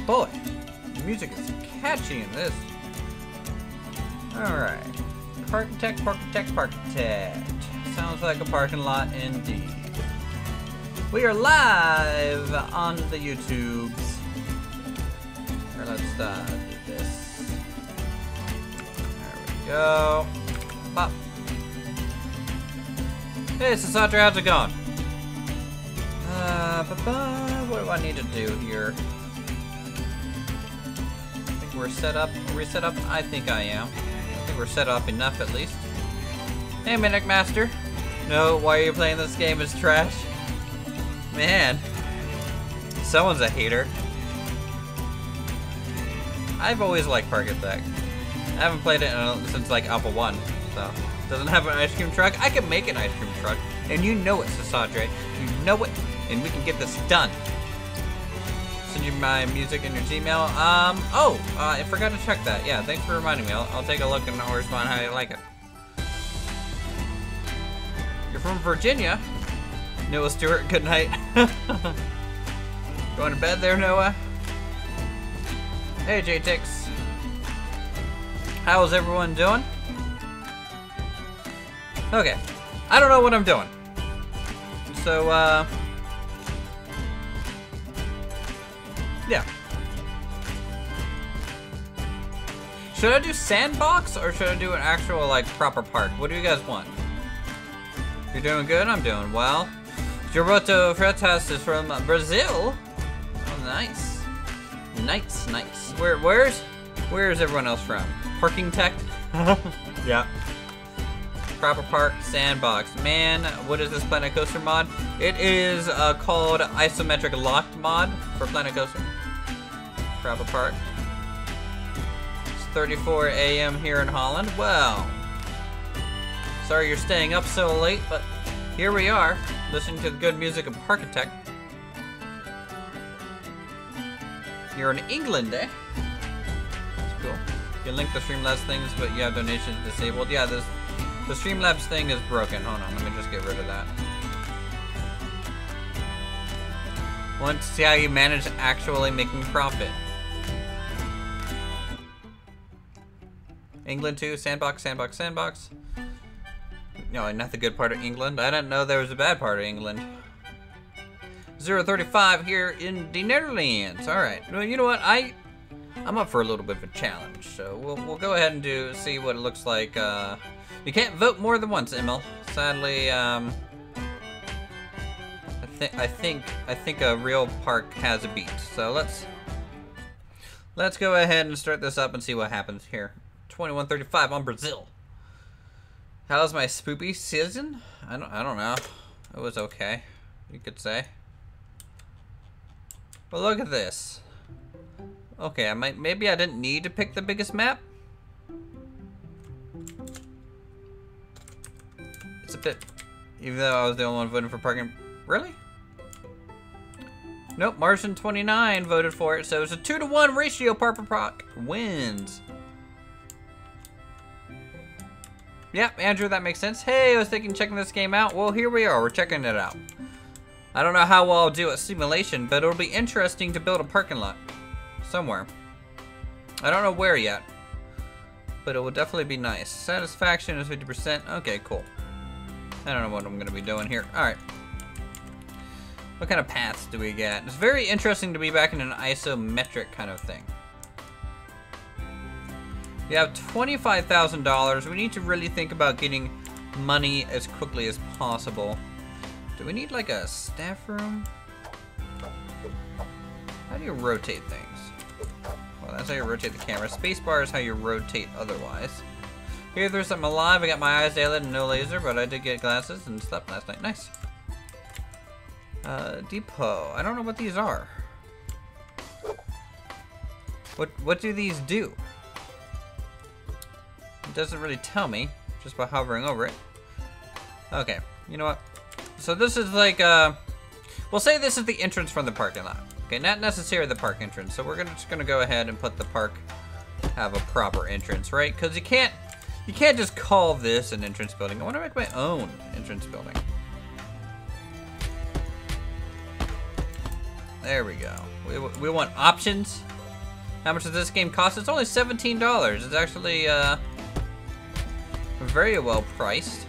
boy, the music is catchy in this. Alright. Parkitect, Parkitect, Parkitect. Sounds like a parking lot indeed. We are live on the YouTubes. Here, let's do this. There we go. Pop. Hey, Sasatra, how's it going? What do I need to do here? I think we're set up. Are we set up? I think I am. I think we're set up enough at least. Hey, Mimic Master. No, why are you playing this game? It's trash. Man. Someone's a hater. I've always liked Parkitect. I haven't played it since like Alpha 1, so. Doesn't have an ice cream truck. I can make an ice cream truck. And you know it, Sasadre. You know it. And we can get this done. Send you my music in your Gmail. I forgot to check that. Yeah, thanks for reminding me. I'll take a look and I'll respond how you like it. You're from Virginia? Noah Stewart, good night. Going to bed there, Noah? Hey, J-Tix. How's everyone doing? Okay. I don't know what I'm doing. So, yeah. Should I do sandbox or should I do an actual, like, proper park? What do you guys want? You're doing good? I'm doing well. Gilberto Freitas is from Brazil. Oh, nice. Nice, nice. Where's everyone else from? Parkitect? Yeah. Proper park, sandbox. Man, what is this Planet Coaster mod? It is called Isometric Locked mod for Planet Coaster. Proper park. It's 34 a.m. here in Holland. Well, sorry you're staying up so late, but here we are, listening to the good music of Parkitect. You're in England, eh? That's cool. You can link the Streamlabs things, but you have donations disabled. Yeah, the Streamlabs thing is broken. Hold on, let me just get rid of that. Want to see how you manage actually making profit. England too, sandbox, sandbox, sandbox. No, not the good part of England. I didn't know there was a bad part of England. 035 here in the Netherlands. All right. Well, you know what? I'm up for a little bit of a challenge, so we'll go ahead and see what it looks like. You can't vote more than once, Emil. Sadly, I think a real park has a beat. So let's go ahead and start this up and see what happens here. 2135 on Brazil. How's my spoopy season? I don't know. It was okay, you could say. But look at this. Okay, maybe I didn't need to pick the biggest map. It's a bit, even though I was the only one voting for parking. Really? Nope, Martian 29 voted for it, so it's a 2-to-1 ratio. Parker Proc wins. Yep, Andrew, that makes sense. Hey, I was thinking checking this game out. Well, here we are. We're checking it out. I don't know how well I'll do a simulation, but it'll be interesting to build a parking lot somewhere. I don't know where yet, but it will definitely be nice. Satisfaction is 50%. Okay, cool. I don't know what I'm going to be doing here. All right. What kind of paths do we get? It's very interesting to be back in an isometric kind of thing. You have $25,000. We need to really think about getting money as quickly as possible. Do we need like a staff room? How do you rotate things? Well, that's how you rotate the camera. Spacebar is how you rotate otherwise. Here, there's something alive. I got my eyes daily and no laser, but I did get glasses and slept last night. Nice. Depot. I don't know what these are. What do these do? It doesn't really tell me, just by hovering over it. Okay, you know what? So this is like, we'll say this is the entrance from the parking lot. Okay, not necessarily the park entrance. So we're just gonna go ahead and put the park, have a proper entrance, right? Because you can't just call this an entrance building. I want to make my own entrance building. There we go. We want options. How much does this game cost? It's only $17. It's actually very well priced.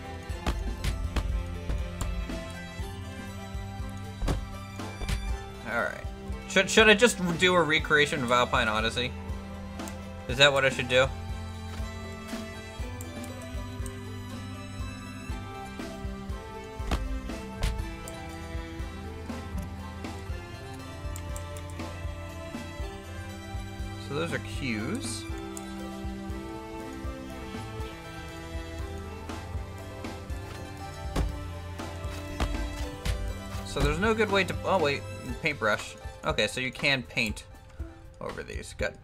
Alright. Should I just do a recreation of Alpine Odyssey? Is that what I should do? So those are cues. So there's no good way to, oh wait, paintbrush. Okay, so you can paint over these. Good.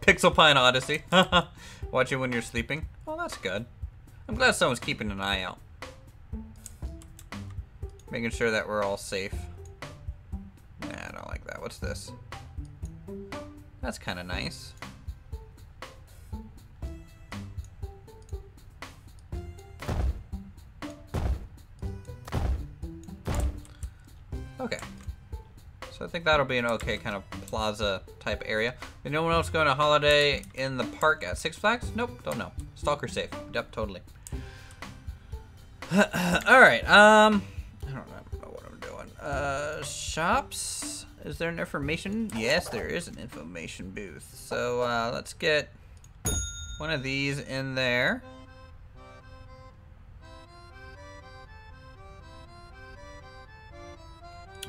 Pixel Pine Odyssey. Watch it when you're sleeping. Oh, that's good. I'm glad someone's keeping an eye out. Making sure that we're all safe. Nah, I don't like that. What's this? That's kind of nice. Okay. So I think that'll be an okay kind of plaza type area. Did no one else go on a holiday in the park at Six Flags? Nope, don't know. Stalker safe. Yep, totally. Alright, I don't know what I'm doing. Shops? Is there an information? Yes, there is an information booth. So let's get one of these in there.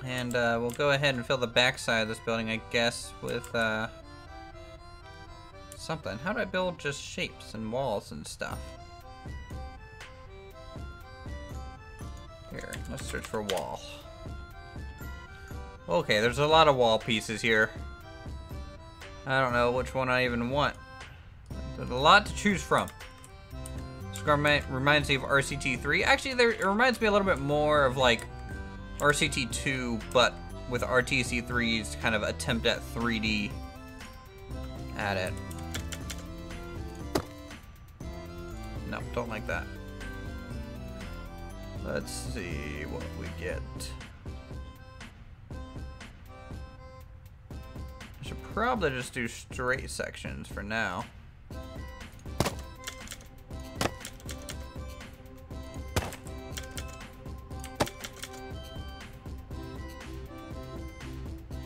And we'll go ahead and fill the backside of this building, I guess, with something. How do I build just shapes and walls and stuff? Here, let's search for wall. Okay, there's a lot of wall pieces here. I don't know which one I even want. There's a lot to choose from. This reminds me of RCT3. Actually, it reminds me a little bit more of like RCT2, but with RTC3's kind of attempt at 3D at it. No, don't like that. Let's see what we get. I should probably just do straight sections for now.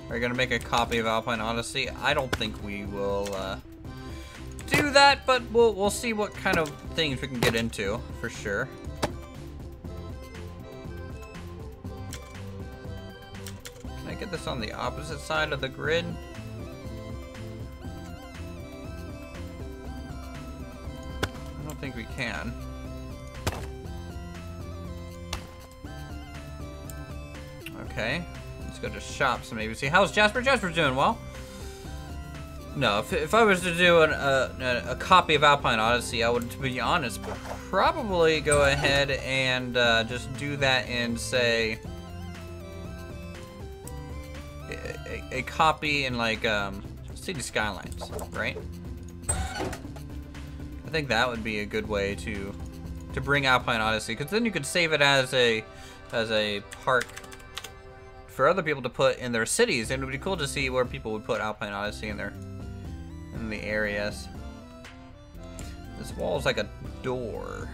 Are you gonna make a copy of Alpine Odyssey? I don't think we will do that, but we'll see what kind of things we can get into for sure. Can I get this on the opposite side of the grid? I don't think we can. Okay. Let's go to shops and maybe see. How's Jasper? Jasper's doing well. No, if I was to do a copy of Alpine Odyssey, I would, to be honest, probably go ahead and just do that in, say, a copy in like City Skylines, right? I think that would be a good way to bring Alpine Odyssey, because then you could save it as a park for other people to put in their cities, and it would be cool to see where people would put Alpine Odyssey in the areas. This wall is like a door.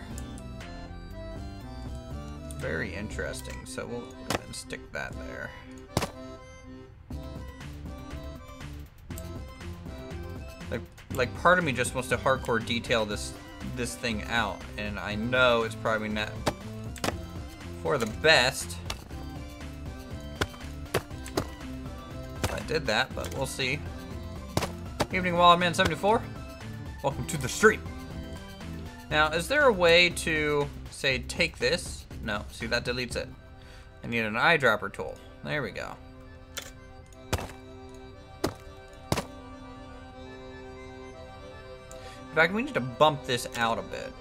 Very interesting. So we'll go ahead and stick that there. Like part of me just wants to hardcore detail this thing out, and I know it's probably not for the best. Did that, but we'll see. Evening Wildman 74. Welcome to the stream. Now, is there a way to say take this? No, see, that deletes it. I need an eyedropper tool. There we go. In fact, we need to bump this out a bit.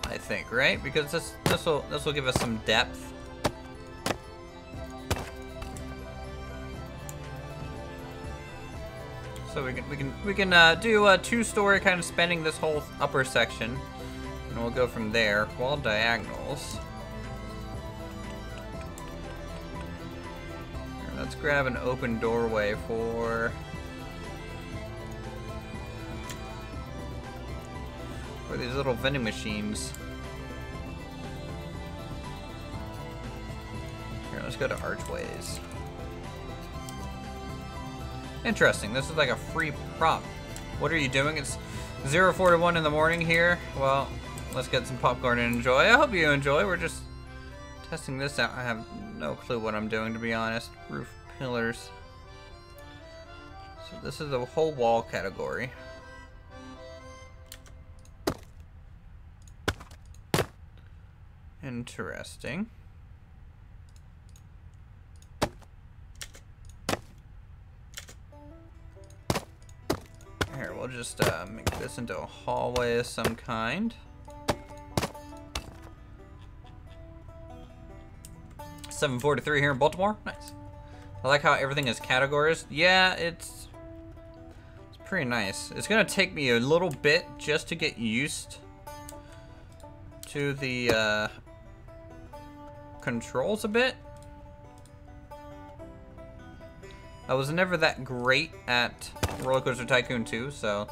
I think, right? Because this will give us some depth. So we can do a two-story kind of spanning this whole upper section, and we'll go from there. Wall diagonals. Let's grab an open doorway for these little vending machines. Here, let's go to archways. Interesting, this is like a free prop. What are you doing? It's 0:41 in the morning here. Well, let's get some popcorn and enjoy. I hope you enjoy. We're just testing this out. I have no clue what I'm doing, to be honest. Roof pillars. So this is the whole wall category. Interesting. Here, we'll just make this into a hallway of some kind. $7.43 here in Baltimore. Nice. I like how everything is categories. Yeah, it's pretty nice. It's gonna take me a little bit just to get used to the controls a bit. I was never that great at Roller Coaster Tycoon 2, so.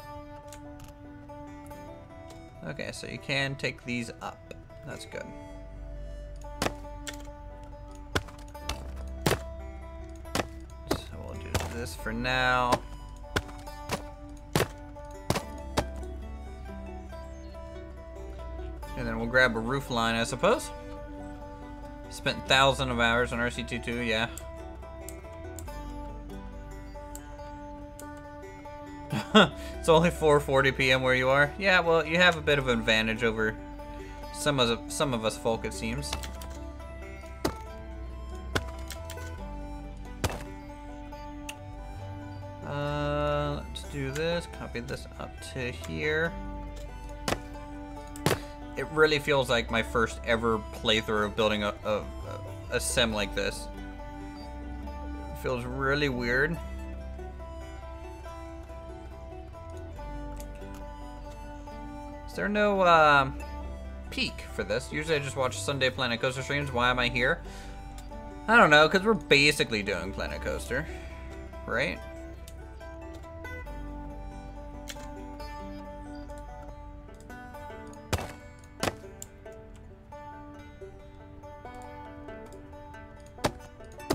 Okay, so you can take these up. That's good. So we'll do this for now. And then we'll grab a roof line, I suppose. Spent thousands of hours on RC22, yeah. It's only 4:40 p.m. where you are. Yeah, well, you have a bit of an advantage over some of us folk, it seems. Let's do this. Copy this up to here. It really feels like my first ever playthrough of building a sim like this. It feels really weird. Is there no peak for this? Usually I just watch Sunday Planet Coaster streams. Why am I here? I don't know, because we're basically doing Planet Coaster, right?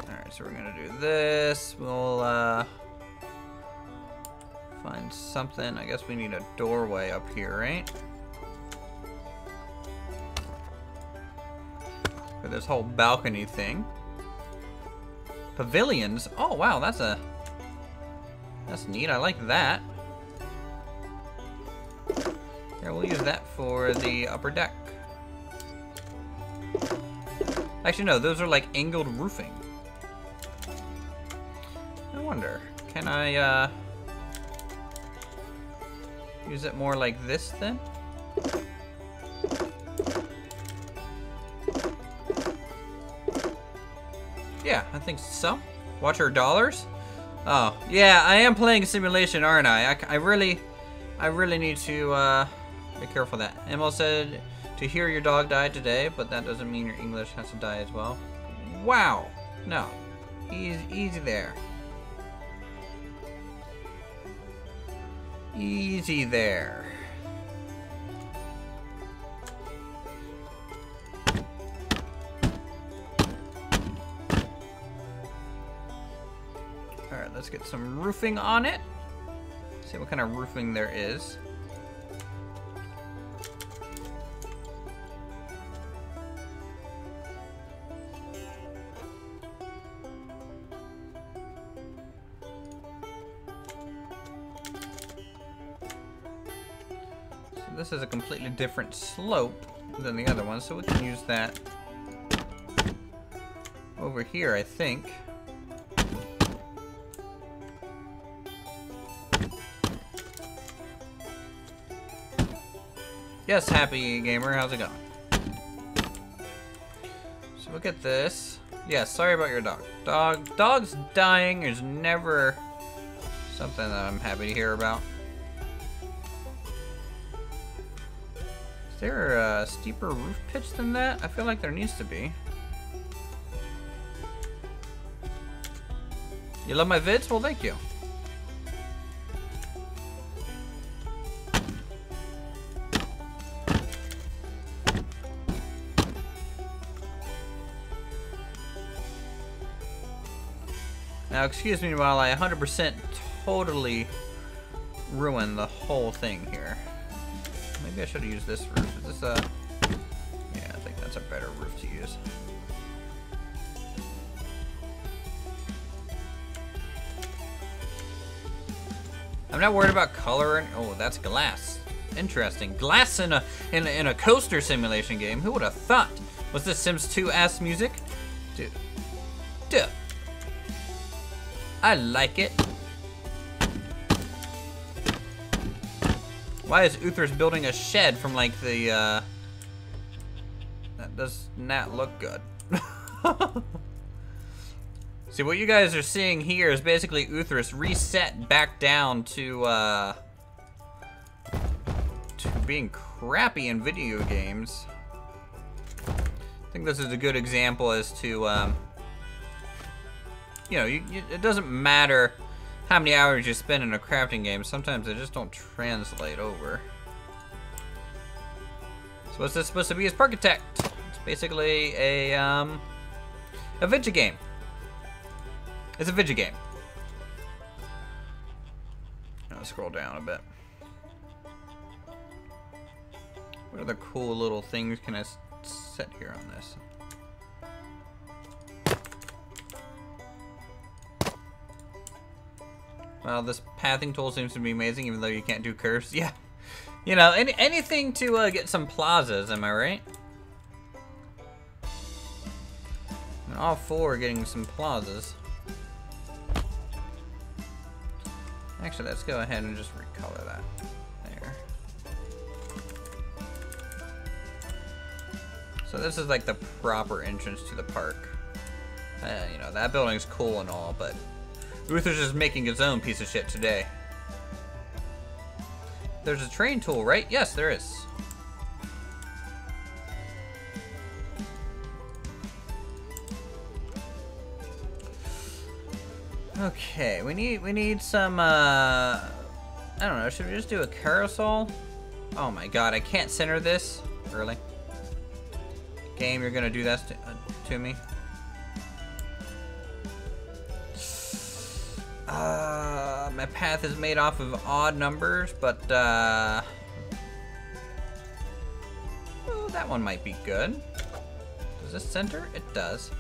Alright, so we're gonna do this. We'll find something. I guess we need a doorway up here, right? For this whole balcony thing. Pavilions. Oh wow, that's neat. I like that. Here, we'll use that for the upper deck. Actually, no, those are like angled roofing. I wonder, can I use it more like this then? Yeah, I think so. Watch our dollars. Oh, yeah, I am playing a simulation, aren't I? I really need to be careful of that. Emil said to hear your dog died today, but that doesn't mean your English has to die as well. Wow. No. Easy there. Easy there. Alright, let's get some roofing on it. See what kind of roofing there is. So this is a completely different slope than the other one, so we can use that over here, I think. Yes, Happy Gamer, how's it going? So look at this. Yeah, sorry about your dog. Dog's dying is never something that I'm happy to hear about. Is there a steeper roof pitch than that? I feel like there needs to be. You love my vids? Well, thank you. Now, excuse me while I 100% totally ruin the whole thing here. Maybe I should have used this roof. Is this a... Yeah, I think that's a better roof to use. I'm not worried about color. Oh, that's glass. Interesting. Glass in a coaster simulation game. Who would have thought? Was this Sims 2 ass music? Dude. I like it. Why is Uther's building a shed from like the that does not look good. See, what you guys are seeing here is basically Uther's reset back down to being crappy in video games. I think this is a good example as to you know, it doesn't matter how many hours you spend in a crafting game. Sometimes they just don't translate over. So what's this supposed to be? It's Parkitect. It's basically a video game. It's a video game. I'll scroll down a bit. What other cool little things can I set here on this? Well, this pathing tool seems to be amazing, even though you can't do curves. Yeah, you know, anything to get some plazas. Am I right? I'm all for getting some plazas. Actually, let's go ahead and just recolor that. There. So this is like the proper entrance to the park. You know, that building's cool and all, but Uther's just making his own piece of shit today. There's a train tool, right? Yes, there is. Okay, we need some I don't know, should we just do a carousel? Oh my god, I can't center this. Really? Game, you're gonna do that to me? My path is made off of odd numbers, but oh, that one might be good. Does this center? It does.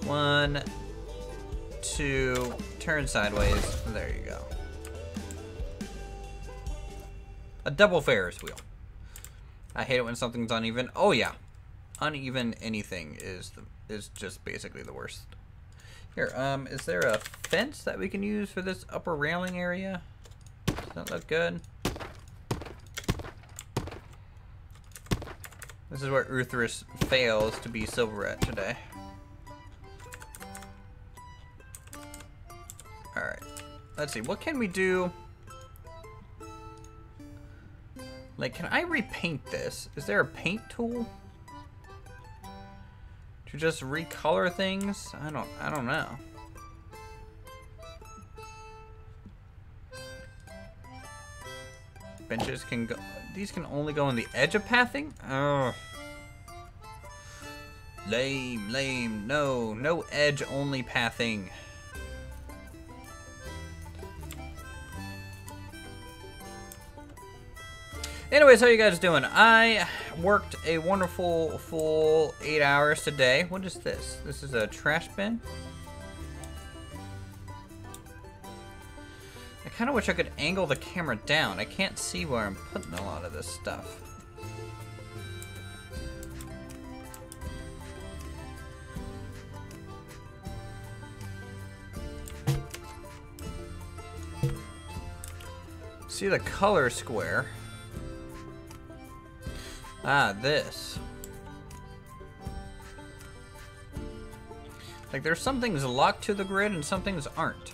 1, 2, turn sideways. There you go. A double Ferris wheel. I hate it when something's uneven. Oh yeah, uneven anything is just basically the worst. Here, is there a fence that we can use for this upper railing area? Does that look good? This is where Utherus fails to be Silverette today. Alright, let's see, what can we do? Like, can I repaint this? Is there a paint tool? To just recolor things? I don't know. Benches can go, these can only go on the edge of pathing? Oh. Lame, no edge only pathing. Anyways, how you guys doing? I worked a wonderful full 8 hours today. What is this? This is a trash bin? I kind of wish I could angle the camera down. I can't see where I'm putting a lot of this stuff. See the color square. Ah, this. Like, there's some things locked to the grid and some things aren't.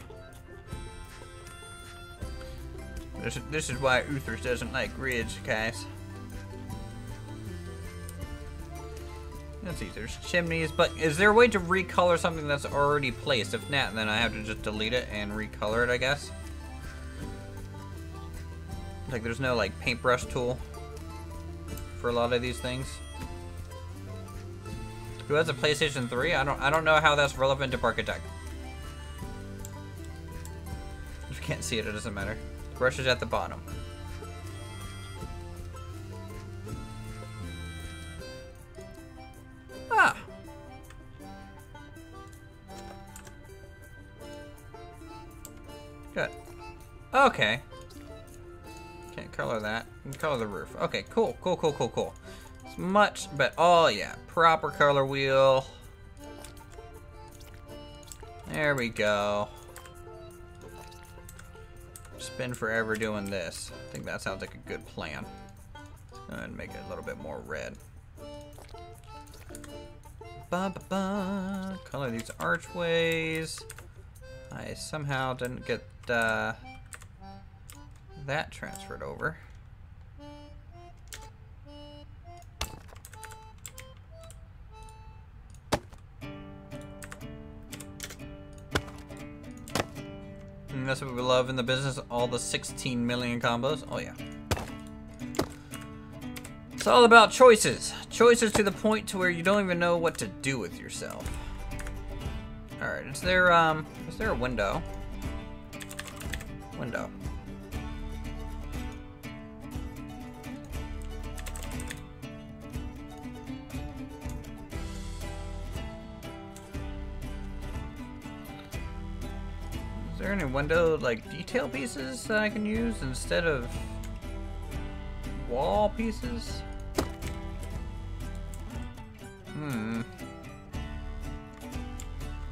This is why Uther doesn't like grids, guys. Let's see, there's chimneys, but is there a way to recolor something that's already placed? If not, then I have to just delete it and recolor it, I guess. Like, there's no, like, paintbrush tool for a lot of these things. Who has a PlayStation 3? I don't know how that's relevant to Parkitect. If you can't see it, it doesn't matter. The brush is at the bottom. Ah. Good. Okay. Can't color that. You can color the roof. Okay, cool, cool, cool, cool, cool. It's much, but oh yeah, proper color wheel. There we go. Spend forever doing this. I think that sounds like a good plan. And make it a little bit more red. Ba, ba, ba. Color these archways. I somehow didn't get that transferred over. And that's what we love in the business, all the 16 million combos. Oh yeah. It's all about choices. Choices to the point to where you don't even know what to do with yourself. Alright, is there a window? Window. Is there any window, like, detail pieces that I can use instead of wall pieces?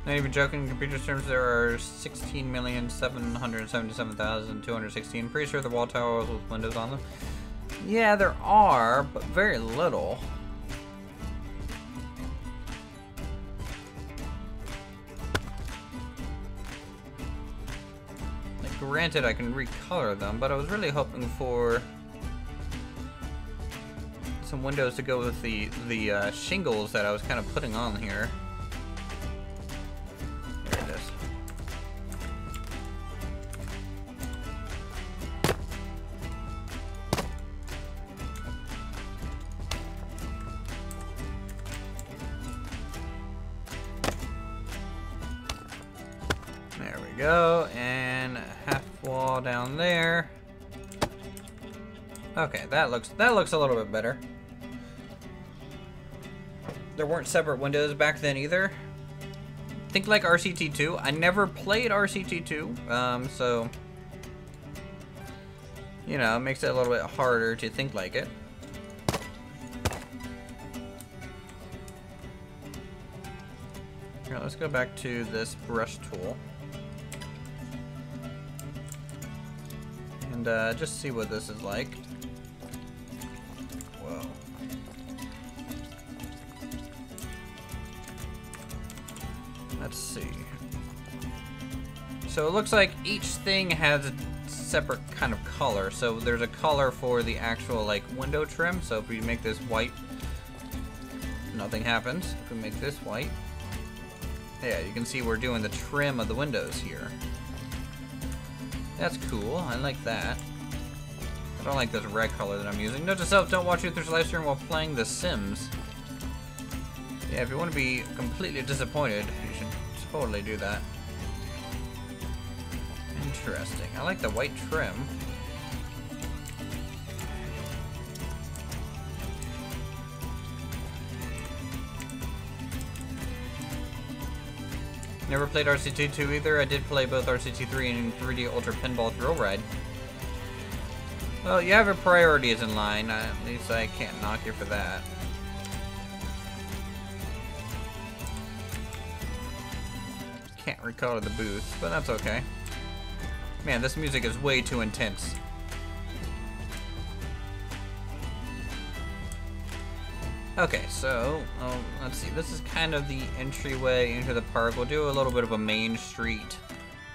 Not even joking, in computer terms, there are 16,777,216. Pretty sure the wall towers with windows on them. Yeah, there are, but very little. Like, granted, I can recolor them, but I was really hoping for some windows to go with the shingles that I was kind of putting on here. There it is. There we go, and a half wall down there. Okay, that looks a little bit better. There weren't separate windows back then either. Think like RCT2. I never played RCT2, so you know, it makes it a little bit harder to think like it. Here, let's go back to this brush tool and just see what this is like. Whoa. Let's see. So it looks like each thing has a separate kind of color. So there's a color for the actual like window trim. So if we make this white, nothing happens. If we make this white, yeah, you can see we're doing the trim of the windows here. That's cool. I like that. I don't like this red color that I'm using. Note to self, don't watch Uther's live stream while playing The Sims. Yeah, if you want to be completely disappointed, you should totally do that. Interesting. I like the white trim. Never played RCT2 either. I did play both RCT3 and 3D Ultra Pinball Thrill Ride. Well, you have your priorities in line. At least I can't knock you for that. Can't recolor the booth, but that's okay. Man, this music is way too intense. Okay, so, let's see. This is kind of the entryway into the park. We'll do a little bit of a main street,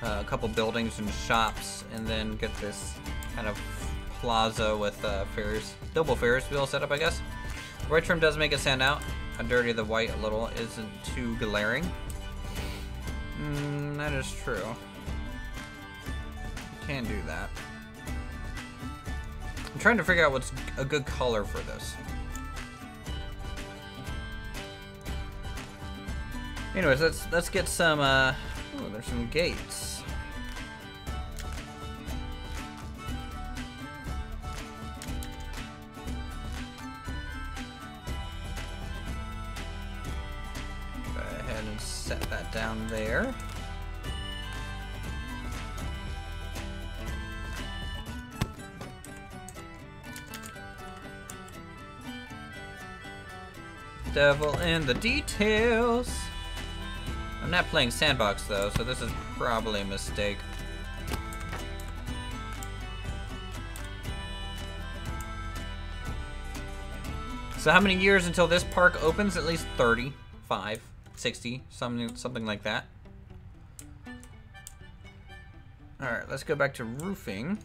a couple buildings and shops, and then get this kind of plaza with double Ferris wheel setup, I guess. The white trim does make it stand out. dirty the white a little isn't too glaring. That is true. Can do that. I'm trying to figure out what's a good color for this. Anyways, let's get some. Oh, there's some gates. Go ahead and set that down there. Devil in the details. I'm not playing sandbox though, so this is probably a mistake. So how many years until this park opens? At least 35, 60, something like that. Alright, let's go back to roofing.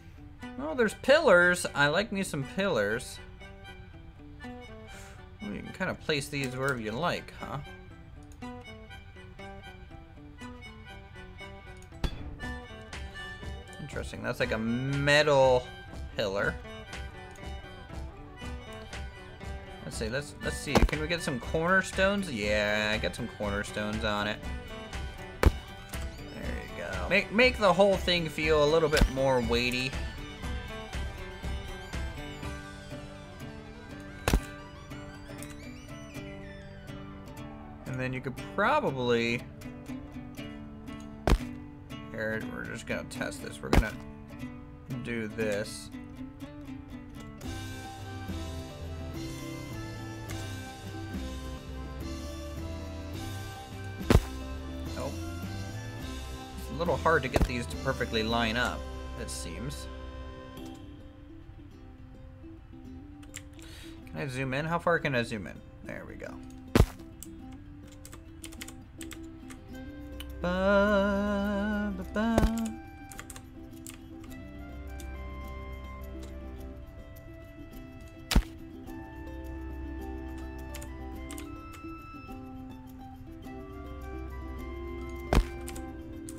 Oh, there's pillars. I like me some pillars. Well, you can kind of place these wherever you like, huh? Interesting. That's like a metal pillar. Let's see. Let's see. Can we get some cornerstones? Yeah, I got some cornerstones on it. There you go. Make the whole thing feel a little bit more weighty. And then you could probably... Here, we're just gonna test this. We're gonna do this. Nope. It's a little hard to get these to perfectly line up, it seems. Can I zoom in? How far can I zoom in? There we go. Ba, ba, ba.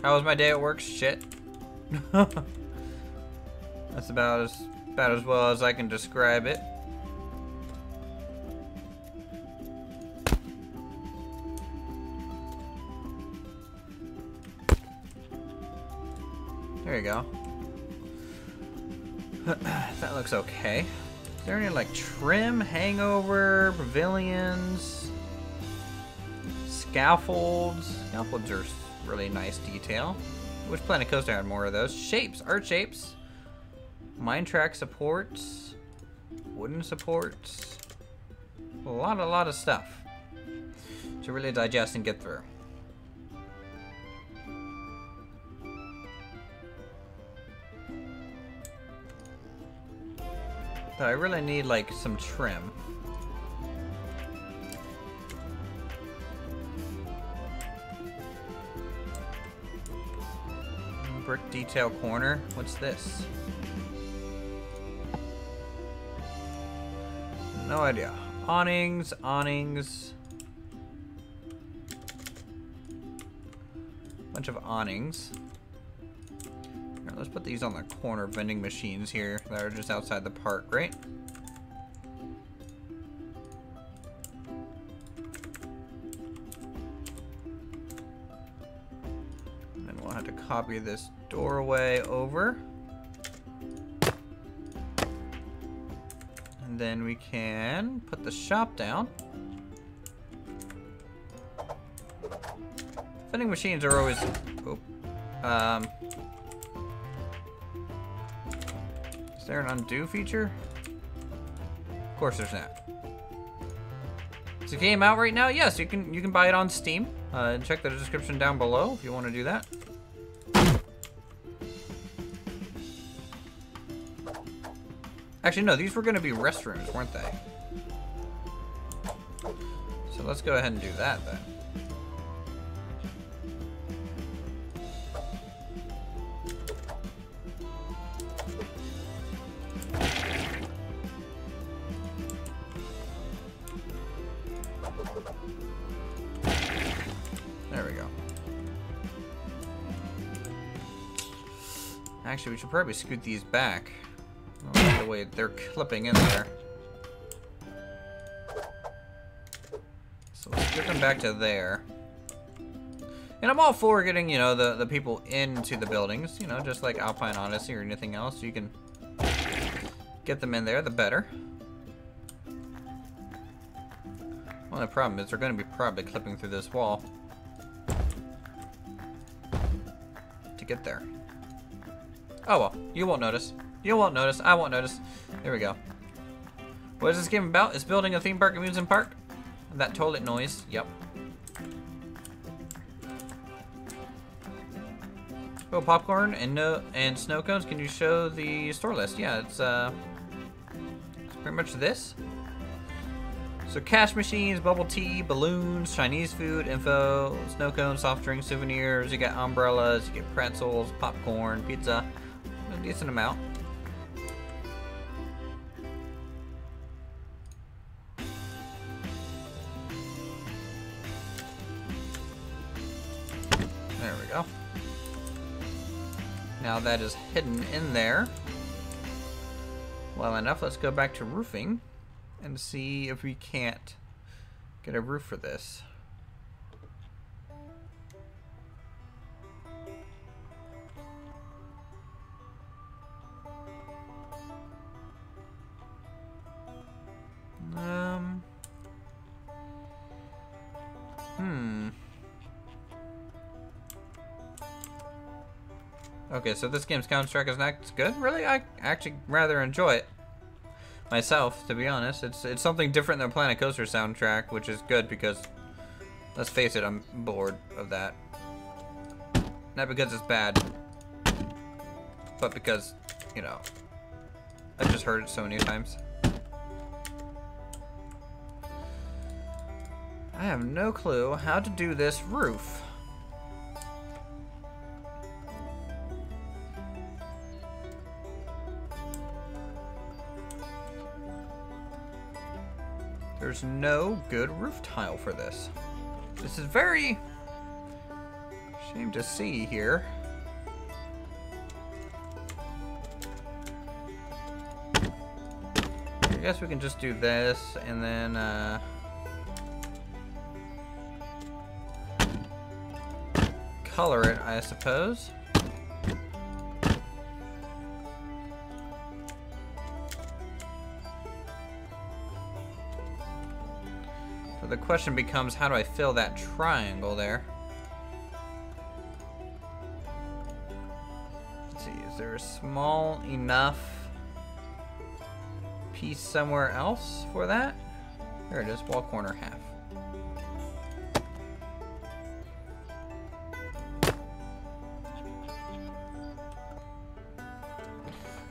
How was my day at work? Shit. That's about as well as I can describe it. There you go. That looks okay. Is there any like trim, hangover, pavilions, scaffolds? Scaffolds are really nice detail. Wish Planet Coaster had more of those. Shapes, art shapes, mine track supports, wooden supports. A lot of stuff to really digest and get through. So I really need like some trim. Brick detail corner. What's this? No idea. Awnings, awnings. Bunch of awnings. Here, let's put these on the corner vending machines here that are just outside the park, right? And then we'll have to copy this doorway over. And then we can put the shop down. Vending machines are always... Oh, is there an undo feature? Of course there's not. Is the game out right now? Yes, you can buy it on Steam. Check the description down below if you want to do that. Actually, no, these were going to be restrooms, weren't they? So let's go ahead and do that then. Actually, we should probably scoot these back. I don't like the way they're clipping in there. So let's scoot them back to there. And I'm all for getting, you know, the people into the buildings, you know, just like Alpine Odyssey or anything else. You can get them in there, the better. Well, the problem is they're going to be probably clipping through this wall to get there. Oh well, you won't notice. You won't notice. I won't notice. There we go. What is this game about? It's building a theme park, amusement park. That toilet noise. Yep. Oh, popcorn and snow cones. Can you show the store list? Yeah, it's pretty much this. So cash machines, bubble tea, balloons, Chinese food, info, snow cones, soft drinks, souvenirs. You get umbrellas, you get pretzels, popcorn, pizza. A decent amount. There we go. Now that is hidden in there. Well enough, let's go back to roofing and see if we can't get a roof for this. Okay, so this game's soundtrack is not good? Really? I actually rather enjoy it myself, to be honest. It's something different than Planet Coaster soundtrack, which is good because, let's face it, I'm bored of that. Not because it's bad, but because, you know, I've just heard it so many times. I have no clue how to do this roof. There's no good roof tile for this. This is very shame to see here. I guess we can just do this and then color it, I suppose. So the question becomes, how do I fill that triangle there? Let's see, is there a small enough piece somewhere else for that? There it is, wall corner half.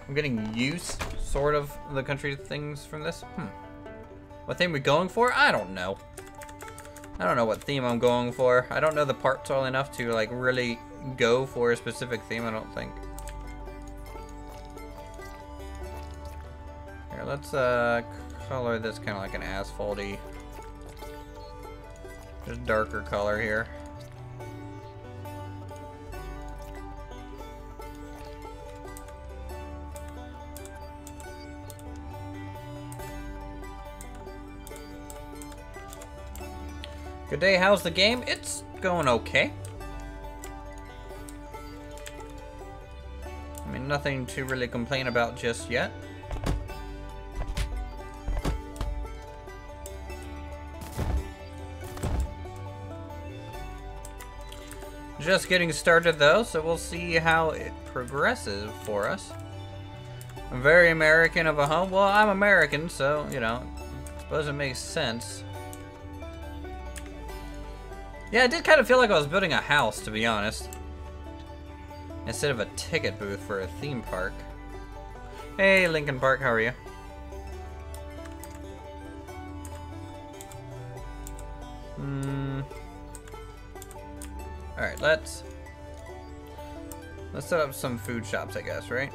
I'm getting used, sort of, the country things from this. What theme are we going for? I don't know. I don't know what theme I'm going for. I don't know the parts well enough to, like, really go for a specific theme, I don't think. Here, let's color this kind of like an asphalt-y, just darker color here. Good day, how's the game? It's going okay. I mean, nothing to really complain about just yet. Just getting started though, so we'll see how it progresses for us. A very American of a home. Well, I'm American, so, you know, I suppose it makes sense. Yeah, it did kind of feel like I was building a house, to be honest, instead of a ticket booth for a theme park. Hey, Lincoln Park, how are you? Alright, let's set up some food shops, I guess, right?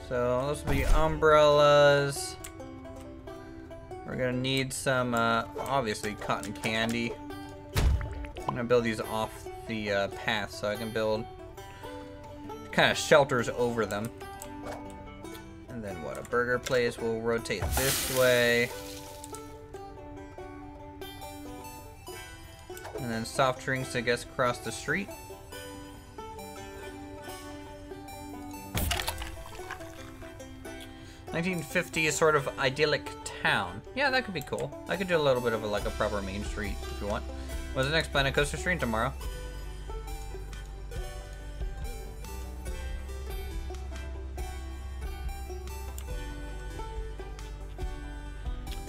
So, this will be umbrellas. We're gonna need some, obviously, cotton candy. I'm gonna build these off the path so I can build kind of shelters over them. And then what, a burger place will rotate this way. And then soft drinks, I guess, across the street. $1950 sort of idyllic town. Yeah, that could be cool. I could do a little bit of like a proper main street if you want. What's the next Planet Coaster stream tomorrow?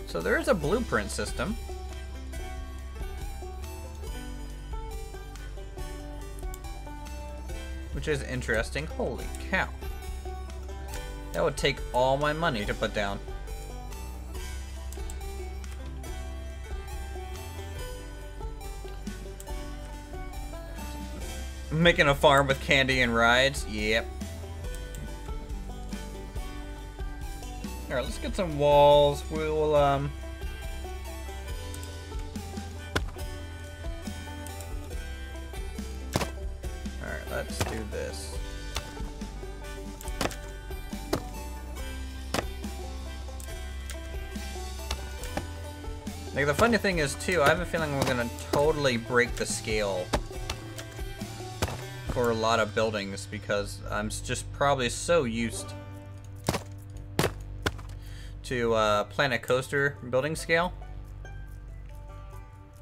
So there is a blueprint system. Which is interesting. Holy cow. That would take all my money to put down. Making a farm with candy and rides? Yep. Alright, let's get some walls. We'll, Alright, let's do this. Like, the funny thing is, too, I have a feeling we're gonna totally break the scale for a lot of buildings because I'm just probably so used to Planet Coaster building scale.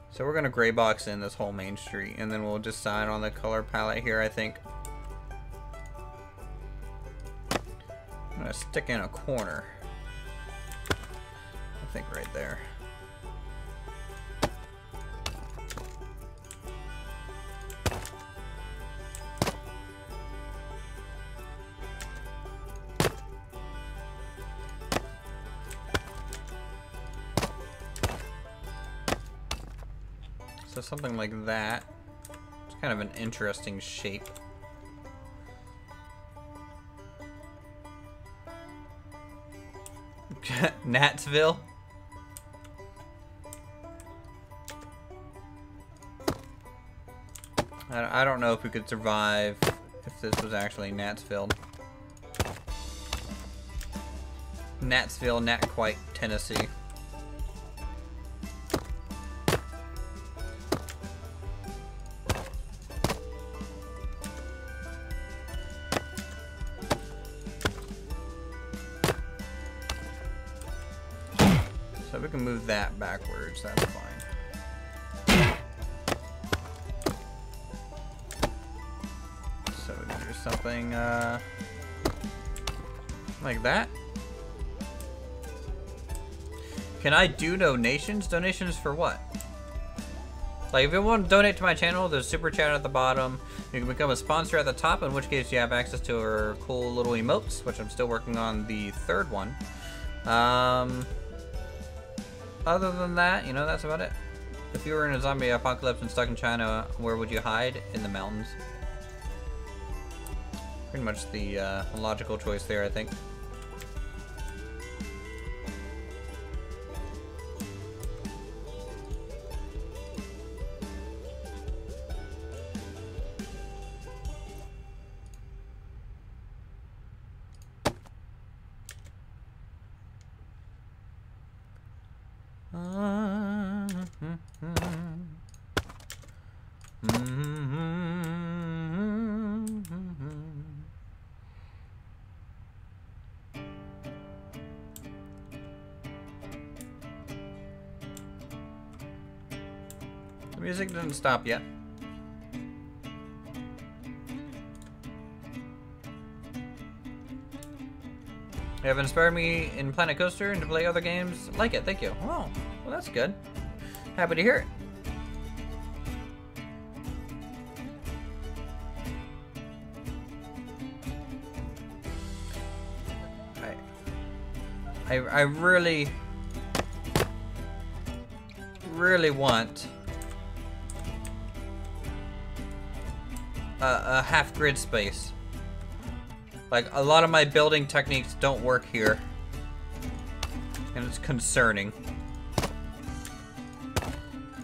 So we're gonna gray box in this whole main street and then we'll decide on the color palette here, I think. I'm gonna stick in a corner. I think right there. So something like that. It's kind of an interesting shape. Natsville. I don't know if we could survive if this was actually Natsville. Natsville, not quite Tennessee. So we can move that backwards, that's fine. So we can do something like that. Can I do donations? Donations for what? Like, if you want to donate to my channel, there's super chat at the bottom. You can become a sponsor at the top, in which case you have access to our cool little emotes, which I'm still working on the third one. Other than that, you know, that's about it. If you were in a zombie apocalypse and stuck in China, where would you hide? In the mountains. Pretty much the logical choice there, I think. The music didn't stop yet. You have inspired me in Planet Coaster and to play other games like it. Thank you. Oh, well, that's good. Happy to hear it. I really want a half grid space. Like, a lot of my building techniques don't work here, and it's concerning.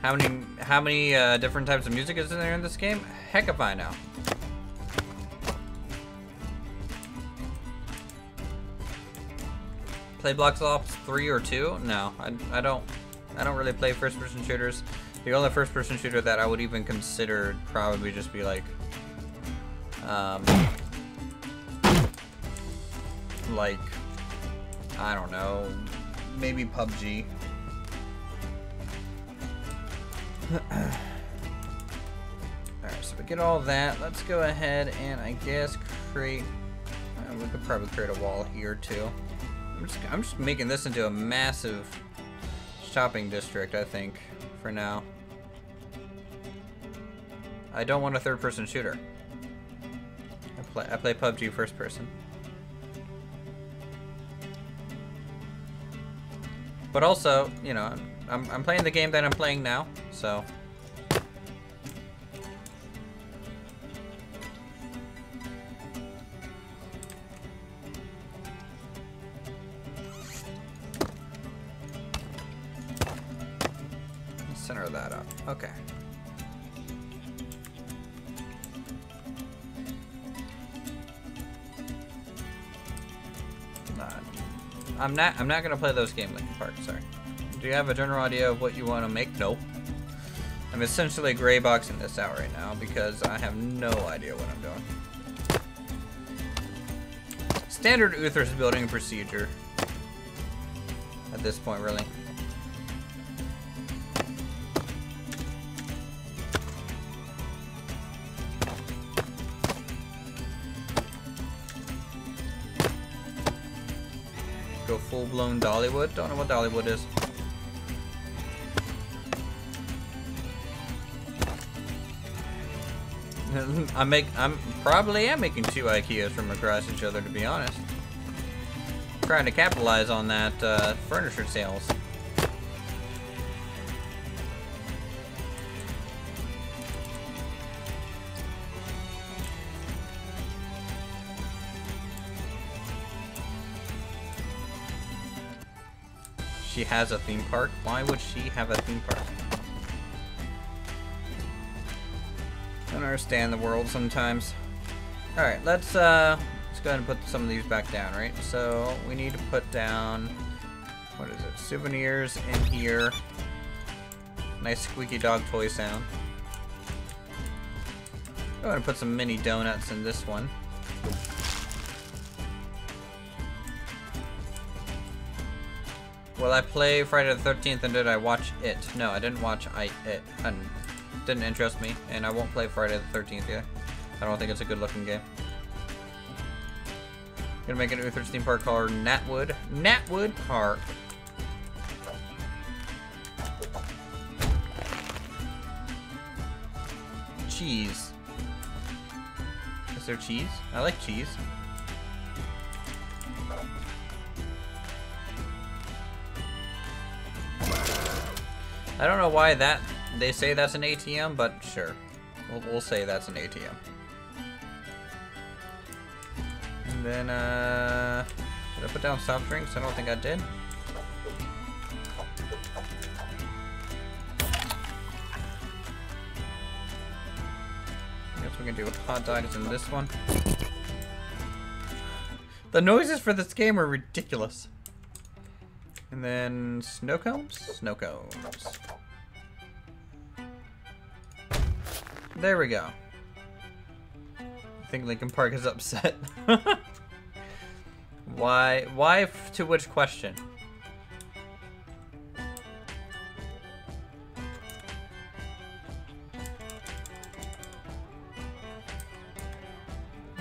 How many different types of music is there in this game? Heck if I know. Play Black Ops 3 or 2? No, I don't really play first-person shooters. The only first-person shooter that I would even consider would probably just be like I don't know, maybe PUBG. Alright, so we get all that. Let's go ahead and I guess create. We could probably create a wall here too. I'm just making this into a massive shopping district, I think, for now. I don't want a third-person shooter. I play PUBG first person. But also, you know, I'm playing the game that I'm playing now, so. Center that up. Okay. I'm not gonna play those games, Linkin Park. Sorry. Do you have a general idea of what you want to make? No. I'm essentially gray boxing this out right now because I have no idea what I'm doing. Standard Uther's building procedure. At this point, really. Go full-blown Dollywood. Don't know what Dollywood is. I'm probably making two IKEAs from across each other, to be honest. Trying to capitalize on that furniture sales. She has a theme park. Why would she have a theme park? I don't understand the world sometimes. All right, let's go ahead and put some of these back down, right? So we need to put down, what is it? Souvenirs in here. Nice squeaky dog toy sound. Go ahead and put some mini donuts in this one. Will I play Friday the 13th and did I watch it? No, I didn't watch it. And didn't interest me, and I won't play Friday the 13th yet. I don't think it's a good looking game. Gonna make an Uther's theme park called Natwood. Natwood Park. Cheese. Is there cheese? I like cheese. I don't know why they say that's an ATM, but sure. We'll say that's an ATM. And then, did I put down soft drinks? I don't think I did. I guess we can do hot dogs in this one. The noises for this game are ridiculous. And then snow cones? Snow cones. There we go. I think Linkin Park is upset. Why? Why to which question?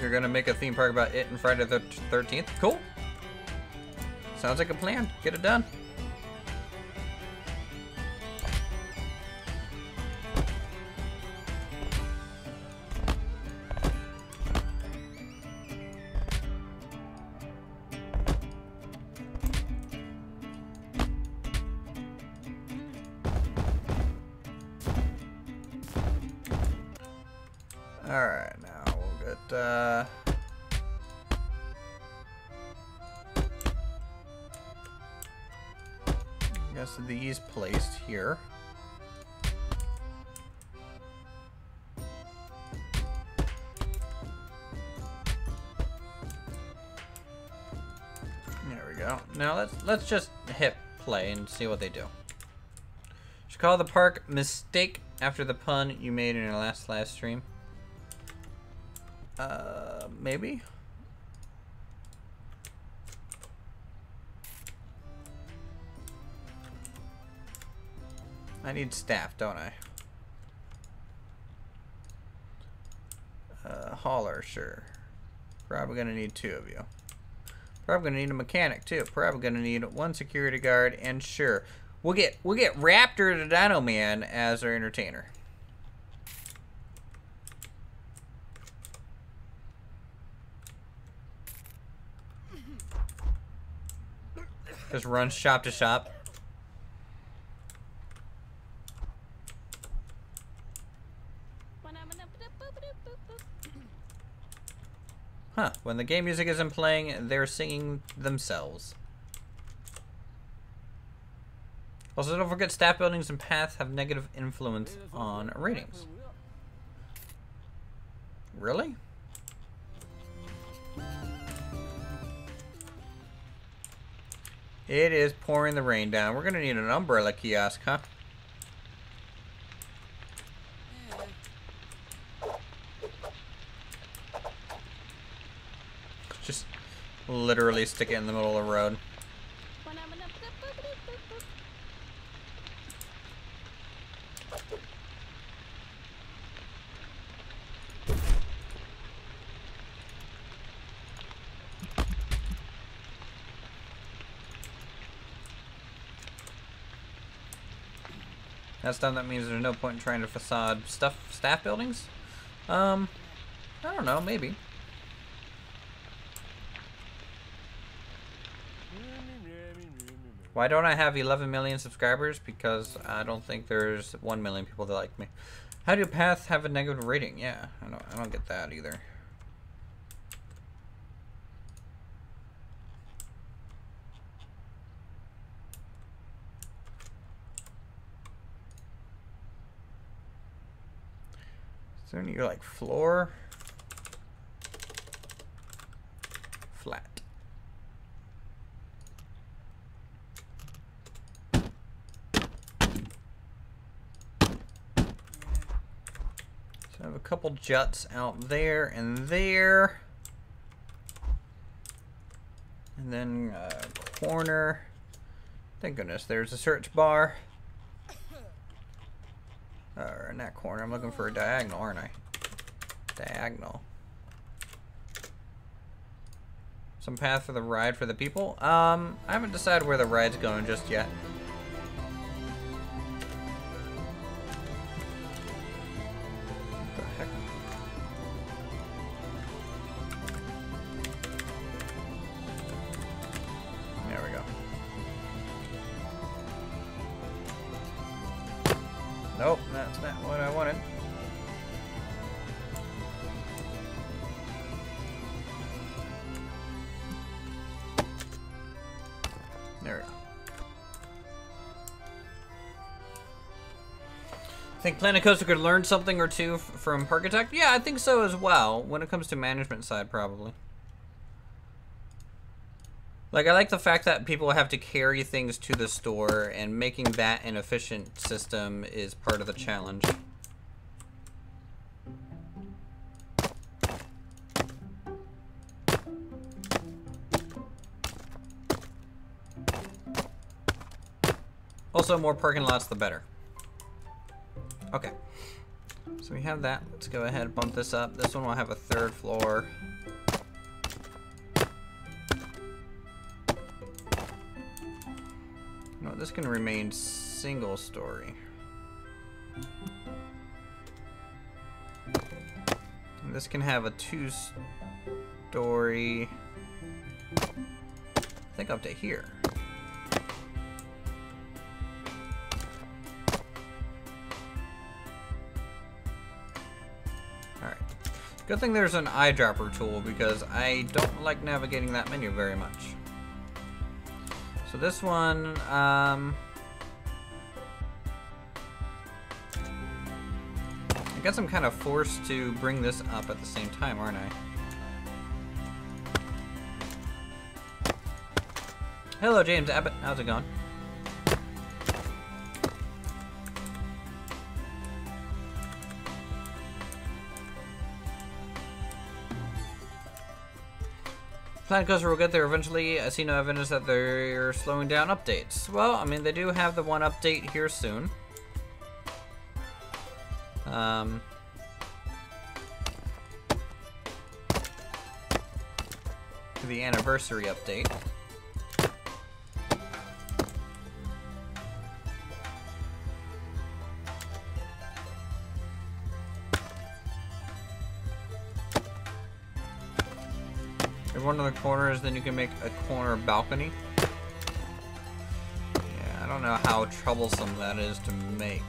You're gonna make a theme park about it and Friday the 13th? Cool. Sounds like a plan. Get it done. Alright, now we'll get, I guess these placed here. go. Now let's just hit play and see what they do. Should call the park mistake after the pun you made in your last live stream. Maybe? I need staff, don't I? Hauler, sure. Probably gonna need 2 of you. Probably gonna need a mechanic too. Probably gonna need 1 security guard, and sure, we'll get Raptor the Dino Man as our entertainer. Just run shop to shop. Huh, when the game music isn't playing, they're singing themselves. Also, don't forget staff buildings and paths have negative influence on ratings. Really? It is pouring the rain down. We're gonna need an umbrella kiosk, huh? Just literally stick it in the middle of the road. That's done. That means there's no point in trying to facade staff buildings. I don't know, maybe. Why don't I have 11 million subscribers? Because I don't think there's 1 million people that like me. How do paths have a negative rating? Yeah, I don't get that either. Is there any like floor? Flat. So I have a couple juts out there and there. And then corner. Thank goodness there's a search bar. In that corner, I'm looking for a diagonal, aren't I? Diagonal. Some path for the ride for the people. I haven't decided where the ride's going just yet. What the heck? There we go. Nope, that's not what I wanted. There we go. Think Planet Coaster could learn something or two from Parkitect? Yeah, I think so as well. When it comes to management side, probably. Like, I like the fact that people have to carry things to the store, and making that an efficient system is part of the challenge. Also, more parking lots, the better. Okay. So we have that. Let's go ahead and bump this up. This one will have a 3rd floor. No, this can remain single story. And this can have a 2-story. I think up to here. Alright. Good thing there's an eyedropper tool because I don't like navigating that menu very much. So this one, I guess I'm kind of forced to bring this up at the same time, aren't I? Hello, James Abbott. How's it going? Planet Coaster will get there eventually. I see no evidence that they're slowing down updates. Well, I mean, they do have the one update here soon. The anniversary update. If one of the corners, then you can make a corner balcony. Yeah, I don't know how troublesome that is to make.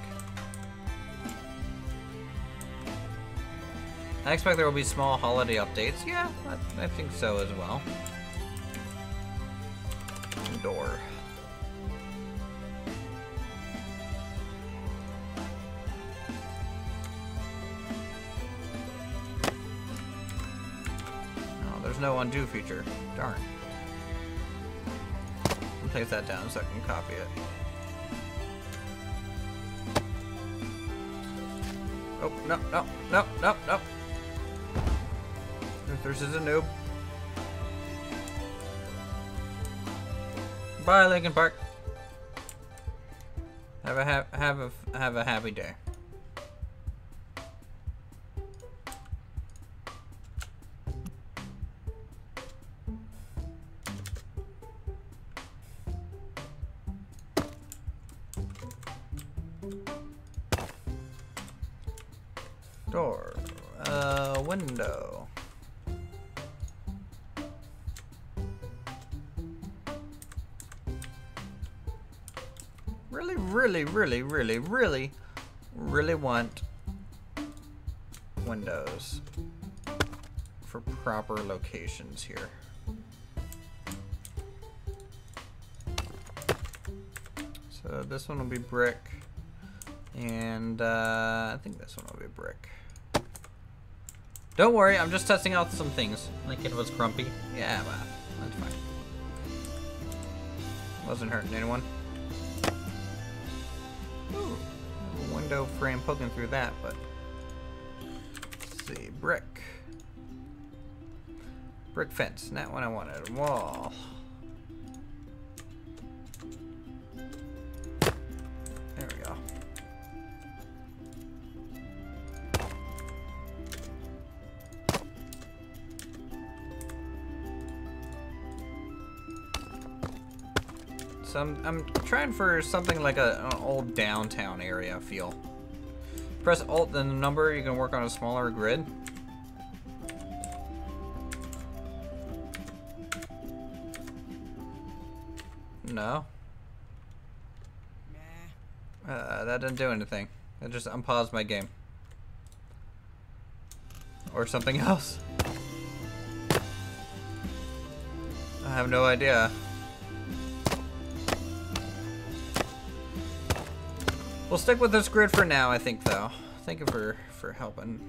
I expect there will be small holiday updates. Yeah, I think so as well. Door. Oh, there's no undo feature. Darn. I'll place that down so I can copy it. Oh, no, no, no, no, no. This is a noob. Bye, Lincoln Park. Have a happy day. Door. Window. Really want windows for proper locations here. So this one will be brick, and I think this one will be brick. Don't worry, I'm just testing out some things. Lincoln was grumpy. Yeah, well, that's fine. Wasn't hurting anyone. Ooh, window frame poking through that, but let's see, brick. Brick fence, not what I wanted. Wall. There we go. So I'm trying for something like an old downtown area feel. Press Alt then the number, you can work on a smaller grid. No. That didn't do anything. It just unpaused my game. Or something else. I have no idea. We'll stick with this grid for now, I think, though. Thank you for helping.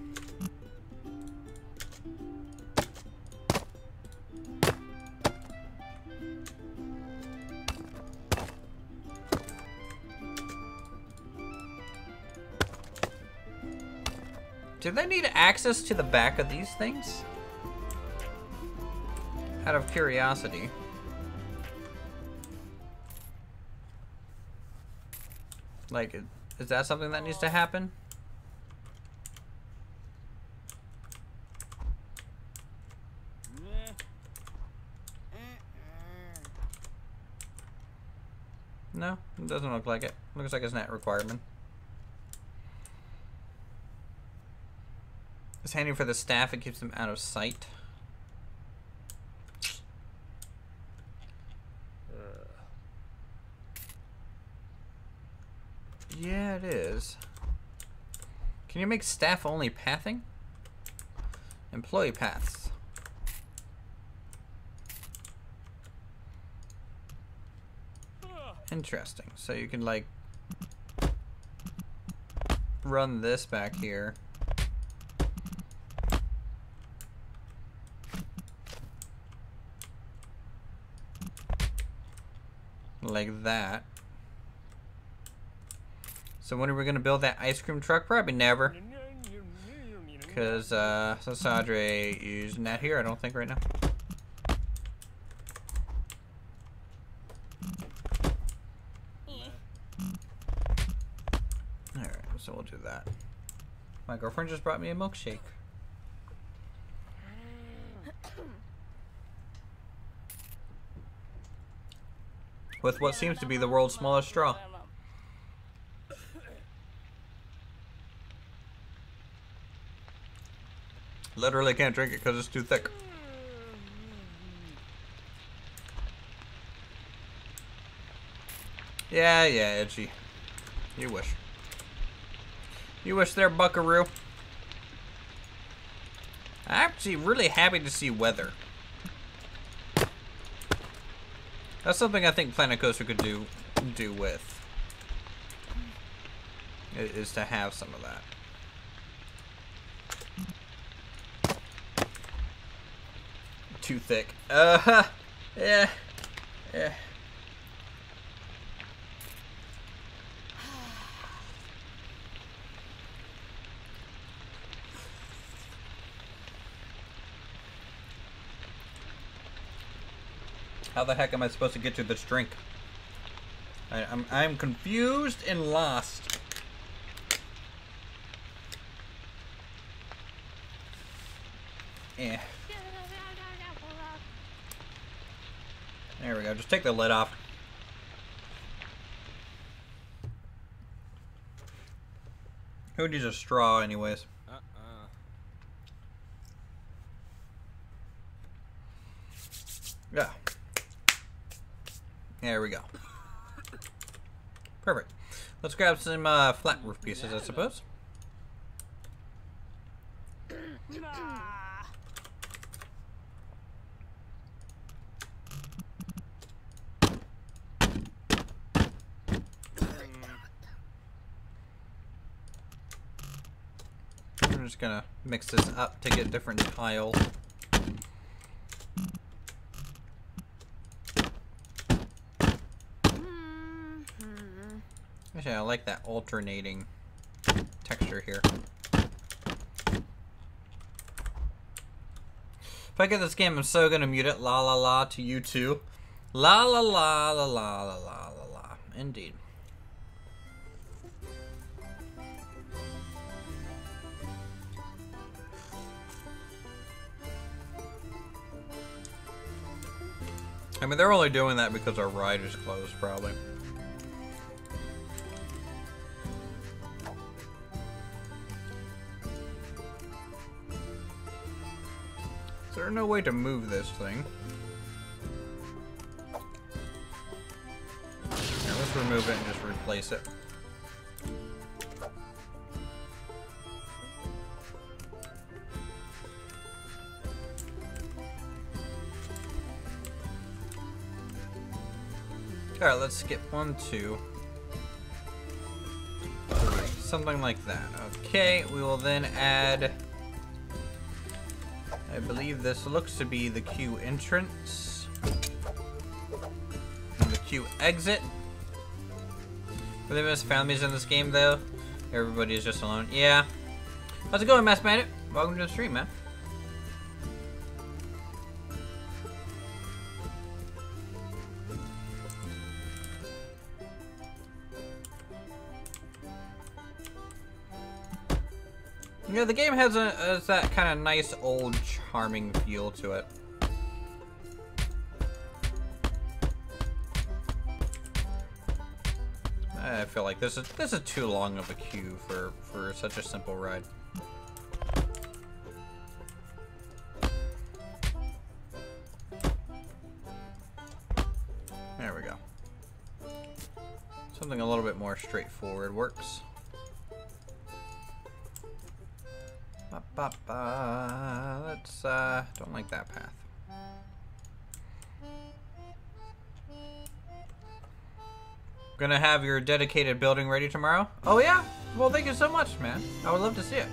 Do they need access to the back of these things? Out of curiosity. Like, is that something that needs to happen? No, it doesn't look like it. Looks like it's not a requirement. It's handy for the staff, it keeps them out of sight. Yeah, it is. Can you make staff only pathing? Employee paths. Interesting. So you can like run this back here. Like that. So when are we gonna build that ice cream truck? Probably never. Because Sasandre is not here, I don't think, right now. Alright, so we'll do that. My girlfriend just brought me a milkshake. With what seems to be the world's smallest straw. Literally can't drink it because it's too thick. Yeah, Edgy. You wish. You wish there, buckaroo. I'm actually really happy to see weather. That's something I think Planet Coaster could do with. Is to have some of that. Too thick. Yeah. How the heck am I supposed to get to this drink? I'm confused and lost. Yeah. There we go. Just take the lid off. Who needs a straw, anyways? Yeah. There we go. Perfect. Let's grab some flat roof pieces, I suppose. I'm just gonna mix this up to get different tile. Actually, I like that alternating texture here. If I get this game, I'm so gonna mute it. La la la to you too. La la la la la la la la la. Indeed. I mean, they're only doing that because our ride is closed, probably. Is there no way to move this thing? Here, let's remove it and just replace it. Alright, let's skip 1, 2, 3. Something like that. Okay, we will then add... I believe this looks to be the queue entrance. And the queue exit. Are there most families in this game, though? Everybody is just alone. Yeah. How's it going, Mass Bandit? Welcome to the stream, man. Yeah, the game has that kind of nice, old, charming feel to it. I feel like this is too long of a queue for such a simple ride. There we go. Something a little bit more straightforward works. Let's, don't like that path. Gonna have your dedicated building ready tomorrow? Oh yeah? Well, thank you so much, man. I would love to see it.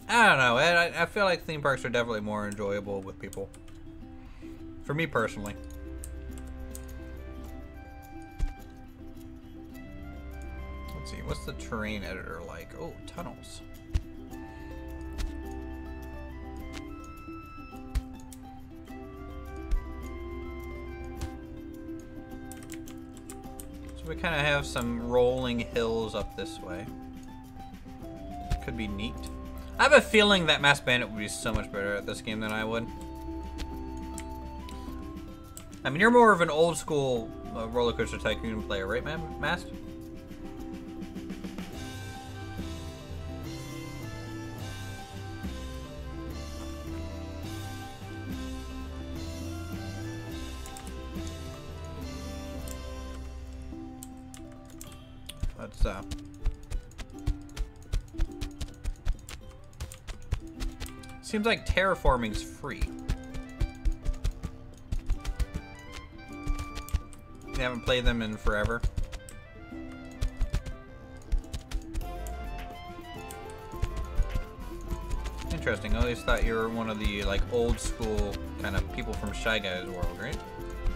I don't know. I feel like theme parks are definitely more enjoyable with people. For me personally. Let's see. What's the terrain editor like? Oh, tunnels. So we kind of have some rolling hills up this way. Could be neat. I have a feeling that Mass Bandit would be so much better at this game than I would. I mean, you're more of an old school roller coaster tycoon player, right, man? Mast? Let's seems like terraforming's free. You haven't played them in forever. Interesting. I always thought you were one of the like old school kind of people from Shy Guys world, right?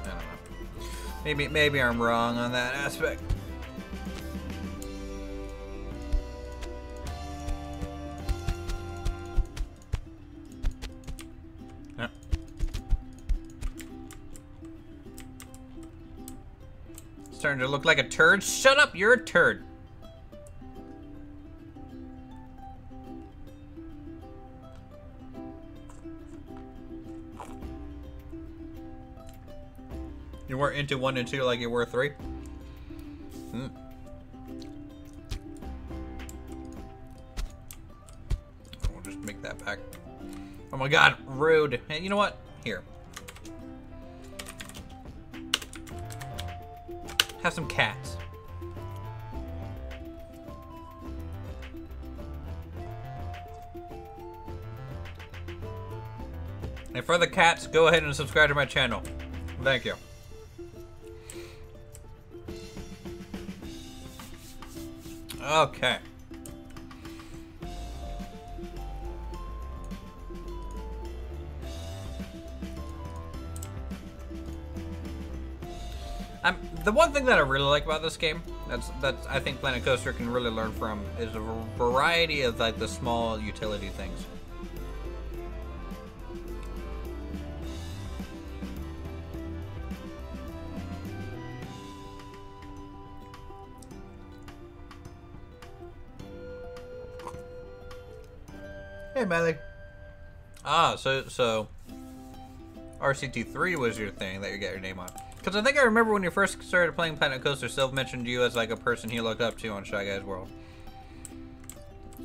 I don't know. Maybe I'm wrong on that aspect. Starting to look like a turd. Shut up, you're a turd. You weren't into 1 and 2 like you were 3? Hmm. We'll just make that back. Oh my god, rude. Hey, you know what? Here. Have some cats. And for the cats, go ahead and subscribe to my channel. Thank you. Okay. The one thing that I really like about this game, that's I think Planet Coaster can really learn from, is a variety of like the small utility things. Hey, Melly. Ah, so RCT3 was your thing that you got your name on. Because I think I remember when you first started playing Planet Coaster, Sylv mentioned you as like a person he looked up to on Shy Guys World.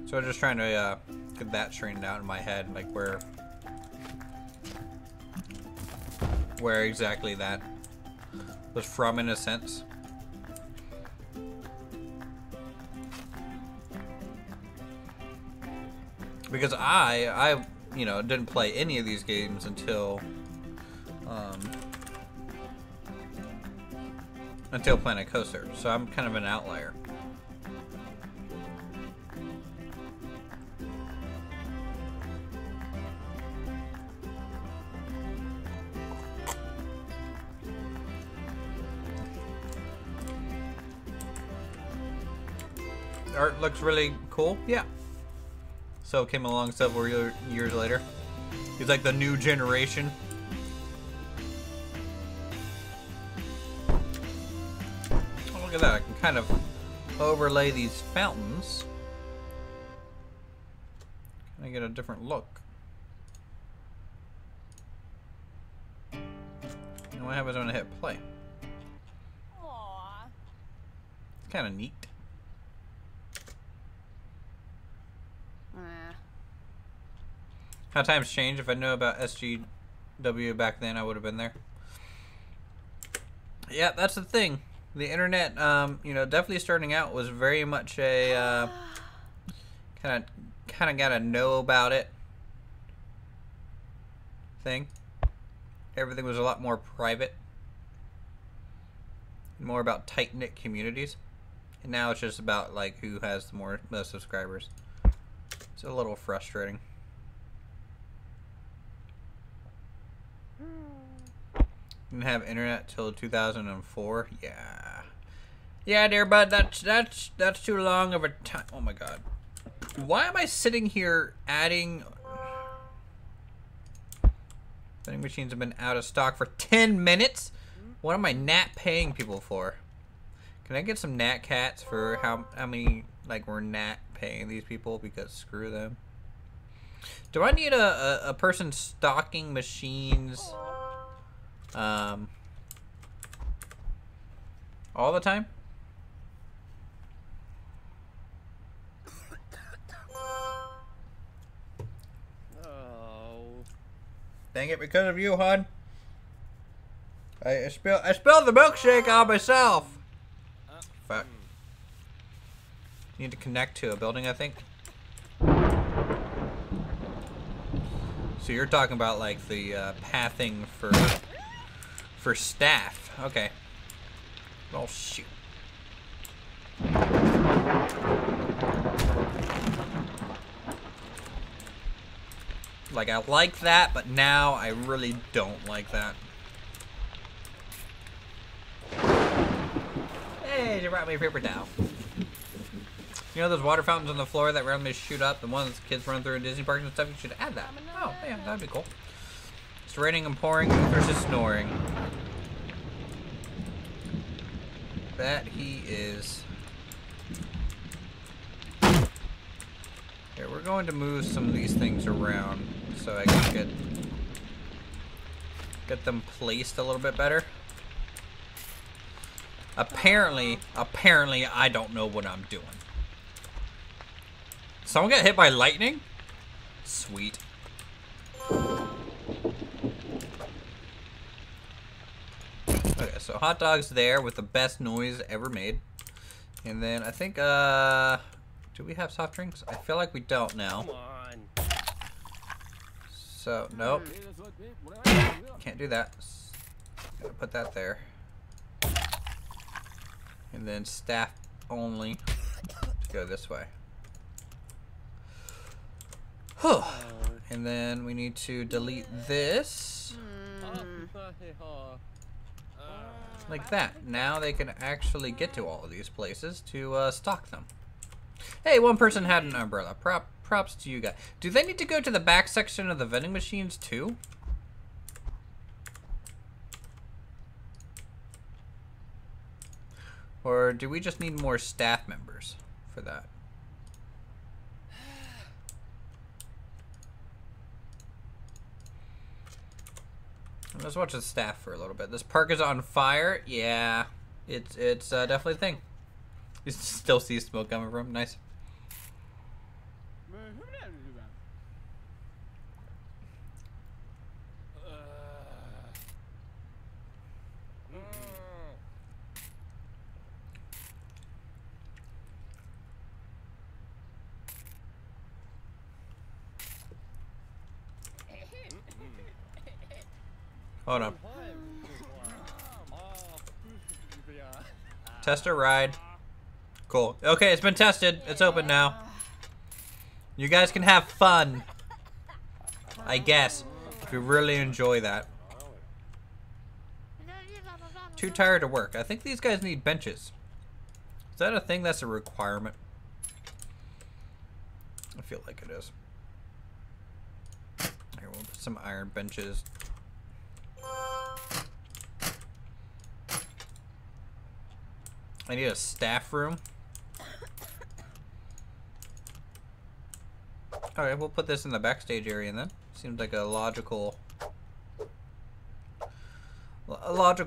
So I'm just trying to get that straightened out in my head, like where exactly that was from in a sense. Because I you know, didn't play any of these games until Planet Coaster, so I'm kind of an outlier. Art looks really cool, yeah. So it came along several years later. He's like the new generation. Look at that, I can kind of overlay these fountains. I get a different look. And what happens when I hit play? Aww. It's kind of neat. How times change. If I knew about SGW back then, I would have been there. Yeah, that's the thing. The internet, you know, definitely starting out was very much a kind of gotta know about it thing. Everything was a lot more private, more about tight-knit communities, and now it's just about like who has the most subscribers. It's a little frustrating. Didn't have internet till 2004. Yeah. Yeah, dear bud, that's too long of a time. Oh my god. Why am I sitting here adding? Vending machines have been out of stock for 10 minutes? What am I nat paying people for? Can I get some nat cats for how many, like, we're nat paying these people? Because screw them. Do I need a person stocking machines all the time? Dang it, because of you, hon. I spilled the milkshake on myself. Fuck. Need to connect to a building, I think. So you're talking about like the pathing for staff. Okay. Oh shoot. Like, I like that, but now I really don't like that. Hey, you brought me a paper towel. You know those water fountains on the floor that randomly shoot up? The ones kids run through in Disney parks and stuff? You should add that. Oh, yeah, that'd be cool. It's raining and pouring versus snoring. That he is. Here, we're going to move some of these things around so I can get them placed a little bit better. Apparently I don't know what I'm doing. Someone got hit by lightning? Sweet. Okay, so hot dog's there with the best noise ever made. And then I think, do we have soft drinks? I feel like we don't now. Come on. So, nope. Can't do that. Gotta put that there. And then staff only to go this way. Whew. And then we need to delete this. Like that. Now they can actually get to all of these places to stock them. Hey, one person had an umbrella. Props to you guys. Do they need to go to the back section of the vending machines too? Or do we just need more staff members for that? Let's watch the staff for a little bit. This park is on fire. Yeah, it's definitely a thing. You still see smoke coming from. Nice. Hold on. Tester ride. Cool. Okay, it's been tested. It's open now. You guys can have fun. I guess. If you really enjoy that. Too tired to work. I think these guys need benches. Is that a thing that's a requirement? I feel like it is. Here, we'll put some iron benches. I need a staff room. Alright, we'll put this in the backstage area then. Seems like a logical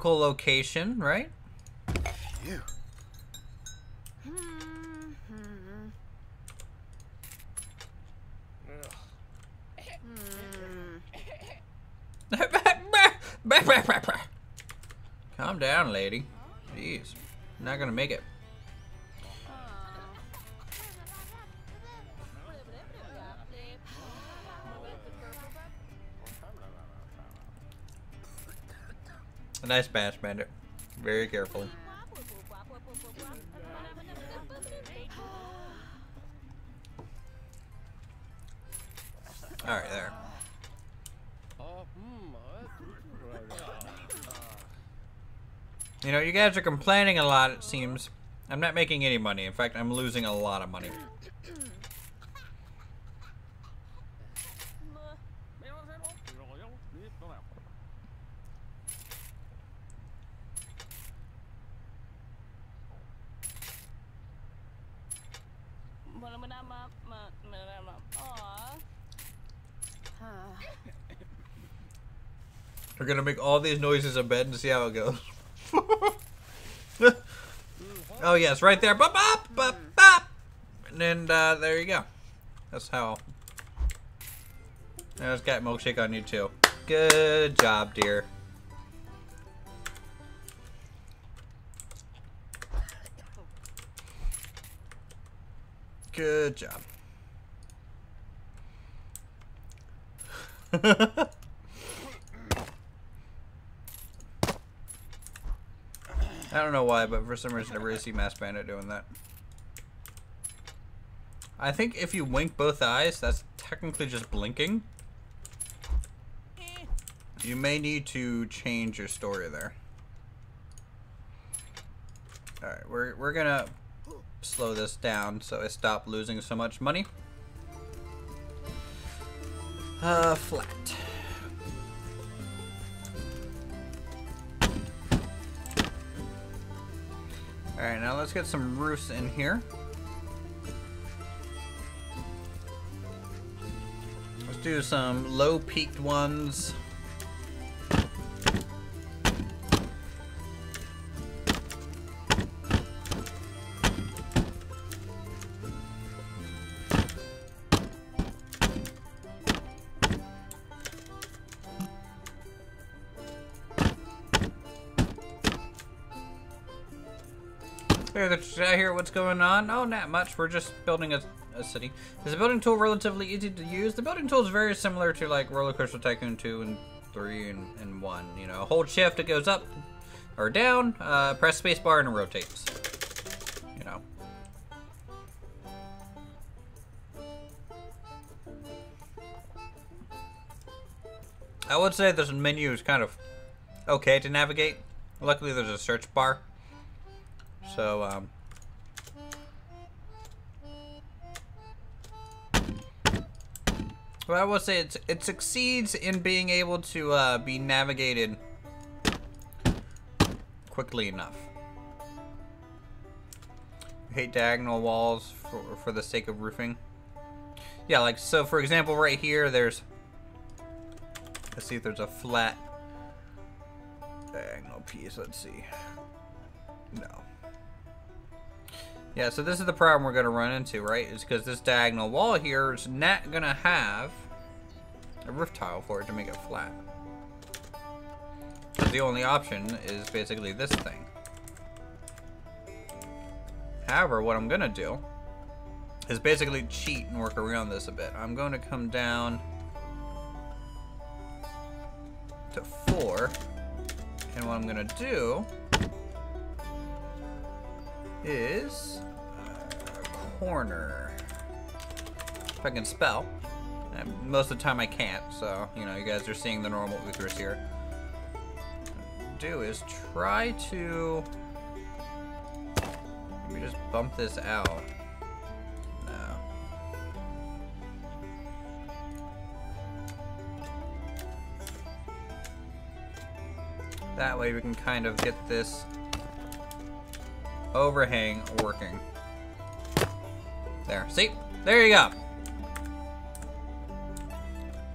location, right? Phew. Calm down, lady. Jeez. I'm not gonna make it. A nice bash, Bandit. Very carefully. Alright, there. You know, you guys are complaining a lot, it seems. I'm not making any money. In fact, I'm losing a lot of money. We're gonna make all these noises in bed and see how it goes. Oh yes, right there. Bop, bop, bop, bop. And then there you go. That's how. There's got milkshake on you too. Good job, dear. Good job. I don't know why, but for some reason I really see Mass Bandit doing that. I think if you wink both eyes, that's technically just blinking. You may need to change your story there. Alright, we're gonna slow this down so I stop losing so much money. Flat. Alright, now let's get some roofs in here. Let's do some low peaked ones. Did I hear what's going on? Oh, not much. We're just building a city. Is the building tool relatively easy to use? The building tool is very similar to like Roller Coaster Tycoon 2 and 3 and 1. You know, hold shift, it goes up or down. Press spacebar and it rotates. You know. I would say this menu is kind of okay to navigate. Luckily, there's a search bar. So, well, I will say it succeeds in being able to be navigated quickly enough. I hate diagonal walls for the sake of roofing. Yeah, like, so for example, right here, there's, let's see if there's a flat diagonal piece. Let's see. No. Yeah, so this is the problem we're going to run into, right? Is because this diagonal wall here is not going to have a roof tile for it to make it flat. So the only option is basically this thing. However, what I'm going to do is basically cheat and work around this a bit. I'm going to come down to 4. And what I'm going to do is corner. If I can spell. And most of the time I can't, so you know, you guys are seeing the normal Uthers here. What do is try to maybe just bump this out. No. That way we can kind of get this overhang working. There, see? There you go.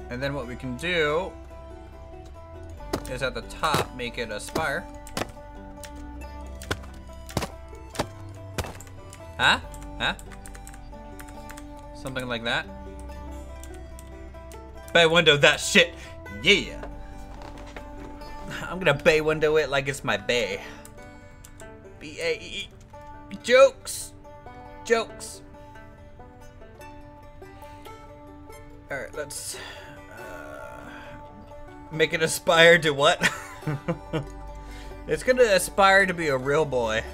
And then what we can do is at the top make it a spire. Huh? Huh? Something like that. Bay window that shit. Yeah. I'm gonna bay window it like it's my bay. B-A-E. Jokes. Jokes. Alright, let's make it aspire to what? It's gonna aspire to be a real boy.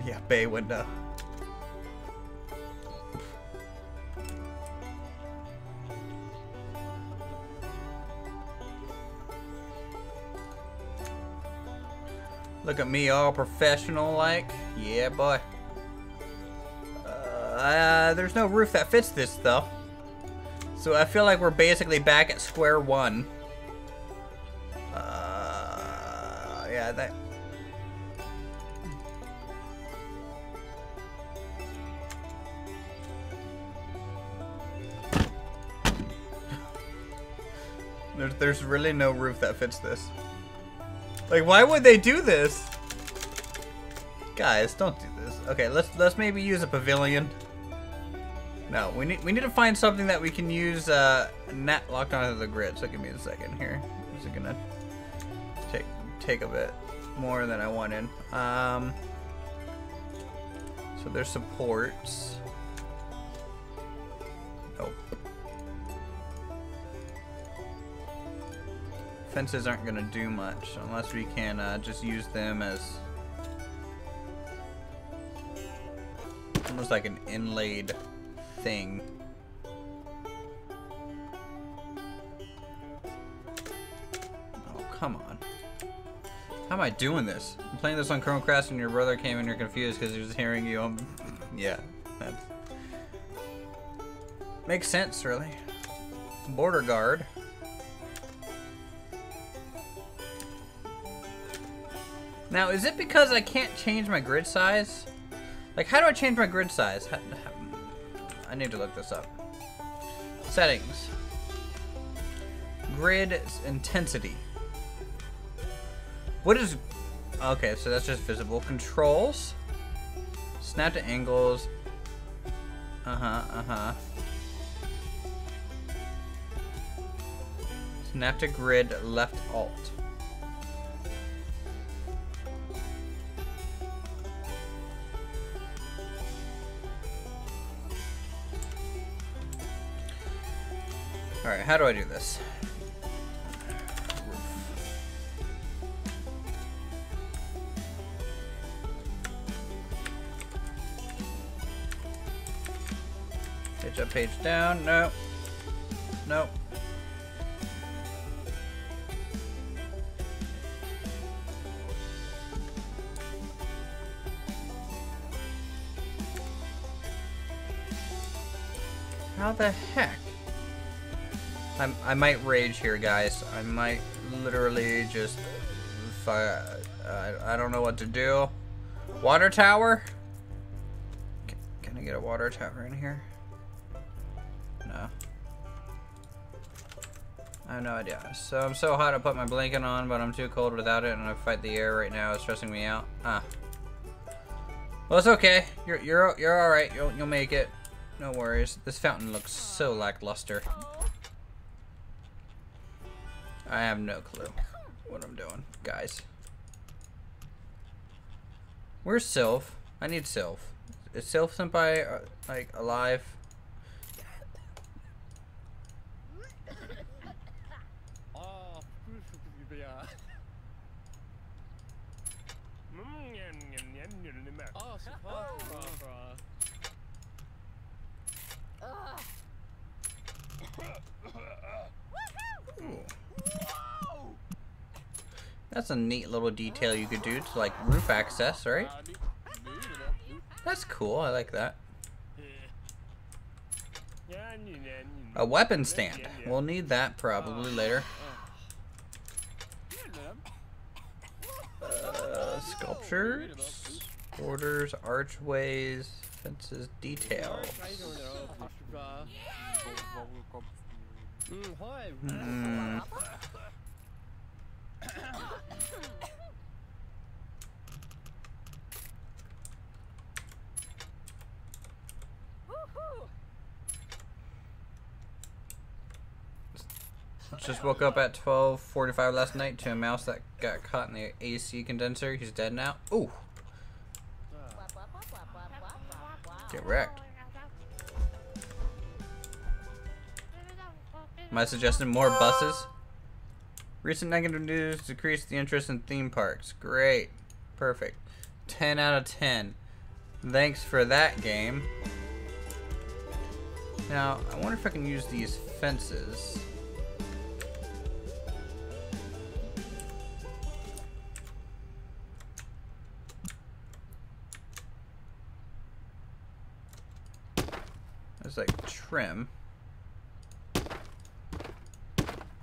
Yeah, bay window. Look at me, all professional like. Yeah, boy. There's no roof that fits this though. So I feel like we're basically back at square one. Yeah, that. There's really no roof that fits this. Like, why would they do this? Guys, don't do this. Okay, let's maybe use a pavilion. No, we need to find something that we can use net locked onto the grid. So give me a second here. This is gonna take a bit more than I wanted. So there's supports. Nope. Fences aren't gonna do much unless we can just use them as almost like an inlaid thing. Oh, come on. How am I doing this? I'm playing this on Chromecast and your brother came and you're confused because he was hearing you. Yeah, that makes sense, really. Border guard. Now, is it because I can't change my grid size? Like, how do I change my grid size? I need to look this up. Settings. Grid intensity. What is... Okay, so that's just visible. Controls. Snap to angles. Snap to grid, left alt. Alright, how do I do this? Page up, page down. Nope. Nope. How the heck? I might rage here, guys. I might literally just... I don't know what to do. Water tower? Can I get a water tower in here? No. I have no idea. So I'm so hot I put my blanket on, but I'm too cold without it, and I fight the air right now. It's stressing me out. Ah. Well, it's okay. You're all right. You'll make it. No worries. This fountain looks so lackluster. I have no clue what I'm doing, guys. Where's Sylph? I need Sylph. Is Sylph Senpai like alive? Ooh. That's a neat little detail you could do to like roof access, right? That's cool, I like that. A weapon stand. We'll need that probably later. Sculptures, borders, archways, fences, details. Just woke up at 12:45 last night to a mouse that got caught in the AC condenser. He's dead now. Ooh. Get wrecked. Am I suggesting more buses? Recent negative news decreased the interest in theme parks. Great. Perfect. 10 out of 10. Thanks for that, game. Now, I wonder if I can use these fences. looks like trim.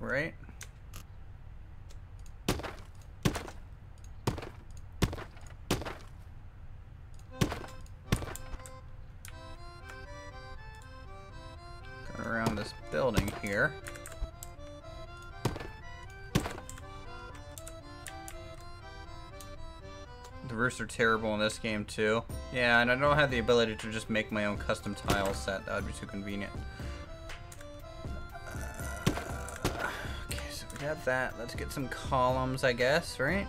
Right? Going around this building here. The roofs are terrible in this game too. Yeah, and I don't have the ability to just make my own custom tile set. That would be too convenient. Okay, so we got that. Let's get some columns, I guess, right?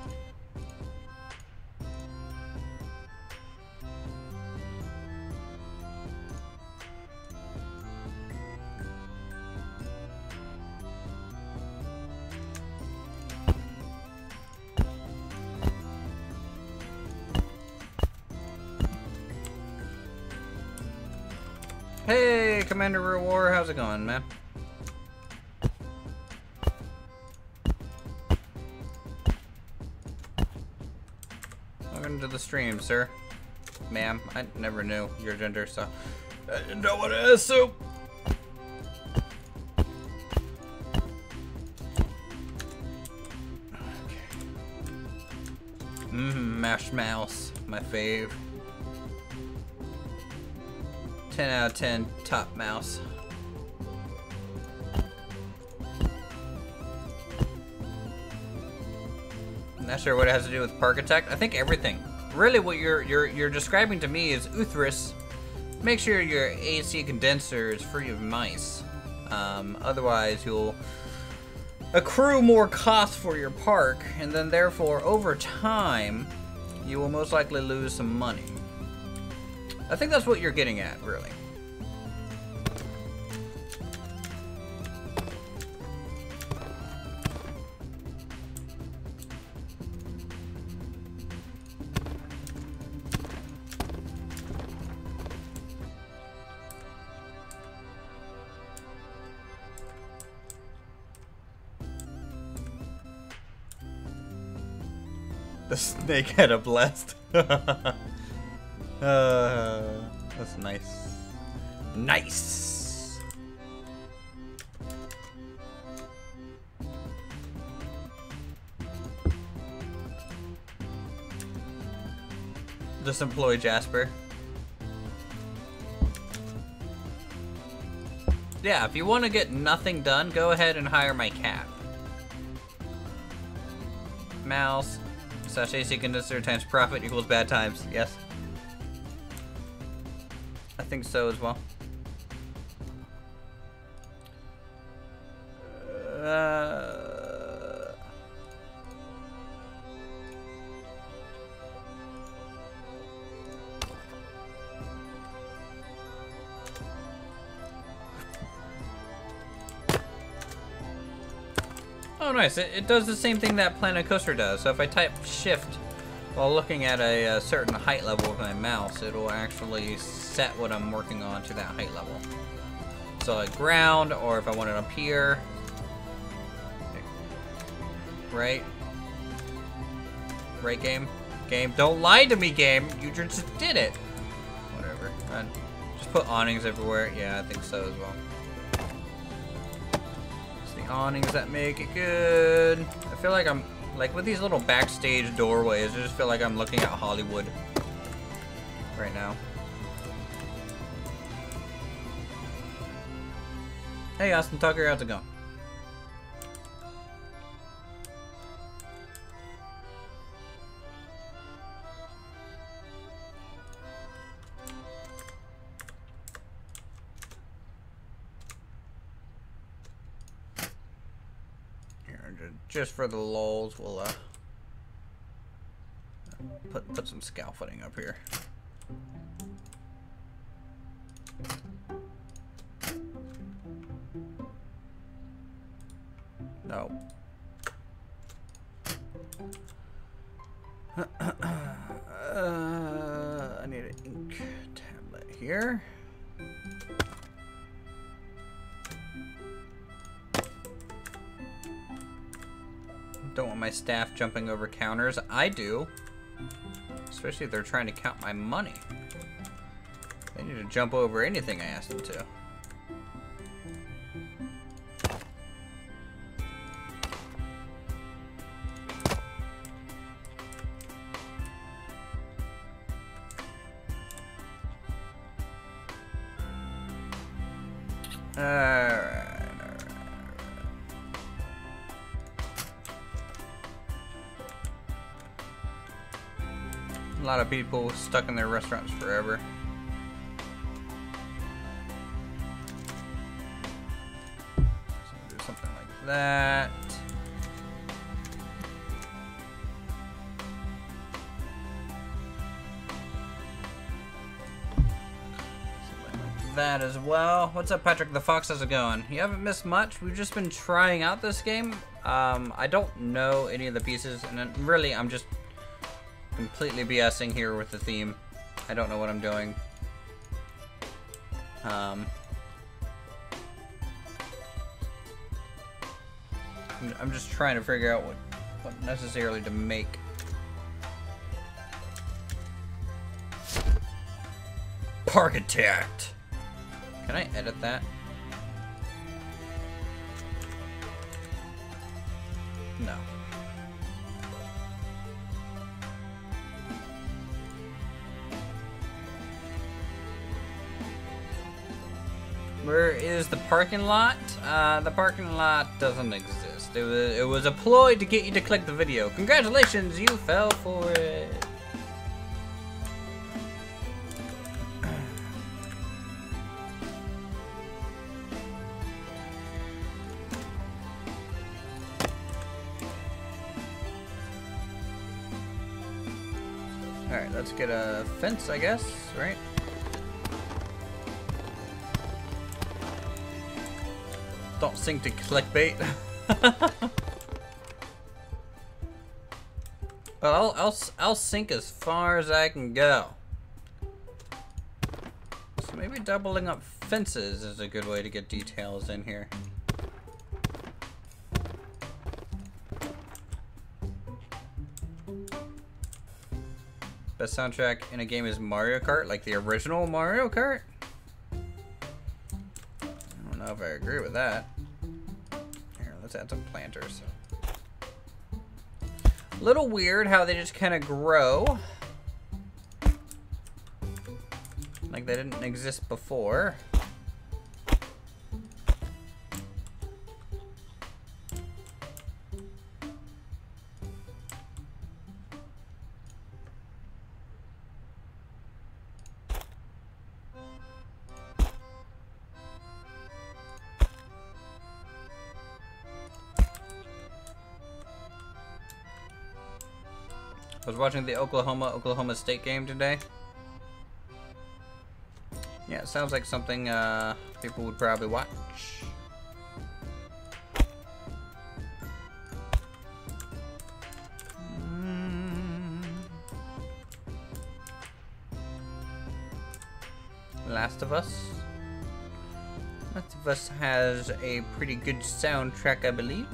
Hey, Commander Rewar, how's it going, man? Welcome to the stream, sir. Ma'am, I never knew your gender, so I didn't know what it is, so. Okay. Mashed mouse, my fave. 10 out of 10, top mouse. I'm not sure what it has to do with Parkitect. I think everything. Really, what you're describing to me is Uthris. Make sure your AC condenser is free of mice. Otherwise, you'll accrue more costs for your park, and then therefore, over time, you will most likely lose some money. I think that's what you're getting at, really. The snake had a blast. That's nice. Nice! Just employ Jasper. Yeah, if you want to get nothing done, go ahead and hire my cat. Mouse. Slash AC condenser times profit equals bad times. Yes. I think so as well. Oh, nice. It does the same thing that Planet Coaster does. So if I type shift while looking at a certain height level with my mouse, it'll actually set what I'm working on to that height level. So like ground, or if I want it up here. Right? Right, game? Game, don't lie to me, game! You just did it! Whatever. Just put awnings everywhere. Yeah, I think so as well. Awnings that make it good. I feel like I'm like with these little backstage doorways, I just feel like I'm looking at Hollywood right now. Hey Austin Tucker, how's it going? Just for the lulz, we'll put some scaffolding up here. No. I need an ink tablet here. Don't want my staff jumping over counters. I do. Especially if they're trying to count my money. They need to jump over anything I asked them to. Alright. A lot of people stuck in their restaurants forever. So do something like that. That as well. What's up, Patrick the Fox? How's it going? You haven't missed much. We've just been trying out this game. I don't know any of the pieces, and really, I'm just completely BSing here with the theme. I don't know what I'm doing. I'm just trying to figure out what necessarily to make. Parkitect. Can I edit that? No. Where is the parking lot? The parking lot doesn't exist. It was a ploy to get you to click the video. Congratulations, you fell for it. Alright, let's get a fence, I guess, right? Don't sink to clickbait. Well, I'll sink as far as I can go. So maybe doubling up fences is a good way to get details in here. Best soundtrack in a game is Mario Kart, like the original Mario Kart? I don't know if I agree with that. Here, let's add some planters. A little weird how they just kind of grow. Like they didn't exist before. I was watching the Oklahoma State game today. Yeah, it sounds like something people would probably watch. Last of Us. Last of Us has a pretty good soundtrack, I believe.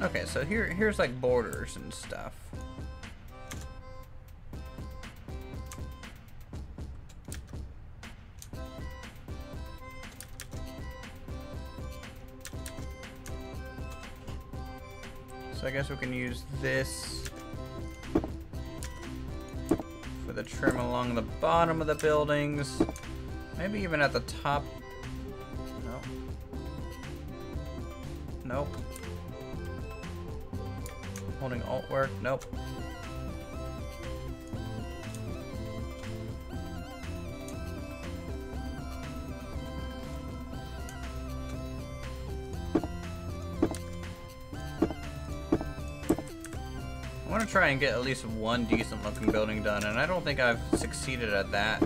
Okay, so here's like borders and stuff. So I guess we can use this for the trim along the bottom of the buildings. Maybe even at the top. No. Nope. Holding alt work? Nope. I want to try and get at least one decent looking building done, and I don't think I've succeeded at that.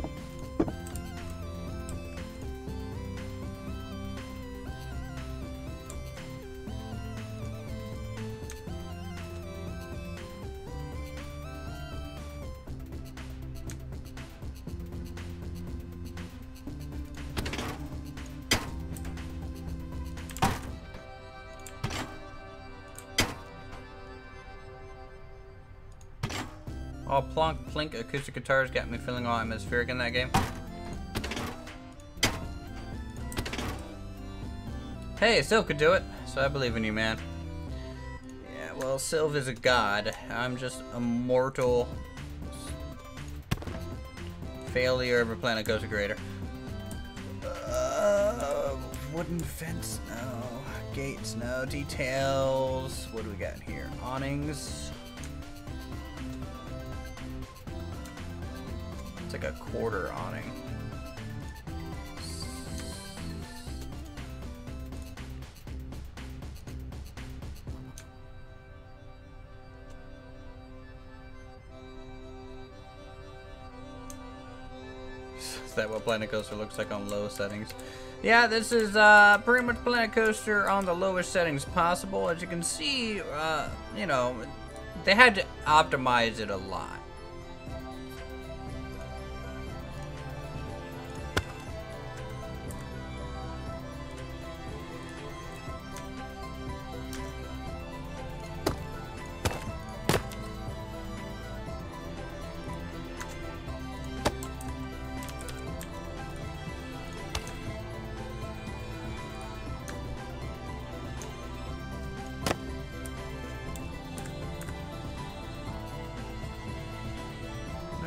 All plonk plink acoustic guitars got me feeling all atmospheric in that game. Hey, Sylv could do it, so I believe in you, man. Yeah, well, Sylv is a god. I'm just a mortal failure of a Planet Coaster creator. Wooden fence, no. Gates, no. Details. What do we got in here? Awnings. It's like a quarter awning. Is that what Planet Coaster looks like on low settings? Yeah, this is pretty much Planet Coaster on the lowest settings possible. As you can see, you know, they had to optimize it a lot.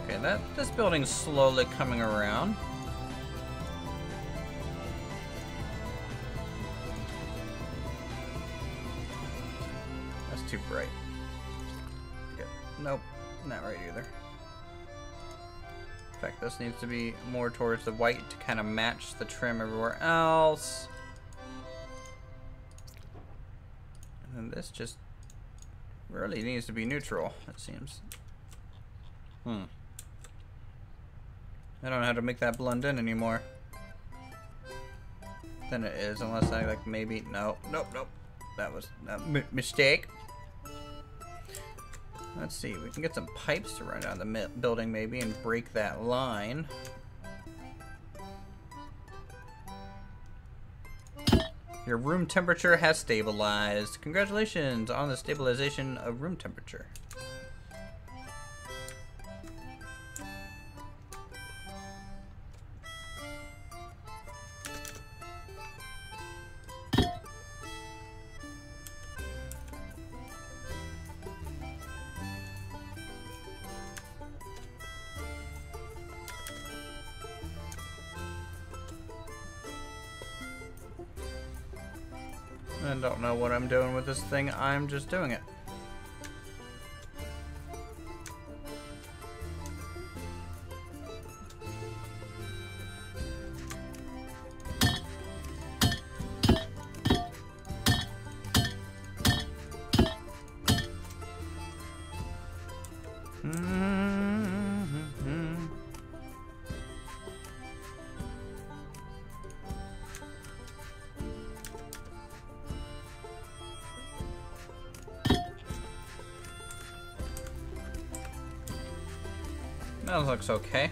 Okay, this building's slowly coming around. That's too bright. Okay. Nope, not right either. In fact, this needs to be more towards the white to kind of match the trim everywhere else. And then this just really needs to be neutral, it seems. I don't know how to make that blend in anymore. Then it is, unless I like maybe, nope. That was a mistake. Let's see, we can get some pipes to run down the building maybe and break that line. Your room temperature has stabilized. Congratulations on the stabilization of room temperature. I don't know what I'm doing with this thing, I'm just doing it. That looks okay.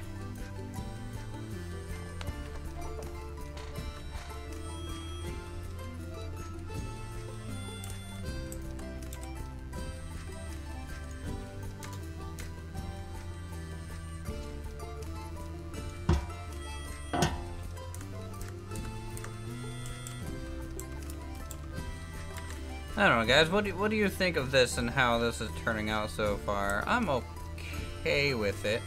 I don't know, guys. What do you think of this and how this is turning out so far? I'm okay with it.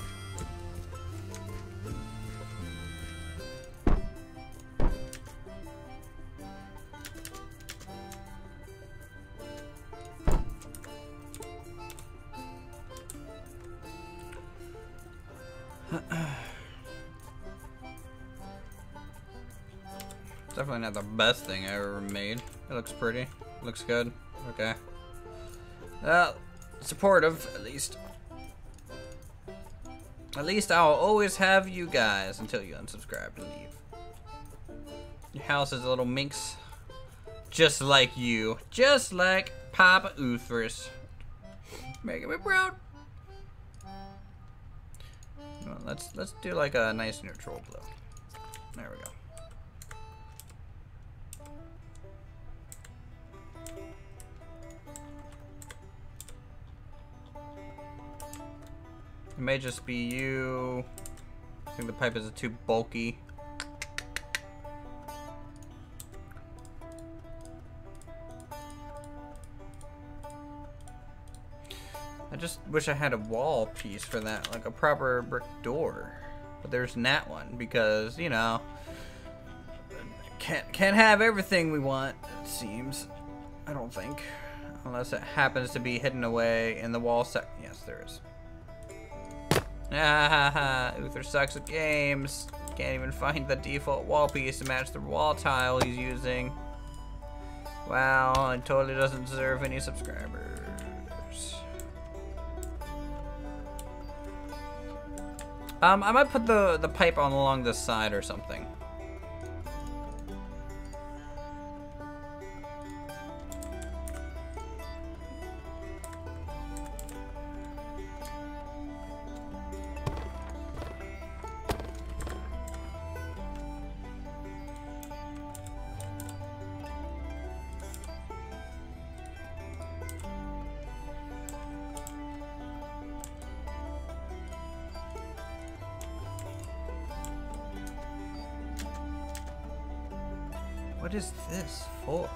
Definitely not the best thing I ever made. It looks pretty. Looks good. Okay. Supportive, at least. At least I'll always have you guys until you unsubscribe and leave. Your house is a little minx. Just like you. Just like Papa Uthris. Making me proud. Well, let's do like a nice neutral blue. There we go. It may just be you. I think the pipe is too bulky. I just wish I had a wall piece for that, like a proper brick door. But there's not one because, you know, can't have everything we want, it seems. I don't think. Unless it happens to be hidden away in the wall set. Yes, there is. Ah, Uther sucks at games. Can't even find the default wall piece to match the wall tile he's using. Wow, it totally doesn't deserve any subscribers. I might put the pipe on along this side or something. What is this for?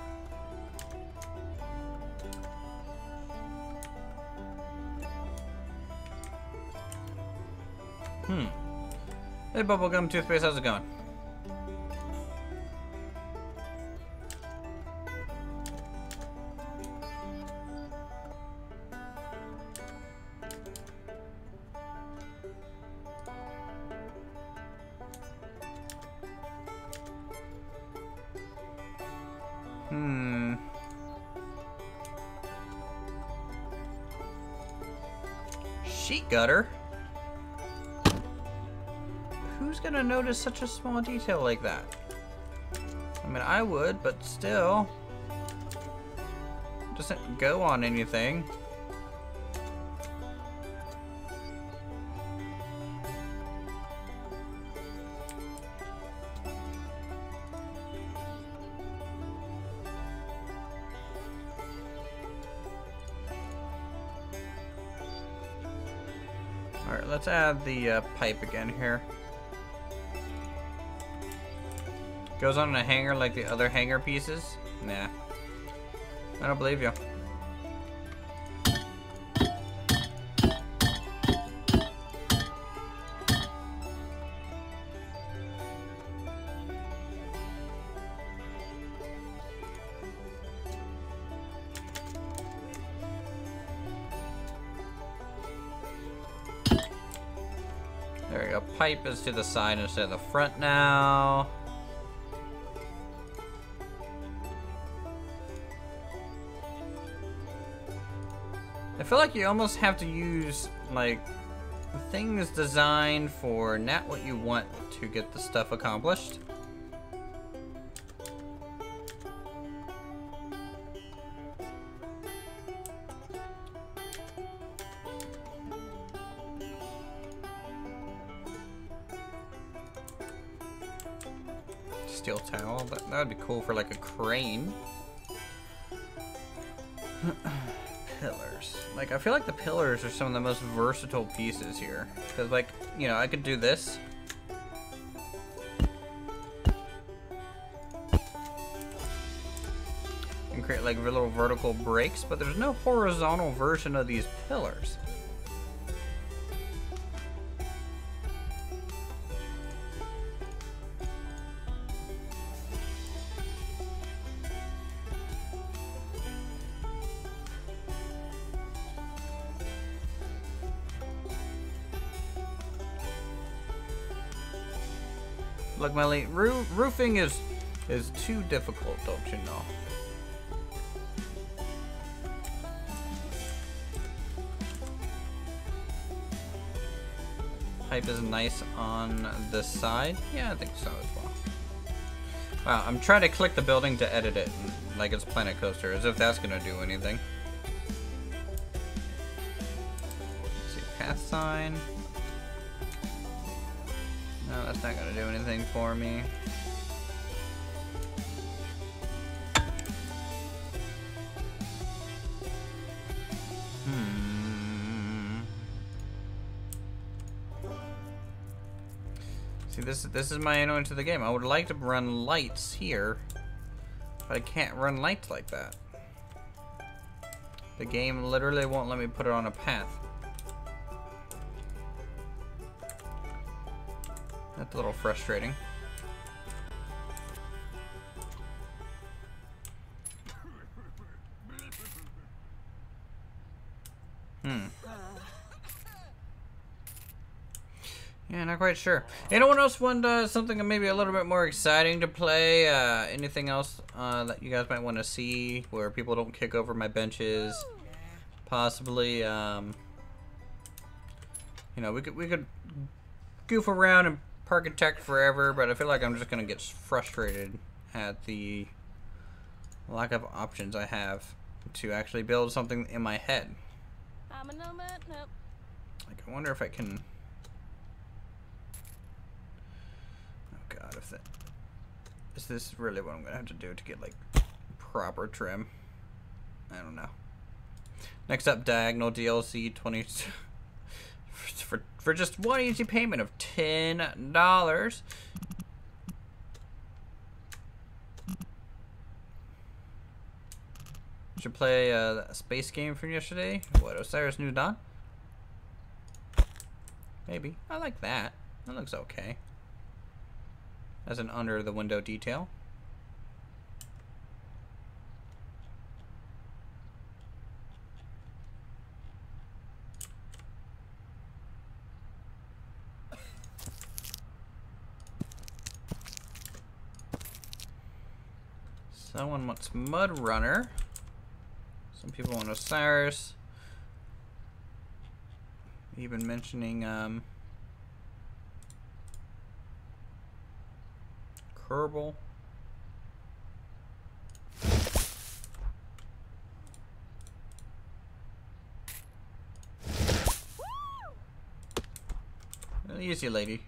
Hey, Bubblegum Toothpaste, how's it going? Sheet gutter? Who's gonna notice such a small detail like that? I mean, I would, but still. It doesn't go on anything. Alright, let's add the pipe again here. Goes on in a hanger like the other hanger pieces? Nah. I don't believe you. There we go. Pipe is to the side instead of the front now. I feel like you almost have to use, like, things designed for not what you want to get the stuff accomplished. Steel towel, that would be cool for like a crane. Pillars. Like, I feel like the pillars are some of the most versatile pieces here. Because, like, you know, I could do this. And create, like, little vertical breaks, but there's no horizontal version of these pillars. Look, Melly, roofing is too difficult, don't you know? Pipe is nice on this side. Yeah, I think so as well. Wow, I'm trying to click the building to edit it, like it's Planet Coaster, as if that's gonna do anything. Let's see, path sign. No, that's not gonna do anything for me. See, this is my annoyance to the game. I would like to run lights here, but I can't run lights like that. The game literally won't let me put it on a path. That's a little frustrating. Yeah, not quite sure. Anyone else want something maybe a little bit more exciting to play? Anything else that you guys might want to see where people don't kick over my benches? Possibly, you know, we could goof around and Parkitect forever, but I feel like I'm just gonna get frustrated at the lack of options I have to actually build something in my head. Like, I wonder if I can. Oh God, if that is this really what I'm gonna have to do to get like proper trim? I don't know. Next up, Diagonal DLC 20 for just one easy payment of $10. Should play a space game from yesterday. What, Osiris New Dawn? Maybe. I like that. That looks okay. As an under the window detail. Someone wants Mud Runner. Some people want Osiris. Even mentioning Kerbal. Easy, lady.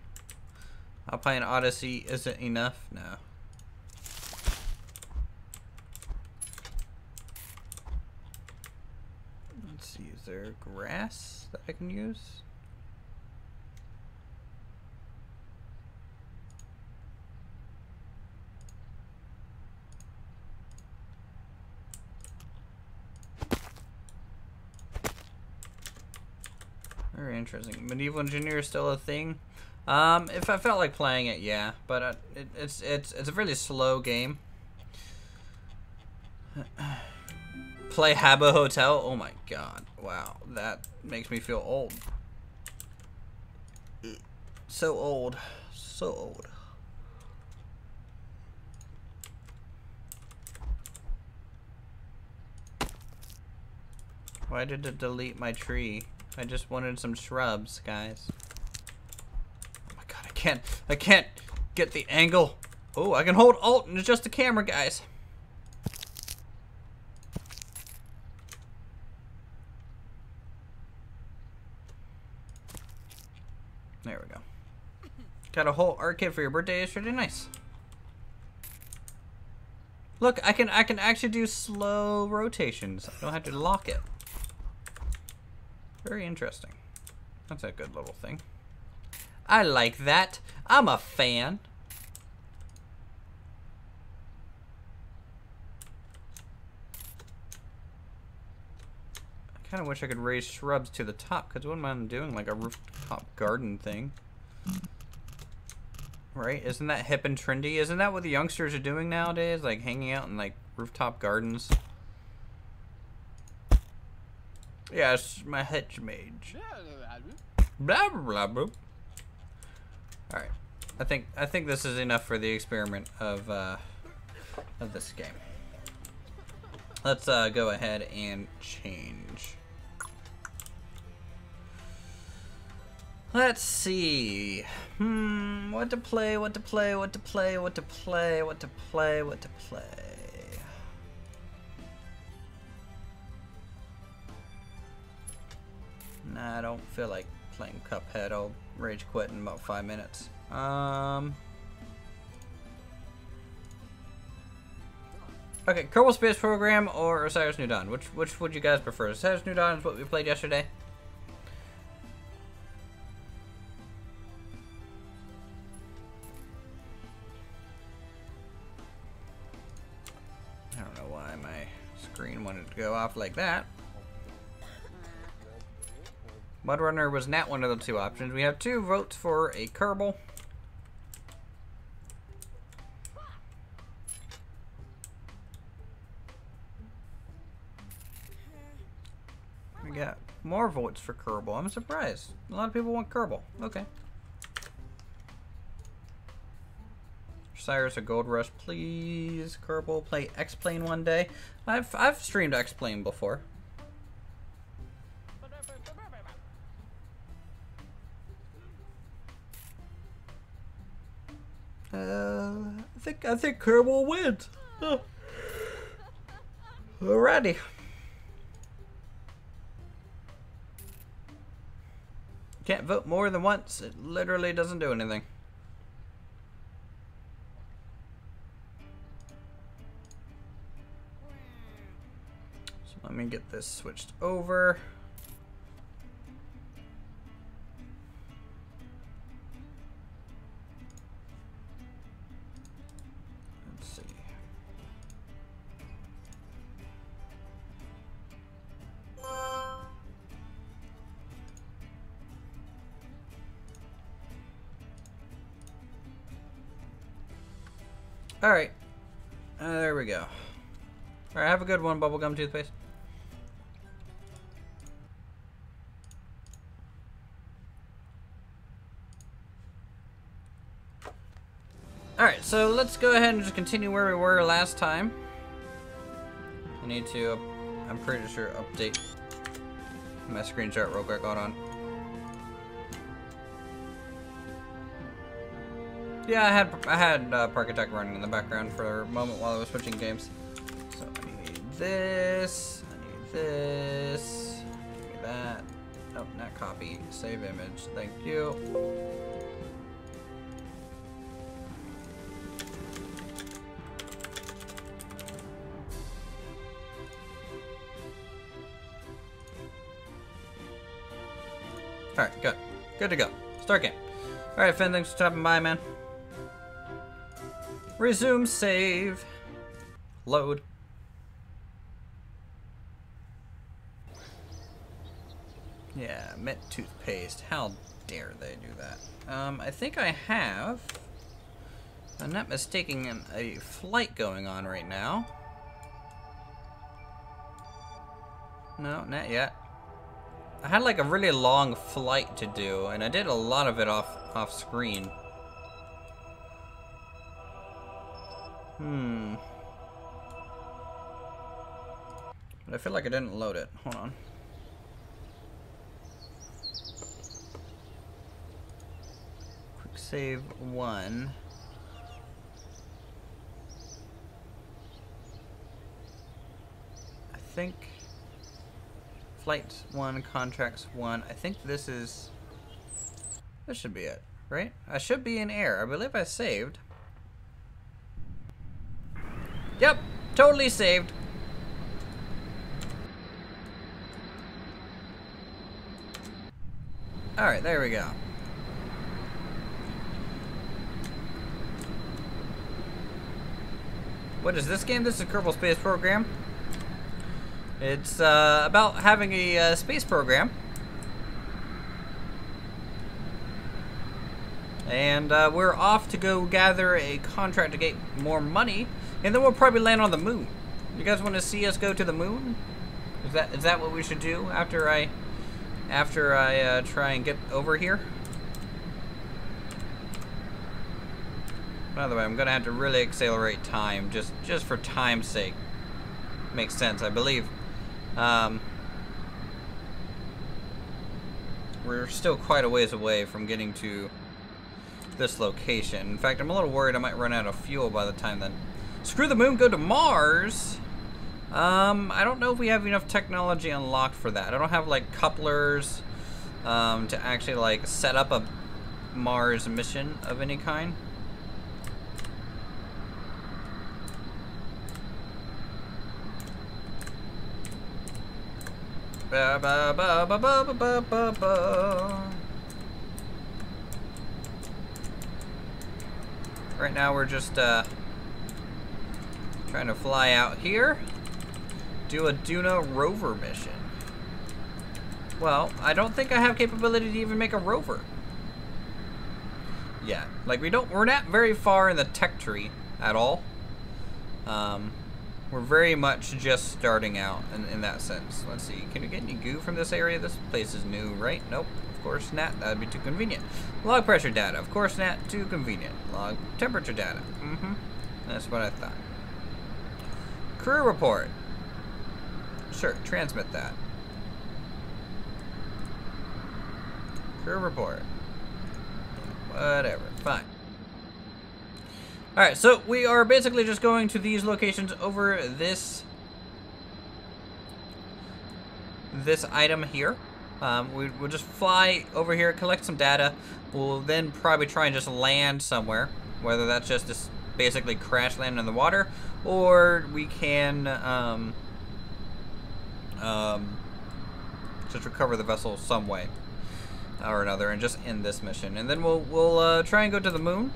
Alpine Odyssey isn't enough? No. Let's see, is there grass that I can use? Very interesting. Medieval Engineer is still a thing. If I felt like playing it, yeah, but it's a really slow game. Play Habbo Hotel. Oh my God! Wow, that makes me feel old. So old, so old. Why did it delete my tree? I just wanted some shrubs, guys. Oh my God, I can't get the angle. Oh, I can hold Alt and adjust the camera, guys. There we go. Got a whole arcade for your birthday yesterday. Nice. Look, I can actually do slow rotations. I don't have to lock it. Very interesting. That's a good little thing. I like that. I'm a fan. I kind of wish I could raise shrubs to the top, because wouldn't mind doing like a rooftop garden thing. Right? Isn't that hip and trendy? Isn't that what the youngsters are doing nowadays? Like hanging out in like rooftop gardens? Yes, my hedge mage. Blah blah blah. All right, I think this is enough for the experiment of this game. Let's go ahead and change. Let's see. What to play? What to play? What to play? What to play? What to play? What to play? Nah, I don't feel like playing Cuphead. I'll rage quit in about 5 minutes. Okay, Kerbal Space Program or Osiris New Dawn? Which would you guys prefer? Osiris New Dawn is what we played yesterday. Screen wanted to go off like that. Mudrunner was not one of the two options. We have 2 votes for a Kerbal. We got more votes for Kerbal. I'm surprised. A lot of people want Kerbal. Okay. Cyrus or Gold Rush, please. Kerbal, play X-Plane one day. I've streamed X-Plane before. I think Kerbal wins. Oh. Alrighty. Can't vote more than once. It literally doesn't do anything. So let me get this switched over. Let's see. Alright. There we go. Alright, have a good one, Bubblegum Toothpaste. Alright, so let's go ahead and just continue where we were last time. I need to, I'm pretty sure, update my screenshot real quick. Hold on. Yeah, I had Parkitect running in the background for a moment while I was switching games. So I need this, I need this, I need that. Oh, not copy, save image. Thank you. Alright, good. Good to go. Start game. Alright, Finn, thanks for stopping by, man. Resume save. Load. Yeah, mint toothpaste. How dare they do that? I think I have, if I'm not mistaken, a flight going on right now. No, not yet. I had like a really long flight to do, and I did a lot of it off screen. But I feel like I didn't load it. Hold on. Quick save 1. I think flight 1, contracts 1. I think this should be it, right? I should be in air. I believe I saved. Yep, totally saved. Alright, there we go. What is this game? This is Kerbal Space Program. It's about having a space program. And we're off to go gather a contract to get more money. And then we'll probably land on the moon. You guys want to see us go to the moon? Is that what we should do after I try and get over here? By the way, I'm gonna have to really accelerate time just for time's sake. Makes sense, I believe. We're still quite a ways away from getting to this location. In fact, I'm a little worried I might run out of fuel by the time then. Screw the moon, go to Mars. I don't know if we have enough technology unlocked for that. I don't have like couplers to actually like set up a Mars mission of any kind. Ba ba ba ba ba ba ba ba. Right now we're just trying to fly out here. Do a Duna rover mission. Well, I don't think I have capability to even make a rover. Yeah, like we're not very far in the tech tree at all. We're very much just starting out in that sense. Let's see, can we get any goo from this area? This place is new, right? Nope, of course not, that'd be too convenient. Log pressure data, of course not, too convenient. Log temperature data, that's what I thought. Crew report. Sure, transmit that. Crew report. Whatever, fine. Alright, so we are basically just going to these locations over this item here. We'll just fly over here, collect some data. We'll then probably try and just land somewhere, whether that's just basically crash land in the water, or we can just recover the vessel some way or another and just end this mission. And then we'll try and go to the moon,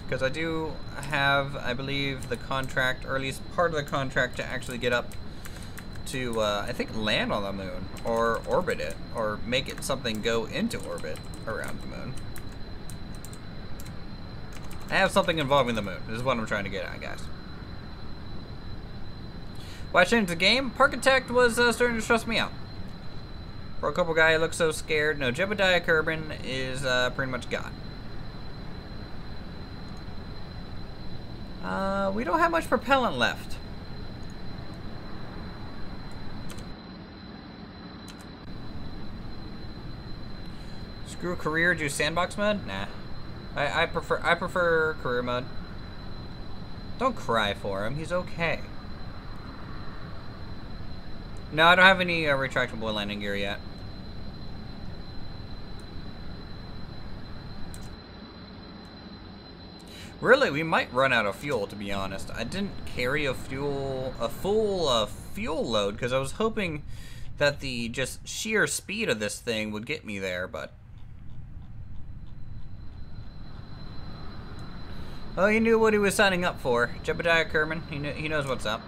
because I do have, I believe, the contract, or at least part of the contract, to actually get up to, I think, land on the moon, or orbit it, or make it something go into orbit around the moon. I have something involving the moon. This is what I'm trying to get at, guys. Why I changed the game? Parkitect was starting to stress me out. For a couple guy who looks so scared. No, Jebediah Kerbin is pretty much gone. We don't have much propellant left. Screw career, do sandbox mode? Nah. I prefer career mode. Don't cry for him, he's okay. No, I don't have any retractable landing gear yet. Really, we might run out of fuel, to be honest. I didn't carry a full fuel load because I was hoping that the just sheer speed of this thing would get me there, but oh, he knew what he was signing up for. Jebediah Kerman, he knows what's up.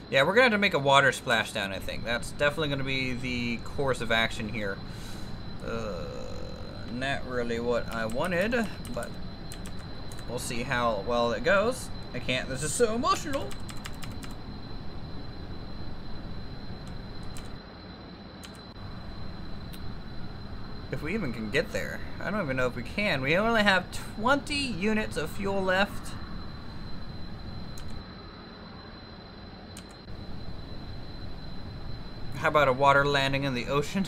Yeah, we're gonna have to make a water splashdown, I think. That's definitely gonna be the course of action here. Not really what I wanted, but we'll see how well it goes. I can't, this is so emotional. If we even can get there. I don't even know if we can. We only have 20 units of fuel left. How about a water landing in the ocean?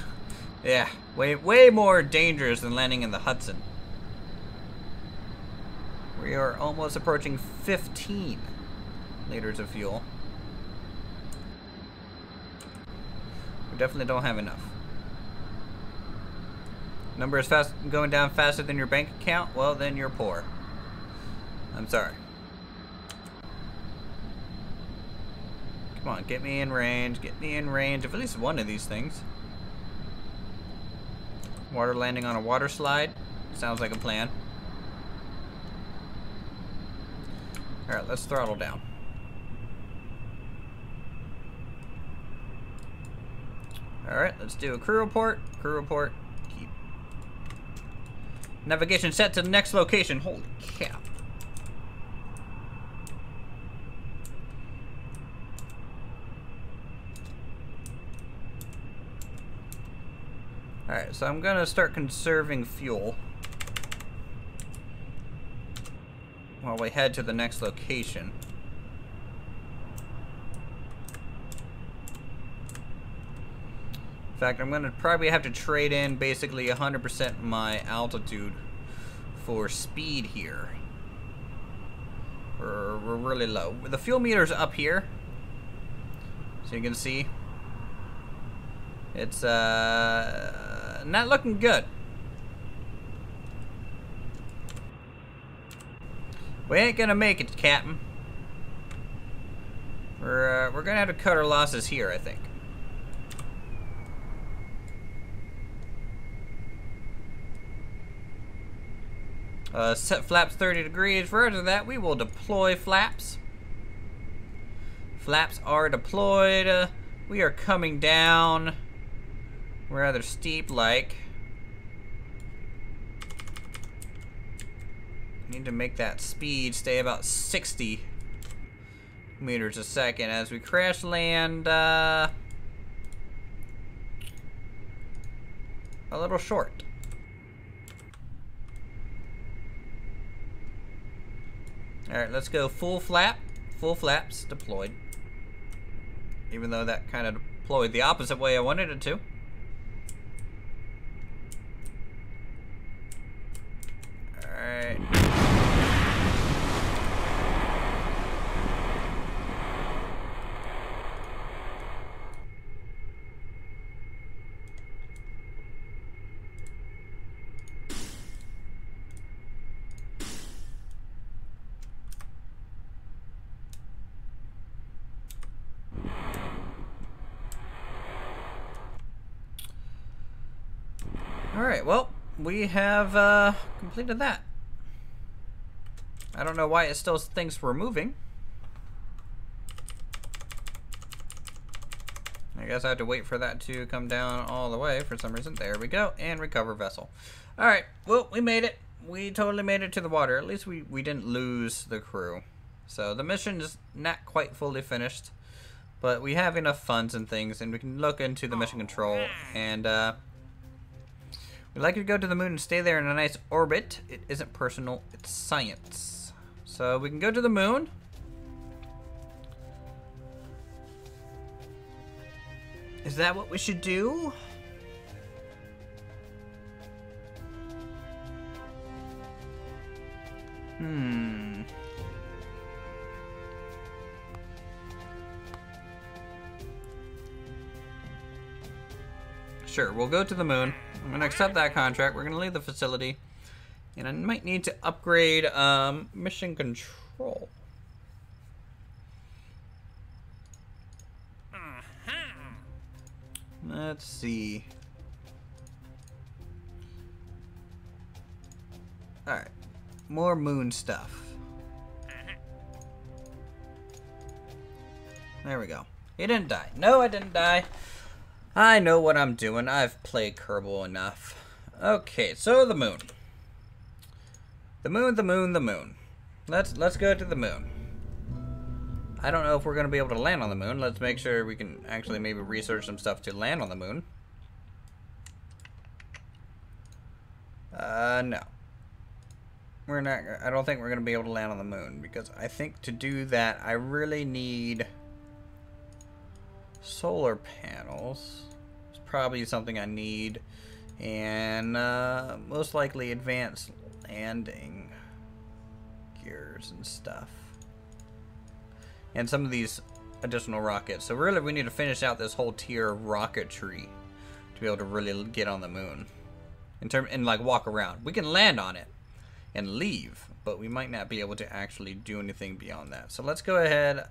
Yeah, way more dangerous than landing in the Hudson. We are almost approaching 15 liters of fuel. We definitely don't have enough. Number is going down faster than your bank account? Well, then you're poor. I'm sorry. Come on, get me in range. Get me in range of at least one of these things. Water landing on a water slide. Sounds like a plan. Alright, let's throttle down. Alright, let's do a crew report. Crew report. Keep. Navigation set to the next location. Holy cow. Alright, so I'm gonna start conserving fuel while we head to the next location. In fact, I'm gonna probably have to trade in basically 100% my altitude for speed here. We're really low. The fuel meter's up here, so you can see. It's not looking good. We ain't gonna make it, Captain. We're gonna have to cut our losses here, I think. Set flaps 30 degrees. Further that, we will deploy flaps. Flaps are deployed. We are coming down. Rather steep like. Need to make that speed stay about 60 meters a second as we crash land a little short. Alright, let's go full flap. Full flaps deployed. Even though that kind of deployed the opposite way I wanted it to. Alright. Alright, well, we have completed that. I don't know why it still thinks we're moving. I guess I have to wait for that to come down all the way for some reason. There we go. And recover vessel. Alright, well, we made it. We totally made it to the water. At least we didn't lose the crew. So the mission is not quite fully finished. But we have enough funds and things, and we can look into the mission control. And we'd like to go to the moon and stay there in a nice orbit. It isn't personal, it's science. So we can go to the moon. Is that what we should do? Sure, we'll go to the moon. I'm gonna accept that contract. We're gonna leave the facility. And I might need to upgrade mission control. Let's see. Alright. More moon stuff. There we go. He didn't die. No, I didn't die. I know what I'm doing. I've played Kerbal enough. Okay, so the moon. The moon, the moon, the moon. Let's go to the moon. I don't know if we're gonna be able to land on the moon. Let's make sure we can actually maybe research some stuff to land on the moon. No. We're not, I don't think we're gonna be able to land on the moon because I think to do that I really need solar panels. It's probably something I need, and most likely advanced landing gears and stuff, and some of these additional rockets. So really we need to finish out this whole tier of rocketry to be able to really get on the moon and like walk around. We can land on it and leave, but we might not be able to actually do anything beyond that. So let's go ahead.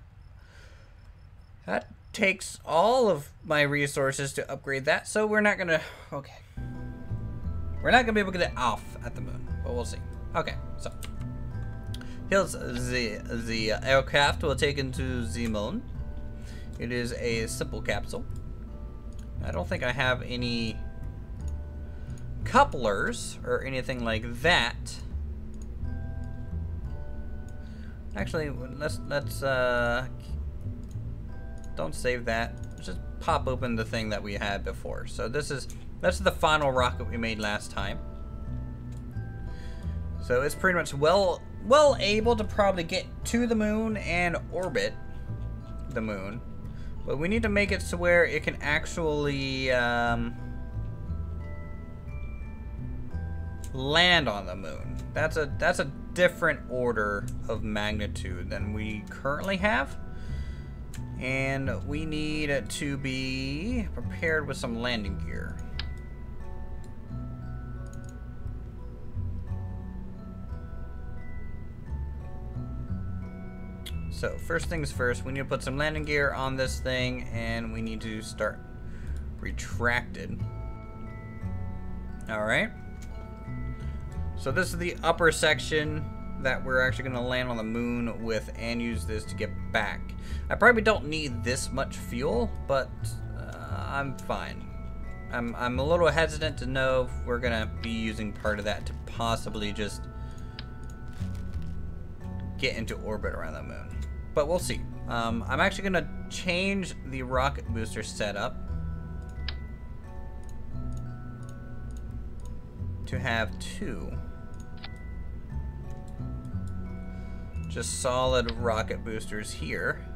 That takes all of my resources to upgrade that, so we're not gonna, okay. We're not gonna be able to get it off at the moon, but we'll see. Okay, so here's the aircraft we'll take into the moon. It is a simple capsule. I don't think I have any couplers or anything like that. Actually, let's don't save that. Let's just pop open the thing that we had before. So that's the final rocket we made last time. So it's pretty much well able to probably get to the moon and orbit the moon, but we need to make it to where it can actually land on the moon. That's a different order of magnitude than we currently have. And we need to be prepared with some landing gear. So first things first, we need to put some landing gear on this thing, and we need to start retracted. Alright. So this is the upper section that we're actually going to land on the moon with and use this to get back. I probably don't need this much fuel, but I'm fine. I'm a little hesitant to know if we're going to be using part of that to possibly just get into orbit around the moon. But we'll see. I'm actually going to change the rocket booster setup to have 2 just solid rocket boosters here.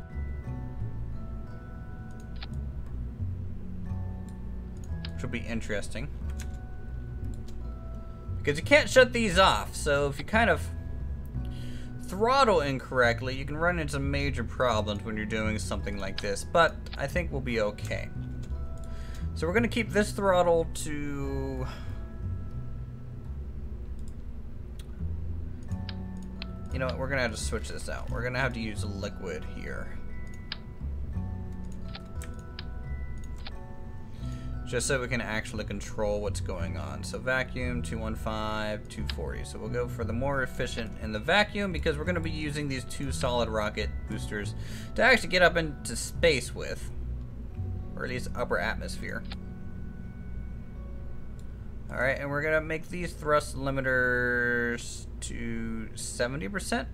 Which will be interesting. Because you can't shut these off, so if you kind of throttle incorrectly, you can run into major problems when you're doing something like this, but I think we'll be okay. So we're going to keep this throttle to... You know what, we're going to have to switch this out. We're going to have to use liquid here. Just so we can actually control what's going on. So vacuum, 215, 240. So we'll go for the more efficient in the vacuum because we're going to be using these 2 solid rocket boosters to actually get up into space with. Or at least upper atmosphere. Alright, and we're going to make these thrust limiters to 70%.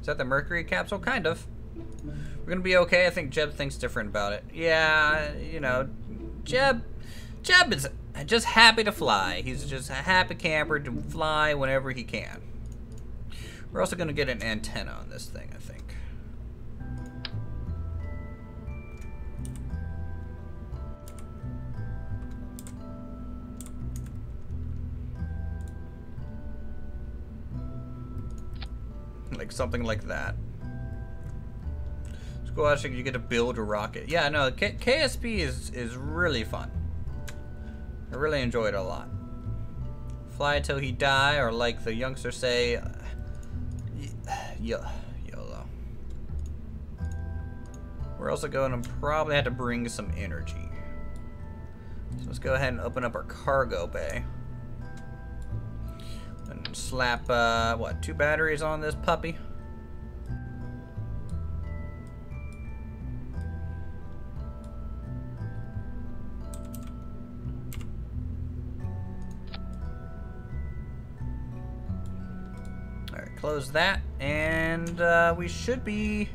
Is that the Mercury capsule? Kind of. We're going to be okay. I think Jeb thinks different about it. Yeah, you know, Jeb is just happy to fly. He's just a happy camper to fly whenever he can. We're also going to get an antenna on this thing, I think. Like something like that. Let's go out and you get to build a rocket. Yeah, no, KSP is really fun. I really enjoy it a lot. Fly till he die, or like the youngsters say, YOLO. We're also going to probably have to bring some energy. So let's go ahead and open up our cargo bay. And slap, what, 2 batteries on this puppy? Alright, close that, and we should be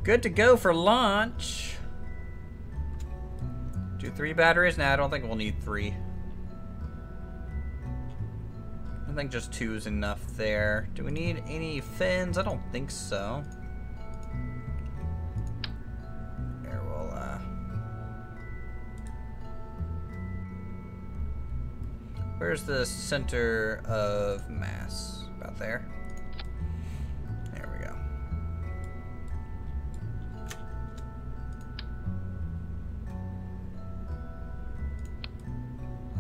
good to go for launch. Do 3 batteries? Nah, I don't think we'll need 3. I think just 2 is enough there. Do we need any fins? I don't think so. Here, we'll, where's the center of mass? About there. There we go.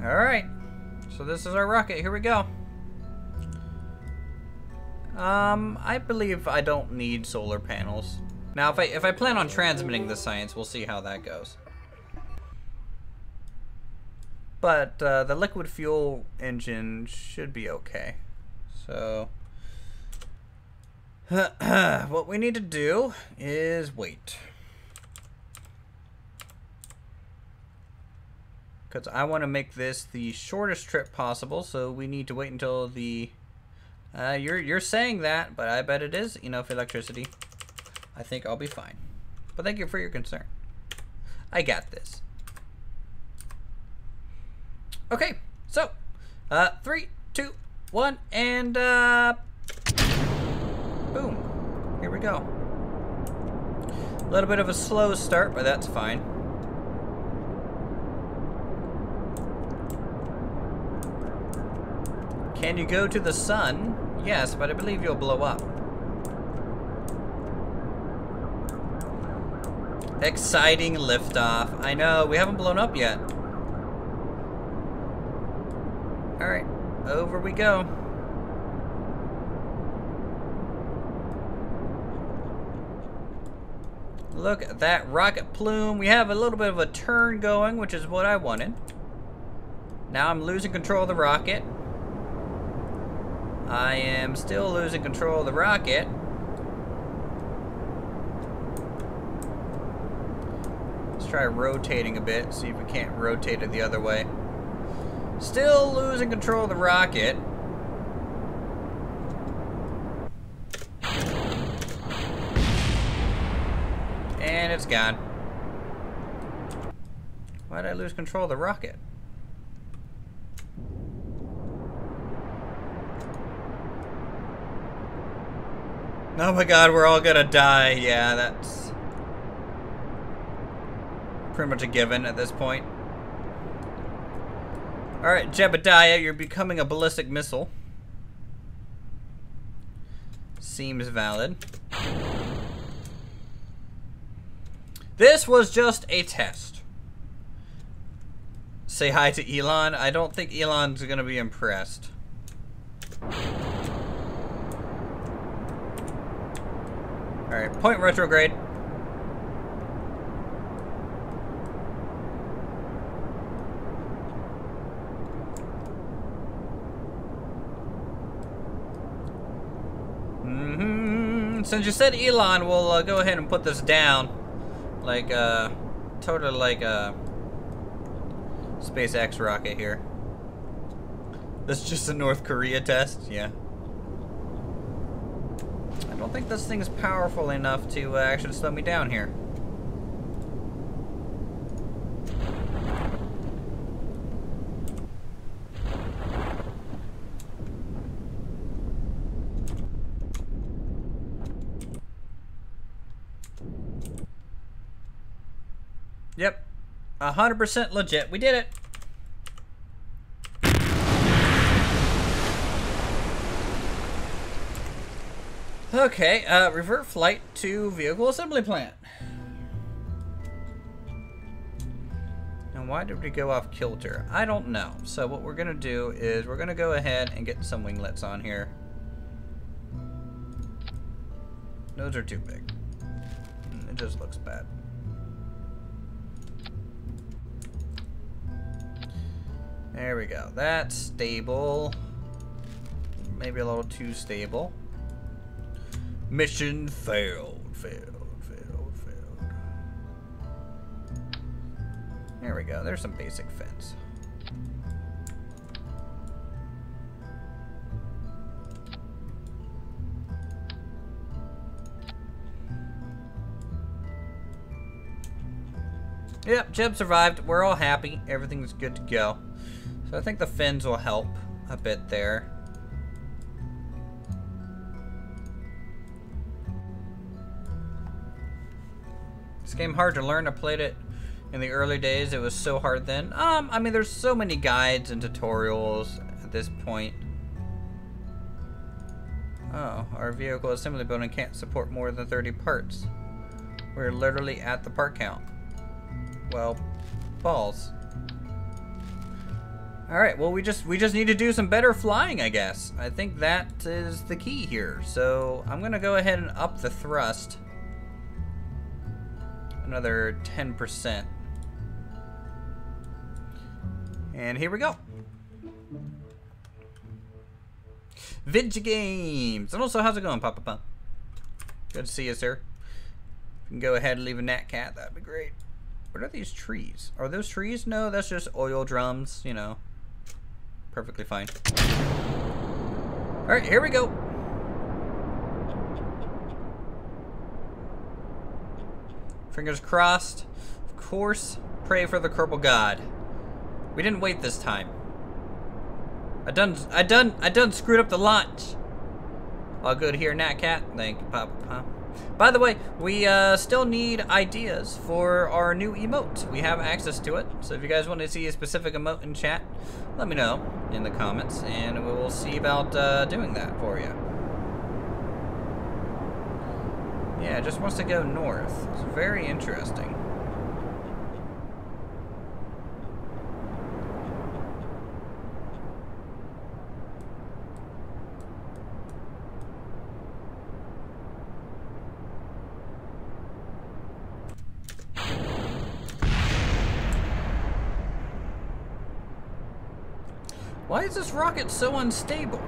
Alright. So this is our rocket. Here we go. I believe I don't need solar panels. Now, if I plan on transmitting the science, we'll see how that goes. But the liquid fuel engine should be okay. So what we need to do is wait. Because I want to make this the shortest trip possible, so we need to wait until the... You're saying that, but I bet it is enough electricity. I think I'll be fine. But thank you for your concern. I got this. Okay, so 3, 2, 1, and boom. Here we go. A little bit of a slow start, but that's fine. Can you go to the sun? Yes, but I believe you'll blow up. Exciting liftoff. I know, we haven't blown up yet. Alright, over we go. Look at that rocket plume. We have a little bit of a turn going, which is what I wanted. Now I'm losing control of the rocket. I am still losing control of the rocket. Let's try rotating a bit, see if we can't rotate it the other way. Still losing control of the rocket. And it's gone. Why did I lose control of the rocket? Oh my god, we're all gonna die. Yeah, that's pretty much a given at this point. Alright, Jebediah, you're becoming a ballistic missile. Seems valid. This was just a test. Say hi to Elon. I don't think Elon's gonna be impressed. Alright, point retrograde. Since you said Elon, we'll go ahead and put this down. Like, totally like a SpaceX rocket here. That's just a North Korea test? Yeah. I don't think this thing's powerful enough to actually slow me down here. Yep, 100% legit. We did it. Okay, revert flight to vehicle assembly plant. And why did we go off kilter? I don't know. So what we're gonna do is we're gonna go ahead and get some winglets on here. Those are too big. It just looks bad. There we go. That's stable. Maybe a little too stable. Mission failed. Failed. There we go. There's some basic fence. Yep, Jeb survived. We're all happy. Everything's good to go. So I think the fins will help a bit there. This game hard to learn. I played it in the early days. It was so hard then. I mean, there's so many guides and tutorials at this point. Oh, our vehicle assembly building can't support more than 30 parts. We're literally at the part count. Well, balls. Alright, well we just need to do some better flying, I guess. I think that is the key here. So I'm gonna go ahead and up the thrust. Another 10%. And here we go. Vidya Games. And also, how's it going, Papa? Good to see you, sir. You can go ahead and leave a nat cat, that'd be great. What are these trees? Are those trees? No, that's just oil drums, you know. Perfectly fine. Alright, here we go. Fingers crossed. Of course, pray for the Kerbal God. We didn't wait this time. I done screwed up the launch. All good here, Nat Cat. Thank you, Papa. By the way, we still need ideas for our new emote. We have access to it, so if you guys want to see a specific emote in chat, let me know in the comments, and we will see about doing that for you. Yeah, it just wants to go north. It's very interesting. Why is this rocket so unstable?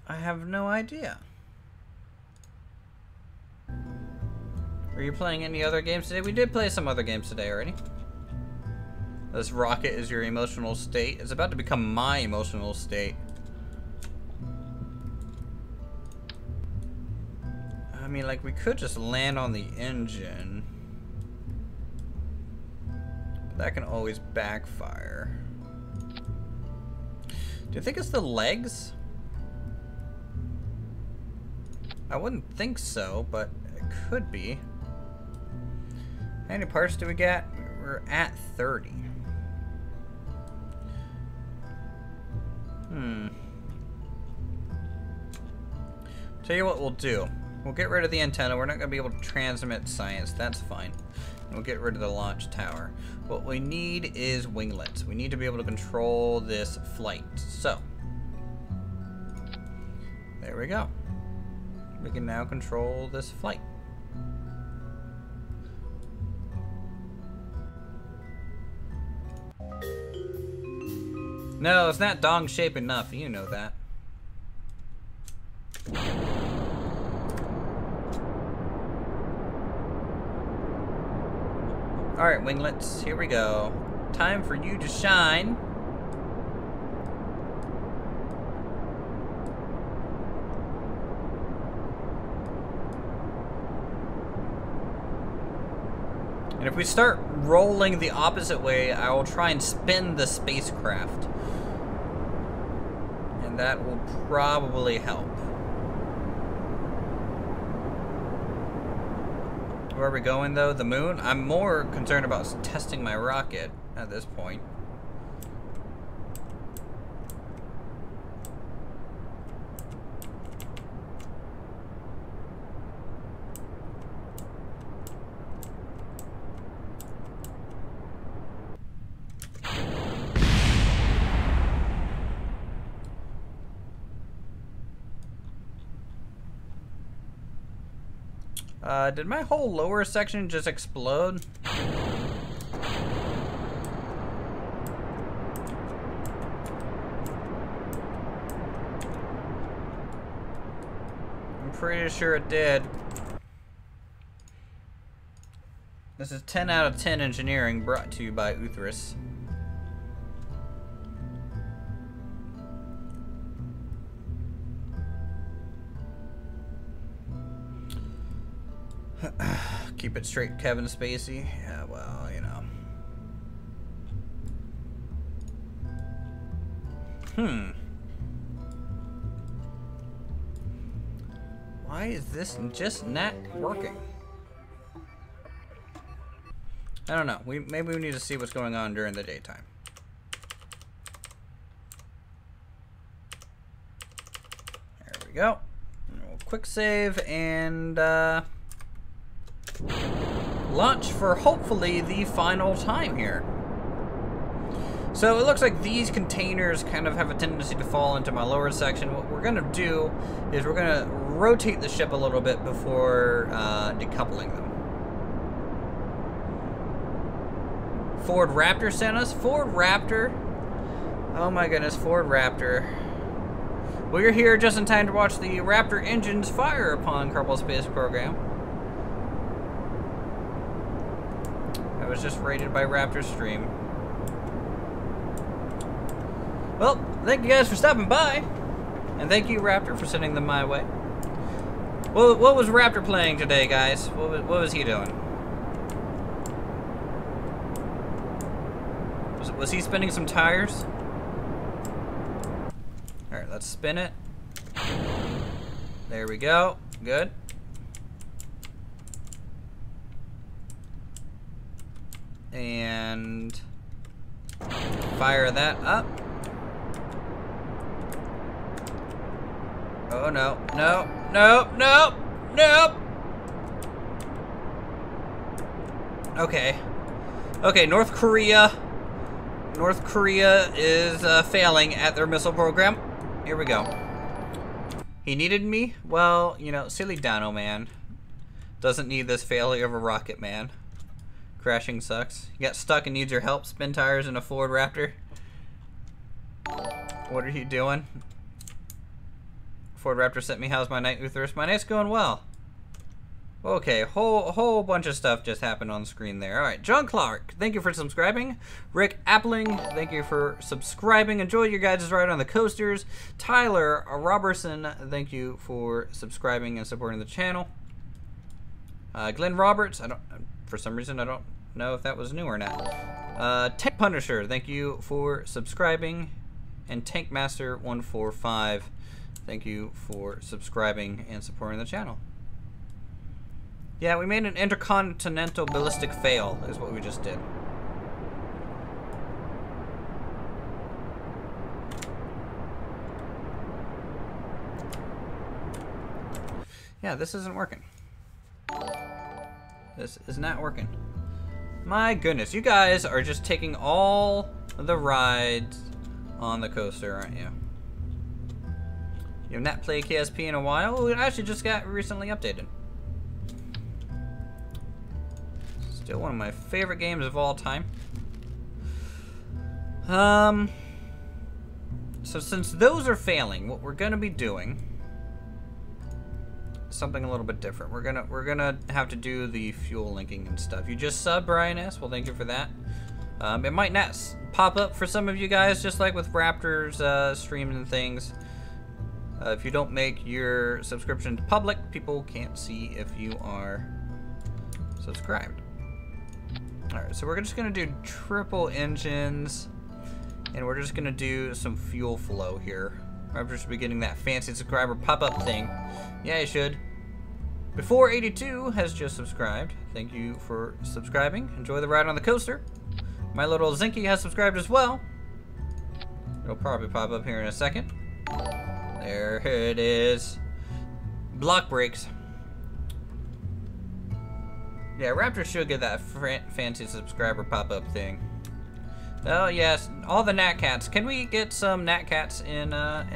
I have no idea. Are you playing any other games today? We did play some other games today already. This rocket is your emotional state. It's about to become my emotional state. I mean, like, we could just land on the engine. But that can always backfire. Do you think it's the legs? I wouldn't think so, but it could be. How many parts do we get? We're at 30. Tell you what we'll do. We'll get rid of the antenna. We're not going to be able to transmit science. That's fine. And we'll get rid of the launch tower. What we need is winglets. We need to be able to control this flight. So, there we go. We can now control this flight. No, it's not dong shape enough. You know that. Alright, winglets, here we go. Time for you to shine. And if we start rolling the opposite way, I will try and spin the spacecraft. And that will probably help. Where are we going, though? The moon? I'm more concerned about testing my rocket at this point. Did my whole lower section just explode? I'm pretty sure it did. This is 10 out of 10 engineering brought to you by Uthris. Keep it straight, Kevin Spacey. Yeah, well, you know. Why is this just not working? I don't know. Maybe we need to see what's going on during the daytime. There we go. We'll quick save and launch for hopefully the final time here. So it looks like these containers kind of have a tendency to fall into my lower section. What we're gonna do is we're gonna rotate the ship a little bit before decoupling them. Ford Raptor sent us. Ford Raptor. Oh my goodness, Ford Raptor. Well, you're here just in time to watch the Raptor engines fire upon Kerbal Space Program. I was just rated by Raptor Stream. Well, thank you guys for stopping by. And thank you, Raptor, for sending them my way. Well, what was Raptor playing today, guys? What was he doing? Was he spinning some tires? Alright, let's spin it. There we go. Good. And fire that up. Oh no, no, no, no, no! Okay. Okay, North Korea. North Korea is failing at their missile program. Here we go. He needed me? Well, you know, silly Dino Man doesn't need this failure of a rocket man. Crashing sucks. You got stuck and needs your help. Spin tires in a Ford Raptor. What are you doing? Ford Raptor sent me, how's my night, Uthers? My night's going well. Okay, whole bunch of stuff just happened on screen there. Alright, John Clark, thank you for subscribing. Rick Appling, thank you for subscribing. Enjoy your guys' ride on the coasters. Tyler Robertson, thank you for subscribing and supporting the channel. Glenn Roberts, for some reason I don't know if that was new or not. Tank Punisher, thank you for subscribing. And Tankmaster145, thank you for subscribing and supporting the channel. Yeah, we made an intercontinental ballistic fail, is what we just did. Yeah, this isn't working. This is not working. My goodness, you guys are just taking all the rides on the coaster, aren't you? You have not played KSP in a while? It actually just got recently updated. Still one of my favorite games of all time. So since those are failing, what we're gonna be doing is something a little bit different. We're gonna have to do the fuel linking and stuff. You just sub Brian S. Well, thank you for that. It might not pop up for some of you guys, just like with Raptors streams and things. If you don't make your subscription public, people can't see if you are subscribed. Alright, so we're just gonna do triple engines, and we're just gonna do some fuel flow here. Raptors should be getting that fancy subscriber pop-up thing. Yeah, you should. Before 82 has just subscribed. Thank you for subscribing. Enjoy the ride on the coaster. My little Zinky has subscribed as well. It'll probably pop up here in a second. There it is. Block brakes. Yeah, Raptor should get that fancy subscriber pop-up thing. Oh yes, all the Nat Cats. Can we get some Nat Cats in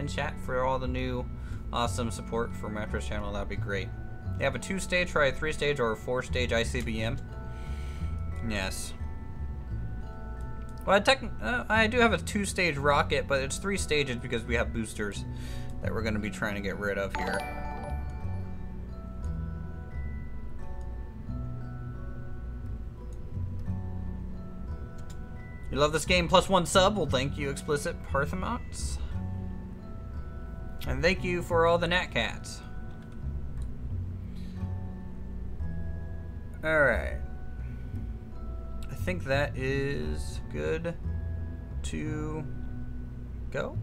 chat for all the new awesome support from Raptor's channel? That'd be great. You have a 2-stage, try a 3-stage, or a 4-stage ICBM. Yes. Well, I do have a 2-stage rocket, but it's 3 stages because we have boosters that we're going to be trying to get rid of here. You love this game, +1 sub? Well, thank you, Explicit Parthemots. And thank you for all the Nat Cats. Alright. I think that is good to go.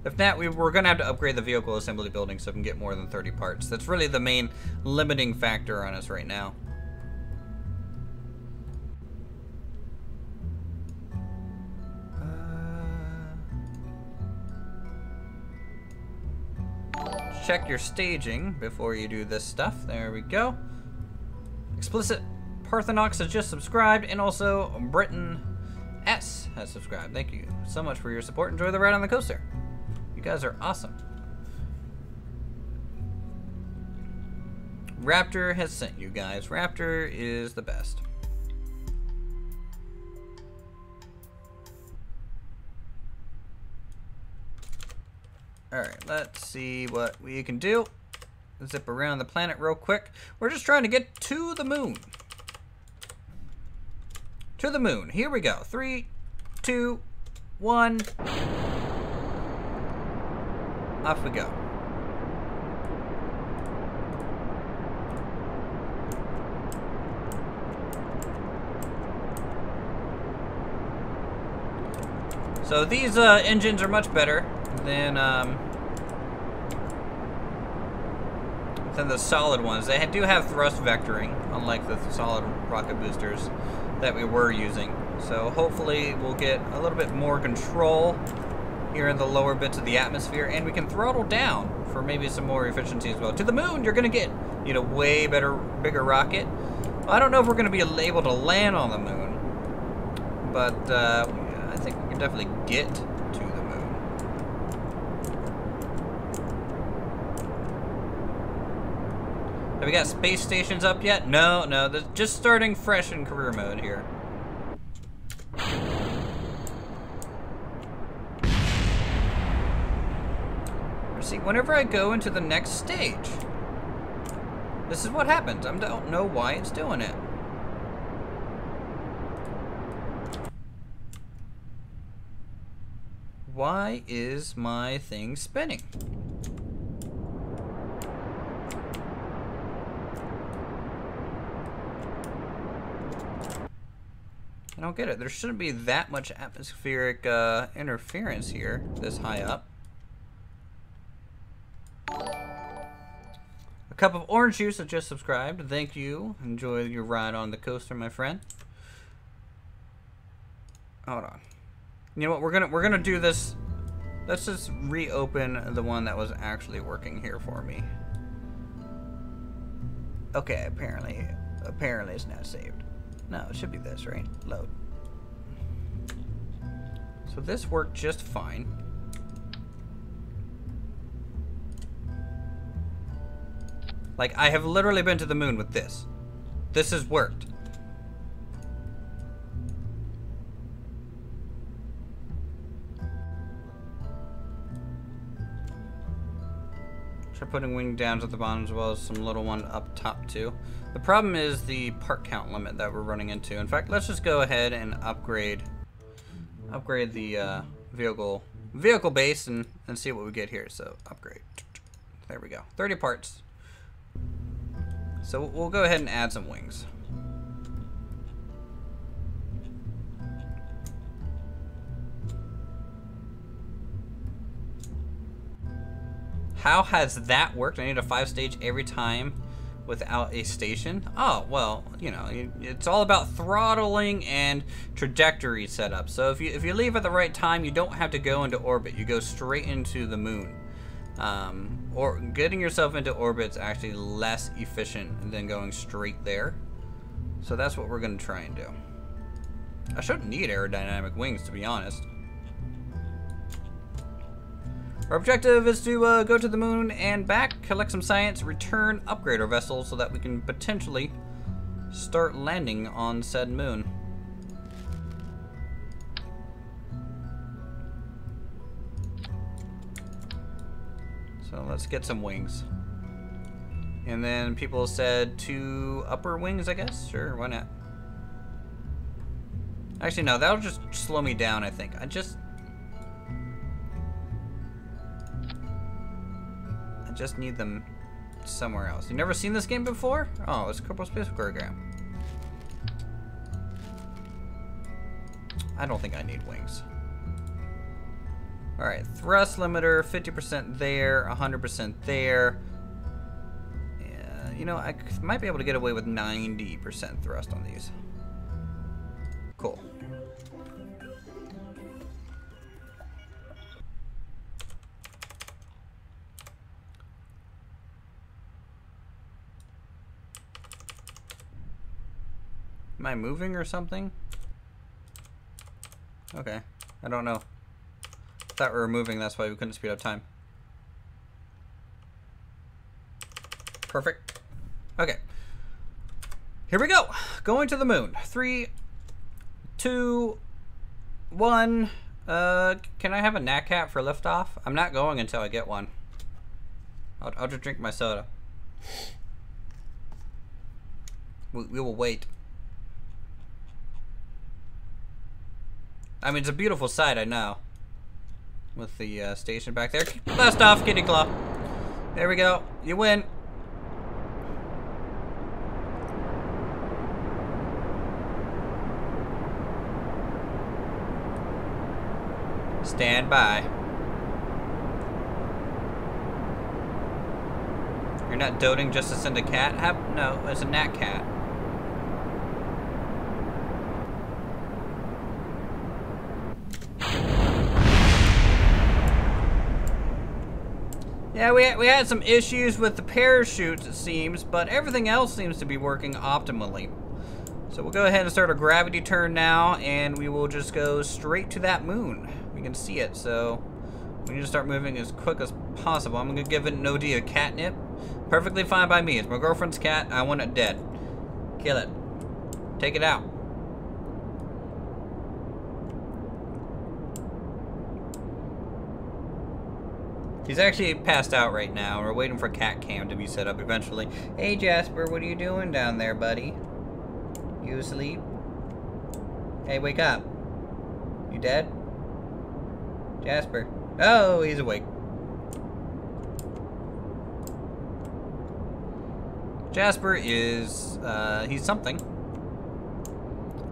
If not, we're going to have to upgrade the vehicle assembly building so we can get more than 30 parts. That's really the main limiting factor on us right now. Check your staging before you do this stuff. There we go. Explicit Parthenox has just subscribed, and also Britain S has subscribed. Thank you so much for your support. Enjoy the ride on the coaster. You guys are awesome. Raptor has sent you guys. Raptor is the best. Alright, let's see what we can do. Zip around the planet real quick. We're just trying to get to the moon. To the moon. Here we go. 3, 2, 1. Off we go. So these engines are much better than the solid ones. They do have thrust vectoring, unlike the solid rocket boosters that we were using. So hopefully we'll get a little bit more control here in the lower bits of the atmosphere, and we can throttle down for maybe some more efficiency as well. To the moon, you're gonna get, you know, way bigger rocket. I don't know if we're gonna be able to land on the moon, but I think we can definitely get to the moon. Have we got space stations up yet? No, no, they're just starting fresh in career mode here. See, whenever I go into the next stage, this is what happens. I don't know why it's doing it. Why is my thing spinning? I don't get it. There shouldn't be that much atmospheric interference here, this high up. A cup of orange juice has just subscribed. Thank you. Enjoy your ride on the coaster, my friend. Hold on. You know what? We're gonna do this. Let's just reopen the one that was actually working here for me. Okay, apparently it's not saved. No, it should be this, right? Load. So this worked just fine. Like, I have literally been to the moon with this. This has worked. Try putting wing downs at the bottom as well as some little one up top too. The problem is the part count limit that we're running into. In fact, let's just go ahead and upgrade the vehicle base and see what we get here. So upgrade. There we go. 30 parts. So we'll go ahead and add some wings. How has that worked? I need a 5-stage every time without a station? Oh, well, you know, it's all about throttling and trajectory setup. So if you leave at the right time, you don't have to go into orbit. You go straight into the moon. Or getting yourself into orbit's actually less efficient than going straight there. So that's what we're going to try and do. I shouldn't need aerodynamic wings, to be honest. Our objective is to go to the moon and back, collect some science, return, upgrade our vessel so that we can potentially start landing on said moon. So let's get some wings. And then people said 2 upper wings, I guess? Sure, why not? Actually, no, that'll just slow me down, I think. I just need them somewhere else. You never seen this game before? Oh, it's a Kerbal Space Program. I don't think I need wings. Alright, thrust limiter, 50% there, 100% there. Yeah, you know, I might be able to get away with 90% thrust on these. Cool. Am I moving or something? Okay, I don't know. Thought we were moving, that's why we couldn't speed up time. Perfect. Okay. Here we go. Going to the moon. 3, 2, 1. Can I have a nat cat for liftoff? I'm not going until I get one. I'll just drink my soda. We will wait. I mean, it's a beautiful sight, I know. With the station back there. Blast off, Kitty Claw. There we go. You win. Stand by. You're not doting just to send a cat? No, it's a nat cat. Yeah, we had some issues with the parachutes, it seems, but everything else seems to be working optimally. So we'll go ahead and start a gravity turn now, and we will just go straight to that moon. We can see it, so we need to start moving as quick as possible. I'm gonna give it an OD of catnip. Perfectly fine by me. It's my girlfriend's cat. I want it dead. Kill it. Take it out. He's actually passed out right now. We're waiting for cat cam to be set up eventually. Hey Jasper, what are you doing down there, buddy? You asleep? Hey, wake up. You dead? Jasper. Oh, he's awake. Jasper is, he's something.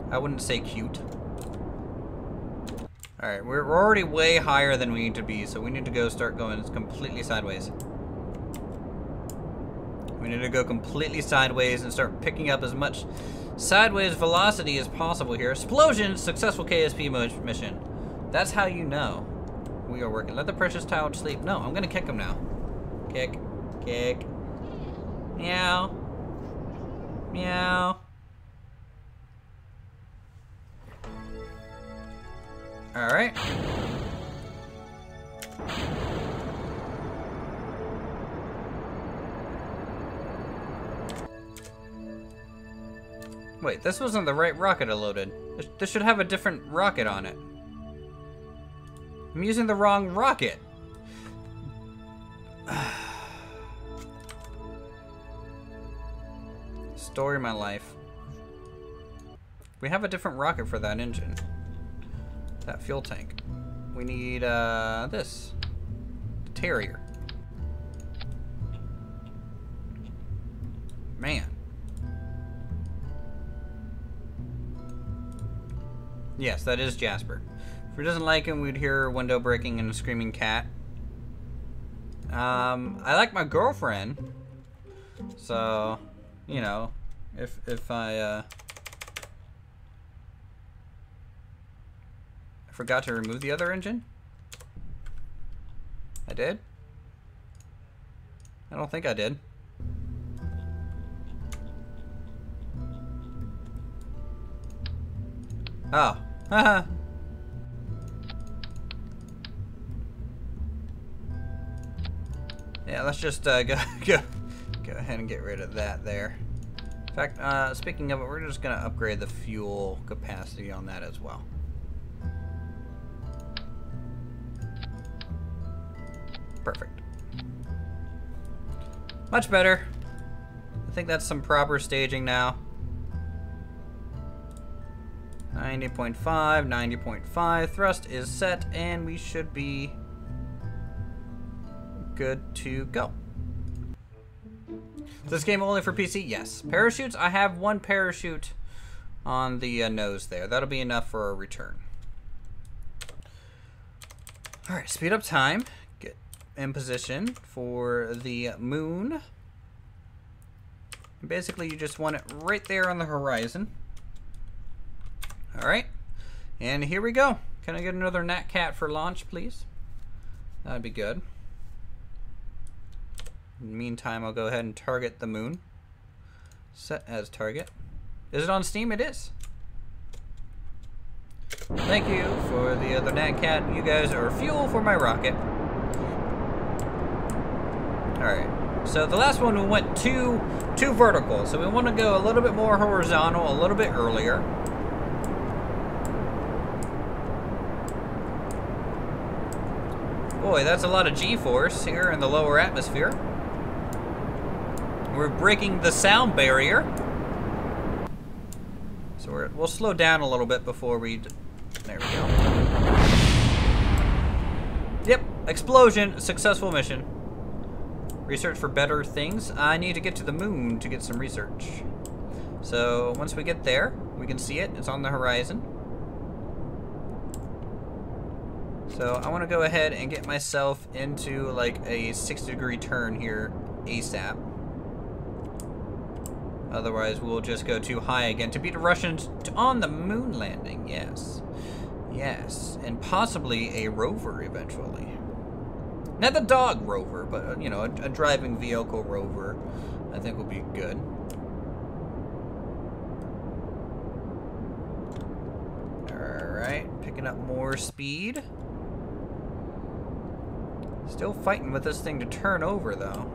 I wouldn't say cute. Alright, we're already way higher than we need to be, so we need to go start going completely sideways. We need to go completely sideways and start picking up as much sideways velocity as possible here. Explosion! Successful KSP mission. That's how you know we are working. Let the precious child sleep. No, I'm gonna kick him now. Kick. Kick. Meow. Meow. Alright. Wait, this wasn't the right rocket I loaded. This should have a different rocket on it. I'm using the wrong rocket. Story of my life. We have a different rocket for that engine. That fuel tank. We need, this. The Terrier. Man. Yes, that is Jasper. If he doesn't like him, we'd hear a window breaking and a screaming cat. I like my girlfriend. So, you know, if I forgot to remove the other engine? I did? I don't think I did. Oh. Haha. Yeah, let's just go ahead and get rid of that there. In fact, speaking of it, we're just gonna upgrade the fuel capacity on that as well. Perfect. Much better. I think that's some proper staging now. 90.5, 90.5. Thrust is set, and we should be good to go. Is this game only for PC? Yes. Parachutes? I have one parachute on the nose there. That'll be enough for a return. Alright, speed up time. Get in position for the moon. And basically, you just want it right there on the horizon. Alright, and here we go. Can I get another Nat Cat for launch, please? That'd be good. In the meantime, I'll go ahead and target the moon. Set as target. Is it on Steam? It is. Thank you for the other Nat Cat. You guys are fuel for my rocket. Alright, so the last one we went too vertical, so we want to go a little bit more horizontal, a little bit earlier. Boy, that's a lot of G-force here in the lower atmosphere. We're breaking the sound barrier. So we'll slow down a little bit before we... There we go. Yep, explosion, successful mission. Research for better things. I need to get to the moon to get some research. So once we get there, we can see it. It's on the horizon. So I want to go ahead and get myself into like a 60-degree turn here ASAP. Otherwise we'll just go too high again to beat the Russians on the moon landing. Yes. Yes. And possibly a rover eventually. Not the dog rover, but you know, a driving vehicle rover I think will be good. Picking up more speed. Still fighting with this thing to turn over, though.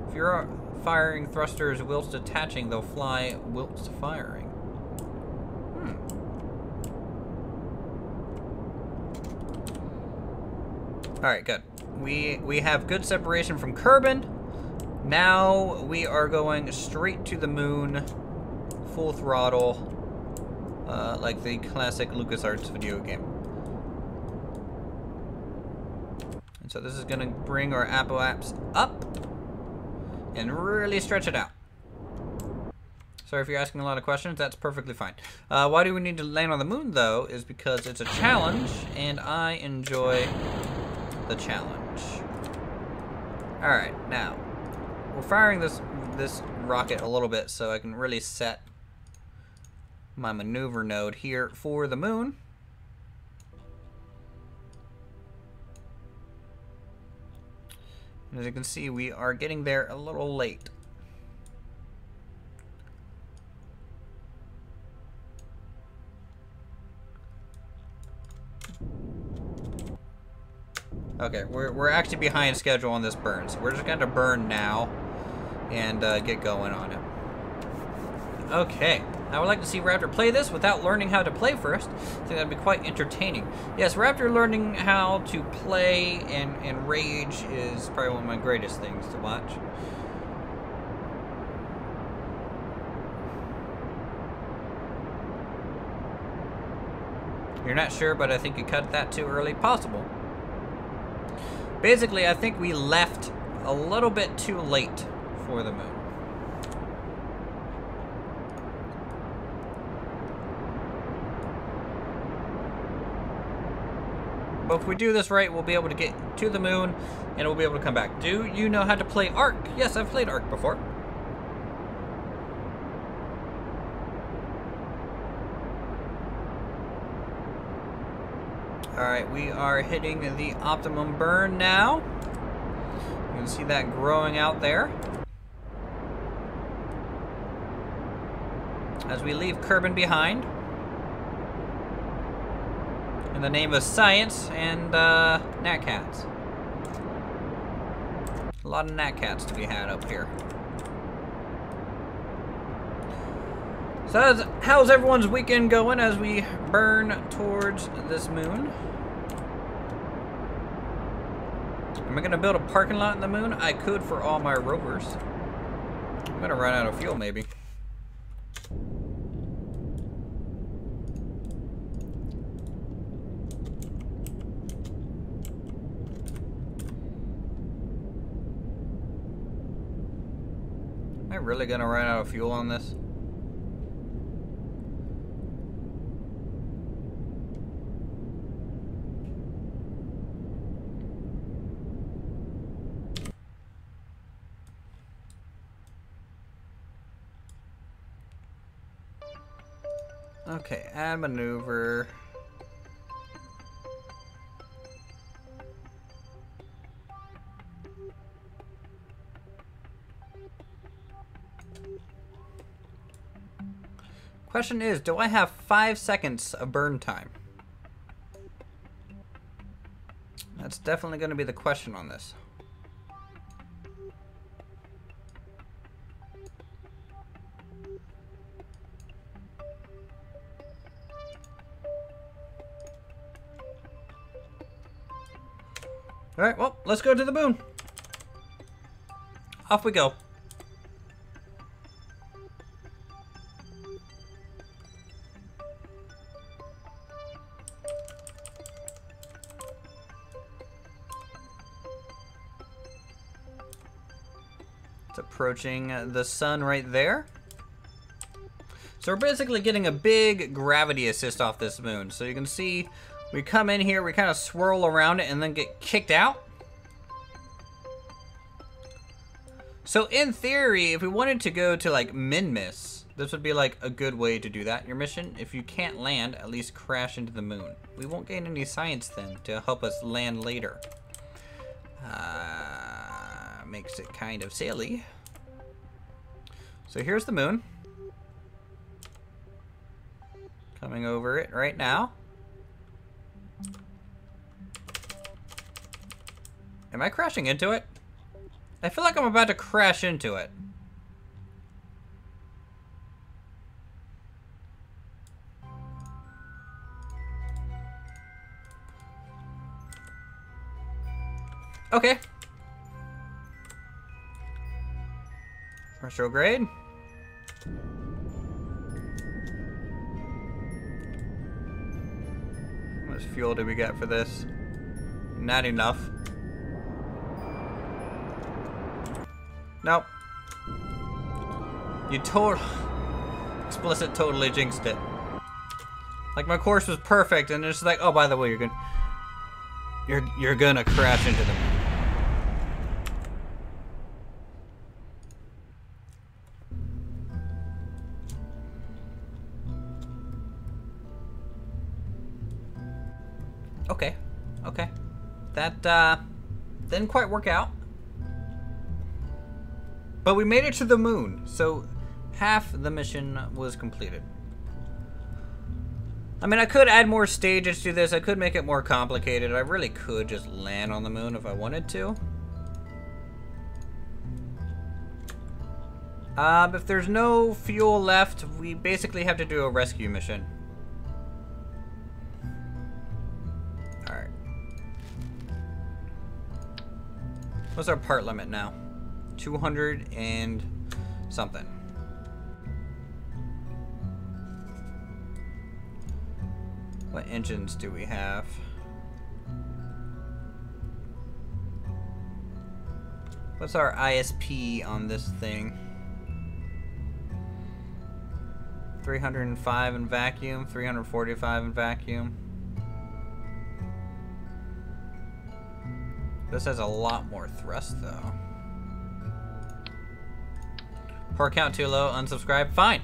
If you're firing thrusters whilst attaching, they'll fly whilst firing. Alright, good. We have good separation from Kerbin. Now we are going straight to the moon. Full throttle. Like the classic LucasArts video game. And so this is going to bring our apoapse up and really stretch it out. Sorry if you're asking a lot of questions, that's perfectly fine. Why do we need to land on the moon, though, is because it's a challenge, and I enjoy the challenge. Alright, now, we're firing this rocket a little bit so I can really set my maneuver node here for the moon. And as you can see, we are getting there a little late. Okay, we're actually behind schedule on this burn, so we're just going to burn now and get going on it. Okay, I would like to see Raptor play this without learning how to play first. I think that'd be quite entertaining. Yes, Raptor learning how to play and rage is probably one of my greatest things to watch. You're not sure, but I think you cut that too early. Possible. Basically, I think we left a little bit too late for the moon. But if we do this right, we'll be able to get to the moon, and we'll be able to come back. Do you know how to play Ark? Yes, I've played Ark before. Alright, we are hitting the optimum burn now. You can see that growing out there. As we leave Kerbin behind. In the name of science and gnatcats. A lot of gnatcats to be had up here. So how's everyone's weekend going as we burn towards this moon? Am I gonna build a parking lot in the moon? I could for all my rovers. I'm gonna run out of fuel maybe. Am I really gonna run out of fuel on this? Okay, add maneuver. Question is, do I have 5 seconds of burn time? That's definitely going to be the question on this. Alright, well, let's go to the moon. Off we go. It's approaching the sun right there. So we're basically getting a big gravity assist off this moon. So you can see we come in here, we kind of swirl around it and then get kicked out. So in theory, if we wanted to go to like min-miss, this would be like a good way to do that. Your mission, if you can't land, at least crash into the moon. We won't gain any science then to help us land later. Makes it kind of silly. So here's the moon. Coming over it right now. Am I crashing into it? I feel like I'm about to crash into it. Okay. Retrograde. How much fuel do we get for this? Not enough. Nope. You explicit totally jinxed it. Like my course was perfect and it's like, oh, by the way, you're gonna crash into them. Okay. Okay. That didn't quite work out. But we made it to the moon, so half the mission was completed. I mean, I could add more stages to this. I could make it more complicated. I really could just land on the moon if I wanted to. If there's no fuel left, we basically have to do a rescue mission. Alright. What's our part limit now? 200 and something. What engines do we have? What's our ISP on this thing? 305 in vacuum, 345 in vacuum. This has a lot more thrust though. Port count too low, unsubscribe. Fine.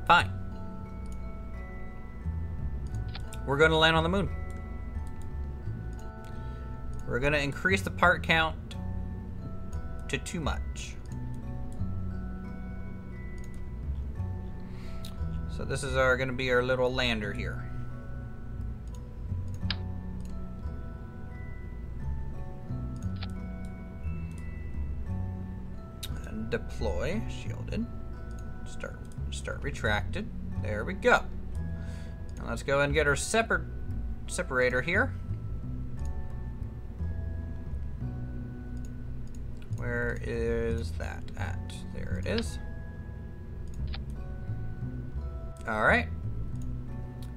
Fine. We're gonna land on the moon. We're gonna increase the part count to too much. So this is gonna be our little lander here. Deploy, shielded, start retracted. There we go. Now let's go ahead and get our separator here. Where is that at? There it is. All right.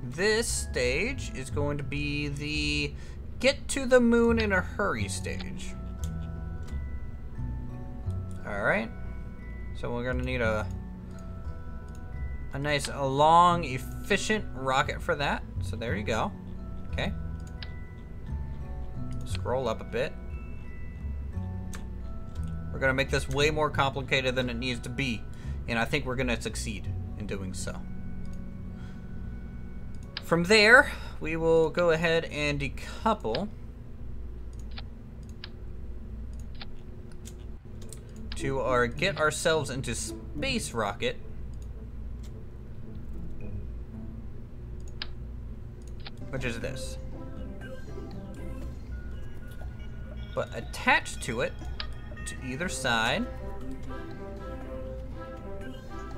This stage is going to be the get to the moon in a hurry stage. All right. So we're gonna need a nice, long, efficient rocket for that. So there you go. Okay. Scroll up a bit. We're gonna make this way more complicated than it needs to be, and I think we're gonna succeed in doing so. From there, we will go ahead and decouple to our get ourselves into space rocket, which is this. But attached to it, to either side,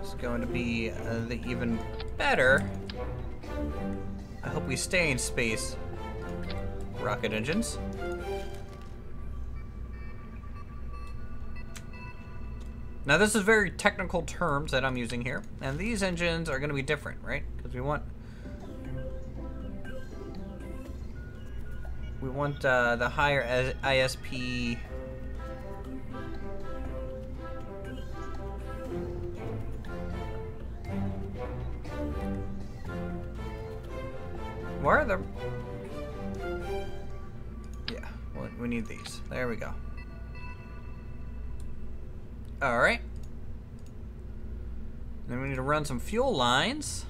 is going to be the even better. I hope we stay in space. Rocket engines. Now this is very technical terms that I'm using here, and these engines are going to be different, right? Because we want the higher ISP. Where are the? Yeah, we need these. There we go. All right. Then we need to run some fuel lines.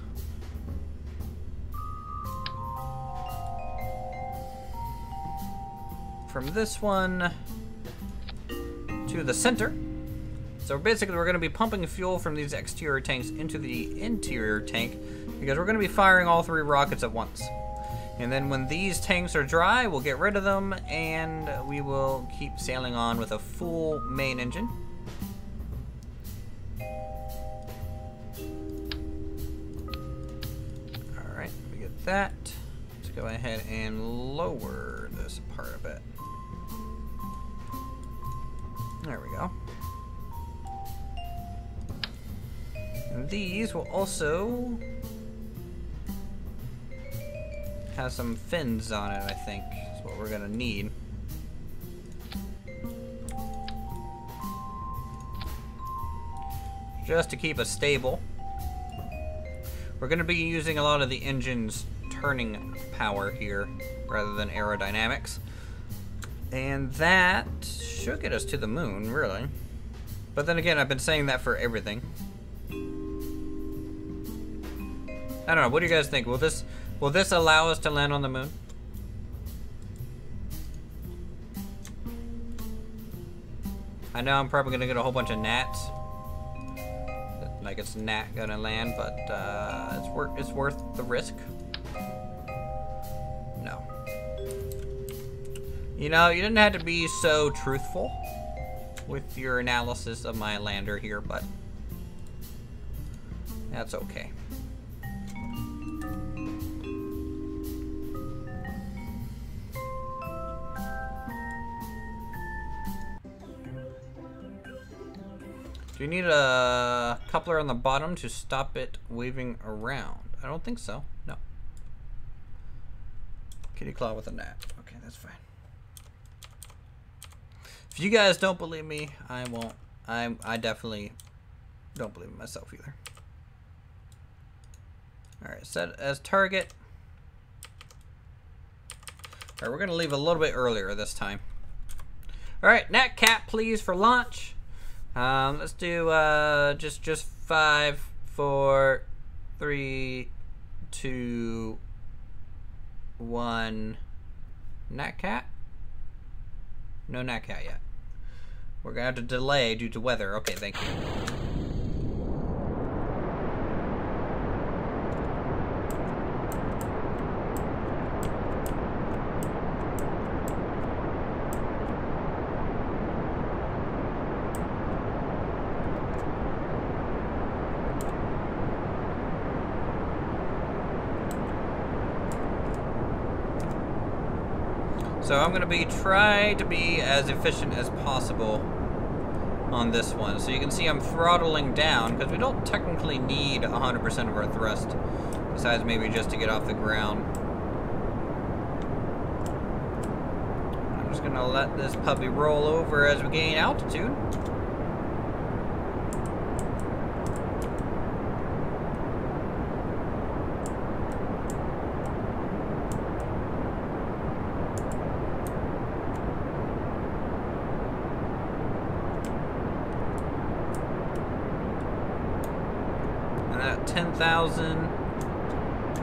From this one to the center. So basically we're going to be pumping fuel from these exterior tanks into the interior tank. You're because we're going to be firing all 3 rockets at once. And then when these tanks are dry, we'll get rid of them, and we will keep sailing on with a full main engine. Alright, we get that. Let's go ahead and lower this part a bit. There we go. And these will also have some fins on it, I think. That's what we're gonna need. Just to keep us stable. We're gonna be using a lot of the engine's turning power here, rather than aerodynamics. And that should get us to the moon, really. But then again, I've been saying that for everything. I don't know, what do you guys think? Will this allow us to land on the moon? I know I'm probably gonna get a whole bunch of gnats. Like it's gnat gonna land, but it's worth the risk. No. You know, you didn't have to be so truthful with your analysis of my lander here, but that's okay. Do you need a coupler on the bottom to stop it waving around? I don't think so. No. Kitty claw with a gnat. Okay, that's fine. If you guys don't believe me, I won't. I definitely don't believe in myself either. Alright, set as target. Alright, we're gonna leave a little bit earlier this time. Alright, Nat Cat, please, for launch. Let's do just 5, 4, 3, 2, 1. Nat Cat? No Nat Cat yet. We're gonna have to delay due to weather. Okay, thank you. So I'm gonna try to be as efficient as possible on this one. So you can see I'm throttling down because we don't technically need 100% of our thrust, besides maybe just to get off the ground. I'm just gonna let this puppy roll over as we gain altitude. And at 10,000,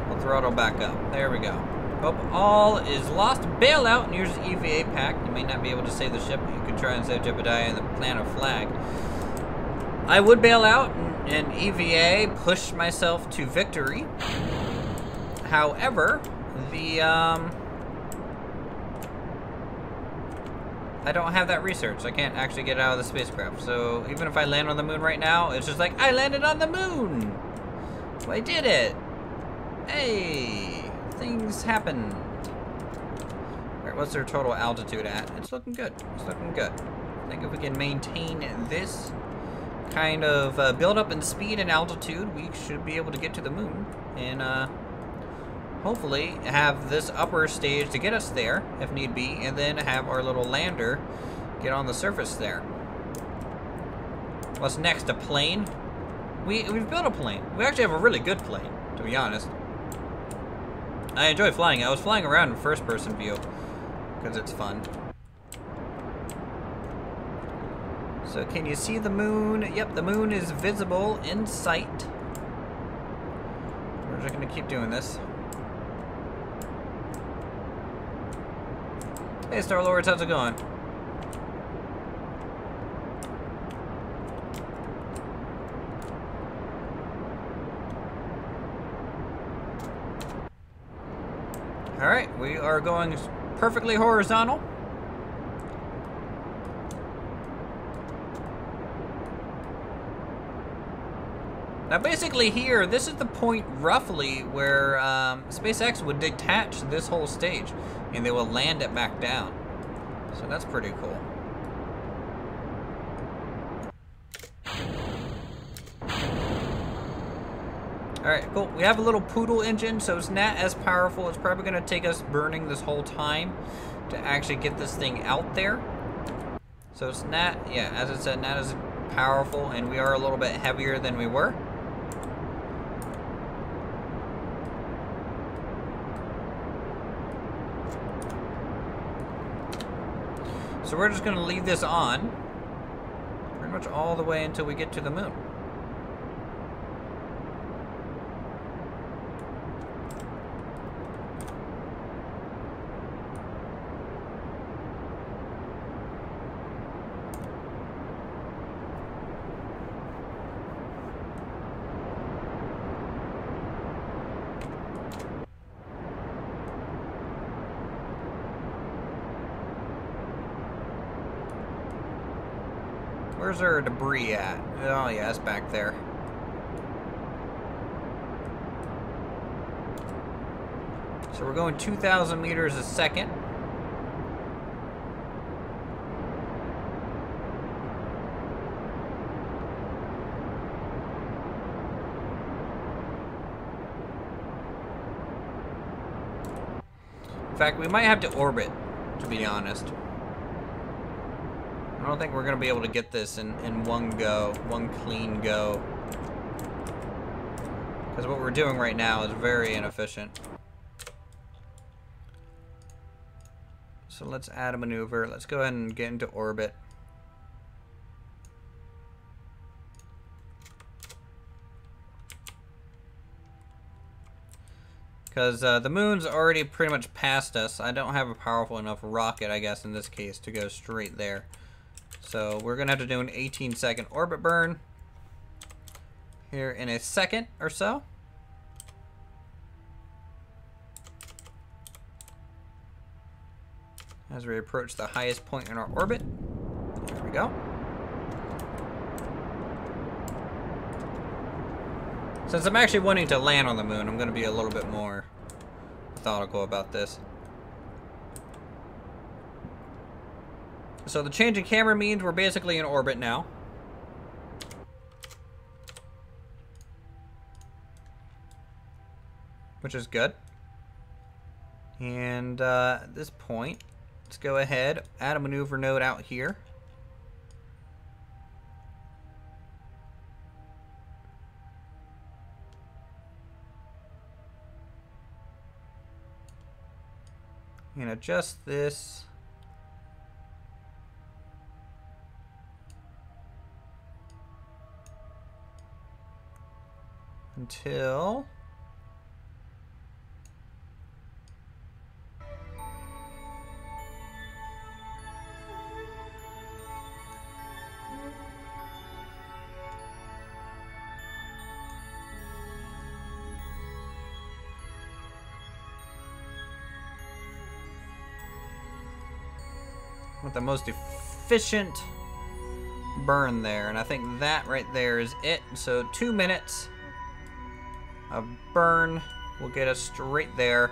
we'll throttle back up. There we go. Hope all is lost. Bail out, and here's the EVA pack. You may not be able to save the ship, but you could try and save Jebediah and the planet flag. I would bail out and EVA, push myself to victory. However, I don't have that research. I can't actually get out of the spacecraft. So even if I land on the moon right now, it's just like, I landed on the moon! Well, I did it! Hey! Things happen. Alright, what's their total altitude at? It's looking good. It's looking good. I think if we can maintain this kind of build up in speed and altitude, we should be able to get to the moon. And hopefully have this upper stage to get us there, if need be, and then have our little lander get on the surface there. What's next? A plane? We've built a plane. We actually have a really good plane, to be honest. I enjoy flying. I was flying around in first-person view because it's fun. So can you see the moon? Yep, the moon is visible in sight. We're just gonna keep doing this. Hey, Star-Lords, how's it going? Alright, we are going perfectly horizontal. Now basically here, this is the point roughly where SpaceX would detach this whole stage and they will land it back down. So that's pretty cool. Alright, cool. We have a little poodle engine, so it's not as powerful. It's probably going to take us burning this whole time to actually get this thing out there. So it's not, yeah, as I said, not as powerful, and we are a little bit heavier than we were. So we're just going to leave this on pretty much all the way until we get to the moon. Where's our debris at? Oh yeah, it's back there. So we're going 2,000 meters a second. In fact, we might have to orbit, to be honest. I don't think we're going to be able to get this in one go, one clean go. Because what we're doing right now is very inefficient. So let's add a maneuver. Let's go ahead and get into orbit. Because the moon's already pretty much past us. I don't have a powerful enough rocket, I guess, in this case, to go straight there. So we're going to have to do an 18-second orbit burn here in a second or so. As we approach the highest point in our orbit. There we go. Since I'm actually wanting to land on the moon, I'm going to be a little bit more methodical about this. So the change in camera means we're basically in orbit now. Which is good. And at this point, let's go ahead, add a maneuver node out here. And adjust this. Until with the most efficient burn there, and I think that right there is it. So 2 minutes of burn will get us straight there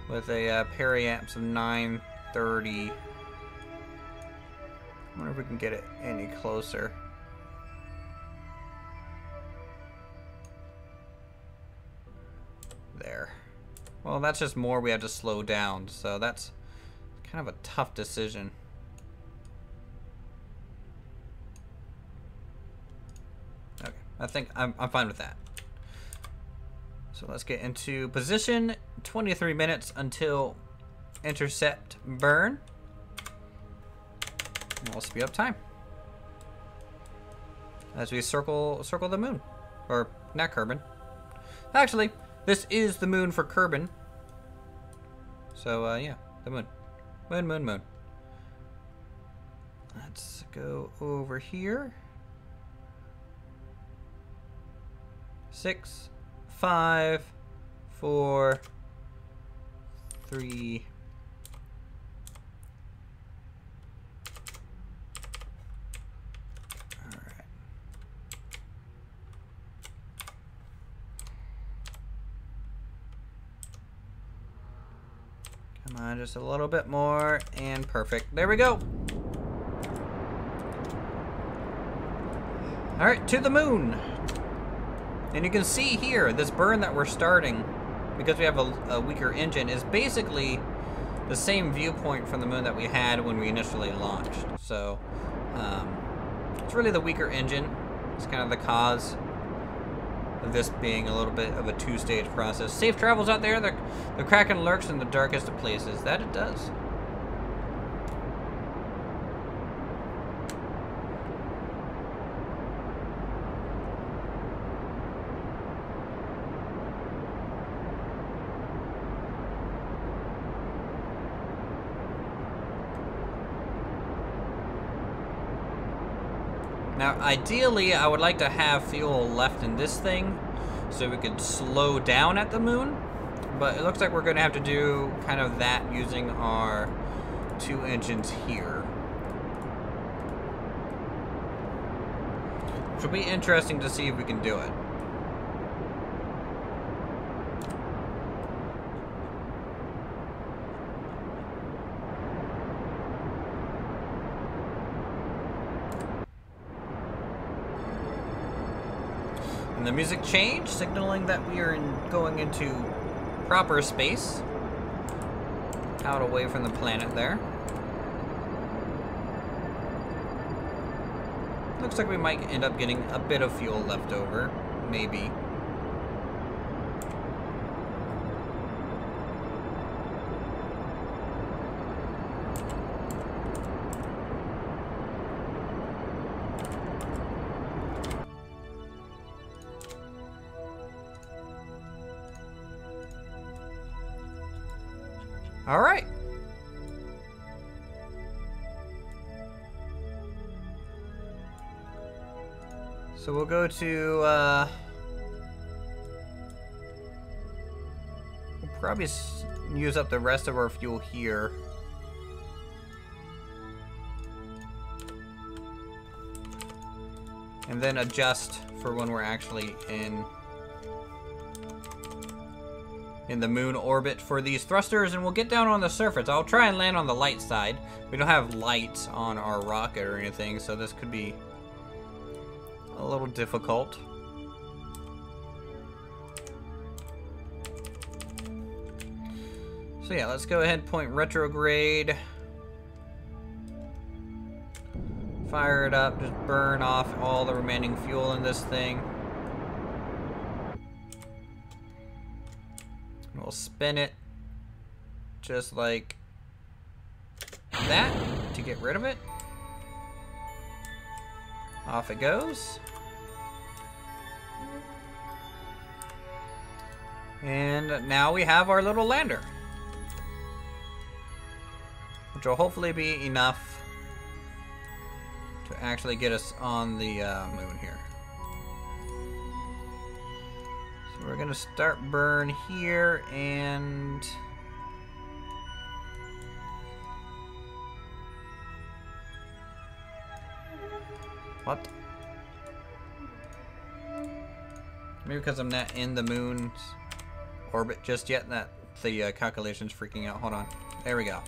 with a periamps of 930. I wonder if we can get it any closer. There. Well, that's just more we have to slow down, so that's kind of a tough decision. Okay, I think I'm fine with that. So let's get into position. 23 minutes until intercept burn. And we'll speed up time as we circle the moon, or not Kerbin. Actually, this is the moon for Kerbin. So yeah, the moon. Moon. Let's go over here. 6, 5, 4, 3. Alright. Come on, just a little bit more, and perfect. There we go. Alright, to the moon. And you can see here, this burn that we're starting, because we have a weaker engine, is basically the same viewpoint from the moon that we had when we initially launched. So, it's really the weaker engine. It's kind of the cause of this being a little bit of a two-stage process. Safe travels out there. The Kraken lurks in the darkest of places. That it does. Now, ideally, I would like to have fuel left in this thing so we could slow down at the moon, but it looks like we're going to have to do kind of that using our 2 engines here. Which will be interesting to see if we can do it. And the music changed, signaling that we are going into proper space. Out away from the planet there. Looks like we might end up getting a bit of fuel left over. Maybe. All right. So we'll go to, we'll probably use up the rest of our fuel here. And then adjust for when we're actually in the moon orbit for these thrusters, and we'll get down on the surface. I'll try and land on the light side. We don't have lights on our rocket or anything, so this could be a little difficult. So yeah, let's go ahead and point retrograde. Fire it up, just burn off all the remaining fuel in this thing. We'll spin it just like that to get rid of it. Off it goes. And now we have our little lander, which will hopefully be enough to actually get us on the moon here. So we're gonna start burn here, and what? Maybe because I'm not in the moon's orbit just yet, that the calculation's freaking out. Hold on. There we go.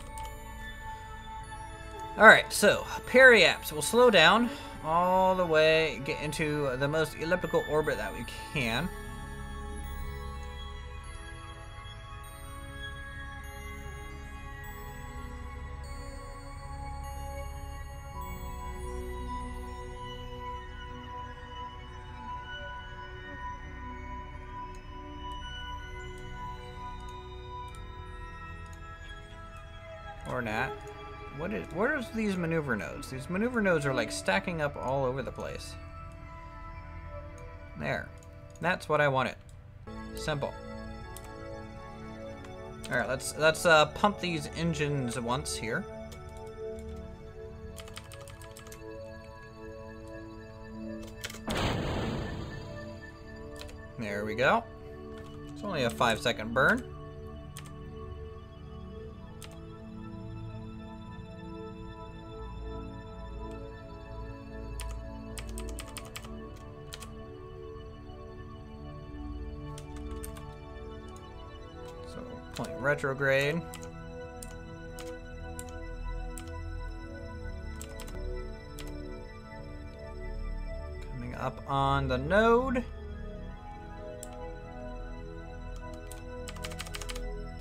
Alright, so periaps will slow down all the way, get into the most elliptical orbit that we can. Or not. What are these maneuver nodes? These maneuver nodes are like stacking up all over the place. There. That's what I wanted. Simple. Alright, let's pump these engines once here. There we go. It's only a 5-second burn. So point retrograde. Coming up on the node.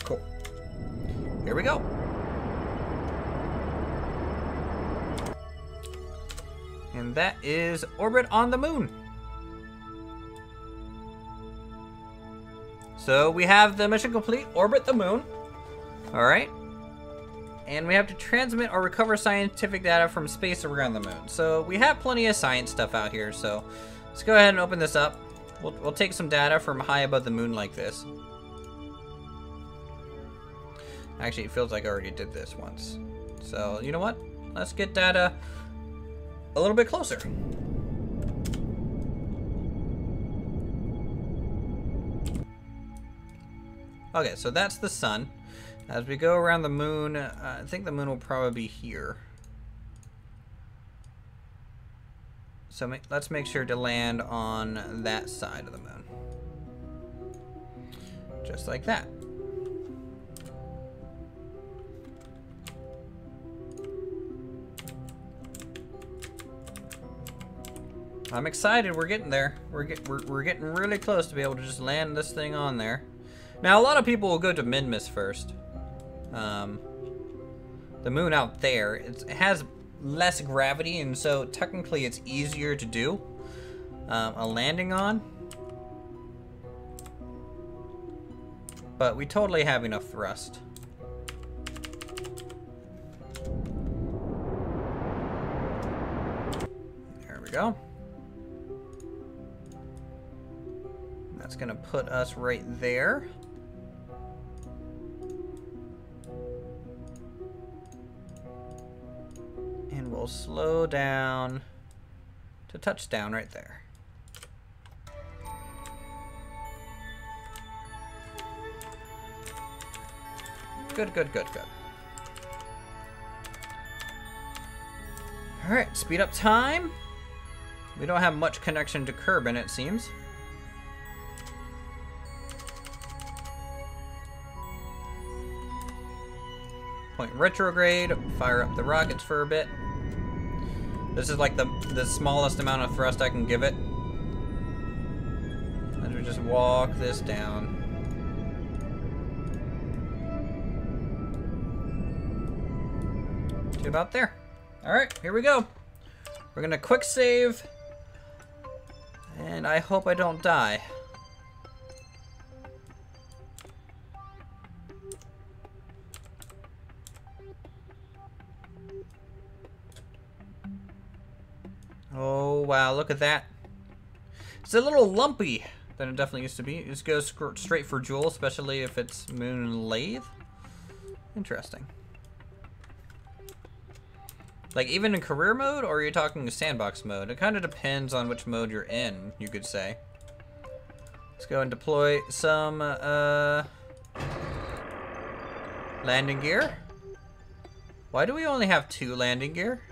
Cool. Here we go. And that is orbit on the moon. So we have the mission complete, orbit the moon. All right. And we have to transmit or recover scientific data from space around the moon. So we have plenty of science stuff out here. So let's go ahead and open this up. We'll take some data from high above the moon like this. Actually, it feels like I already did this once. So you know what? Let's get data a little bit closer. Okay, so that's the sun. As we go around the moon, I think the moon will probably be here. So let's make sure to land on that side of the moon. Just like that. I'm excited. We're getting there. We're getting really close to be able to just land this thing on there. Now, a lot of people will go to Minmus first. The moon out there, it has less gravity, and so technically it's easier to do a landing on. But we totally have enough thrust. There we go. That's gonna put us right there. And we'll slow down to touchdown right there. Good, good, good, good. All right, speed up time. We don't have much connection to Kerbin, it seems. Point retrograde, fire up the rockets for a bit. This is like the smallest amount of thrust I can give it. As we just walk this down. To about there. Alright, here we go. We're gonna quick save. And I hope I don't die. Oh, wow, look at that. It's a little lumpy than it definitely used to be. It just goes straight for Joule, especially if it's moon lathe. Interesting. Like, even in career mode, or are you talking sandbox mode? It kind of depends on which mode you're in, you could say. Let's go and deploy some landing gear. Why do we only have 2 landing gear?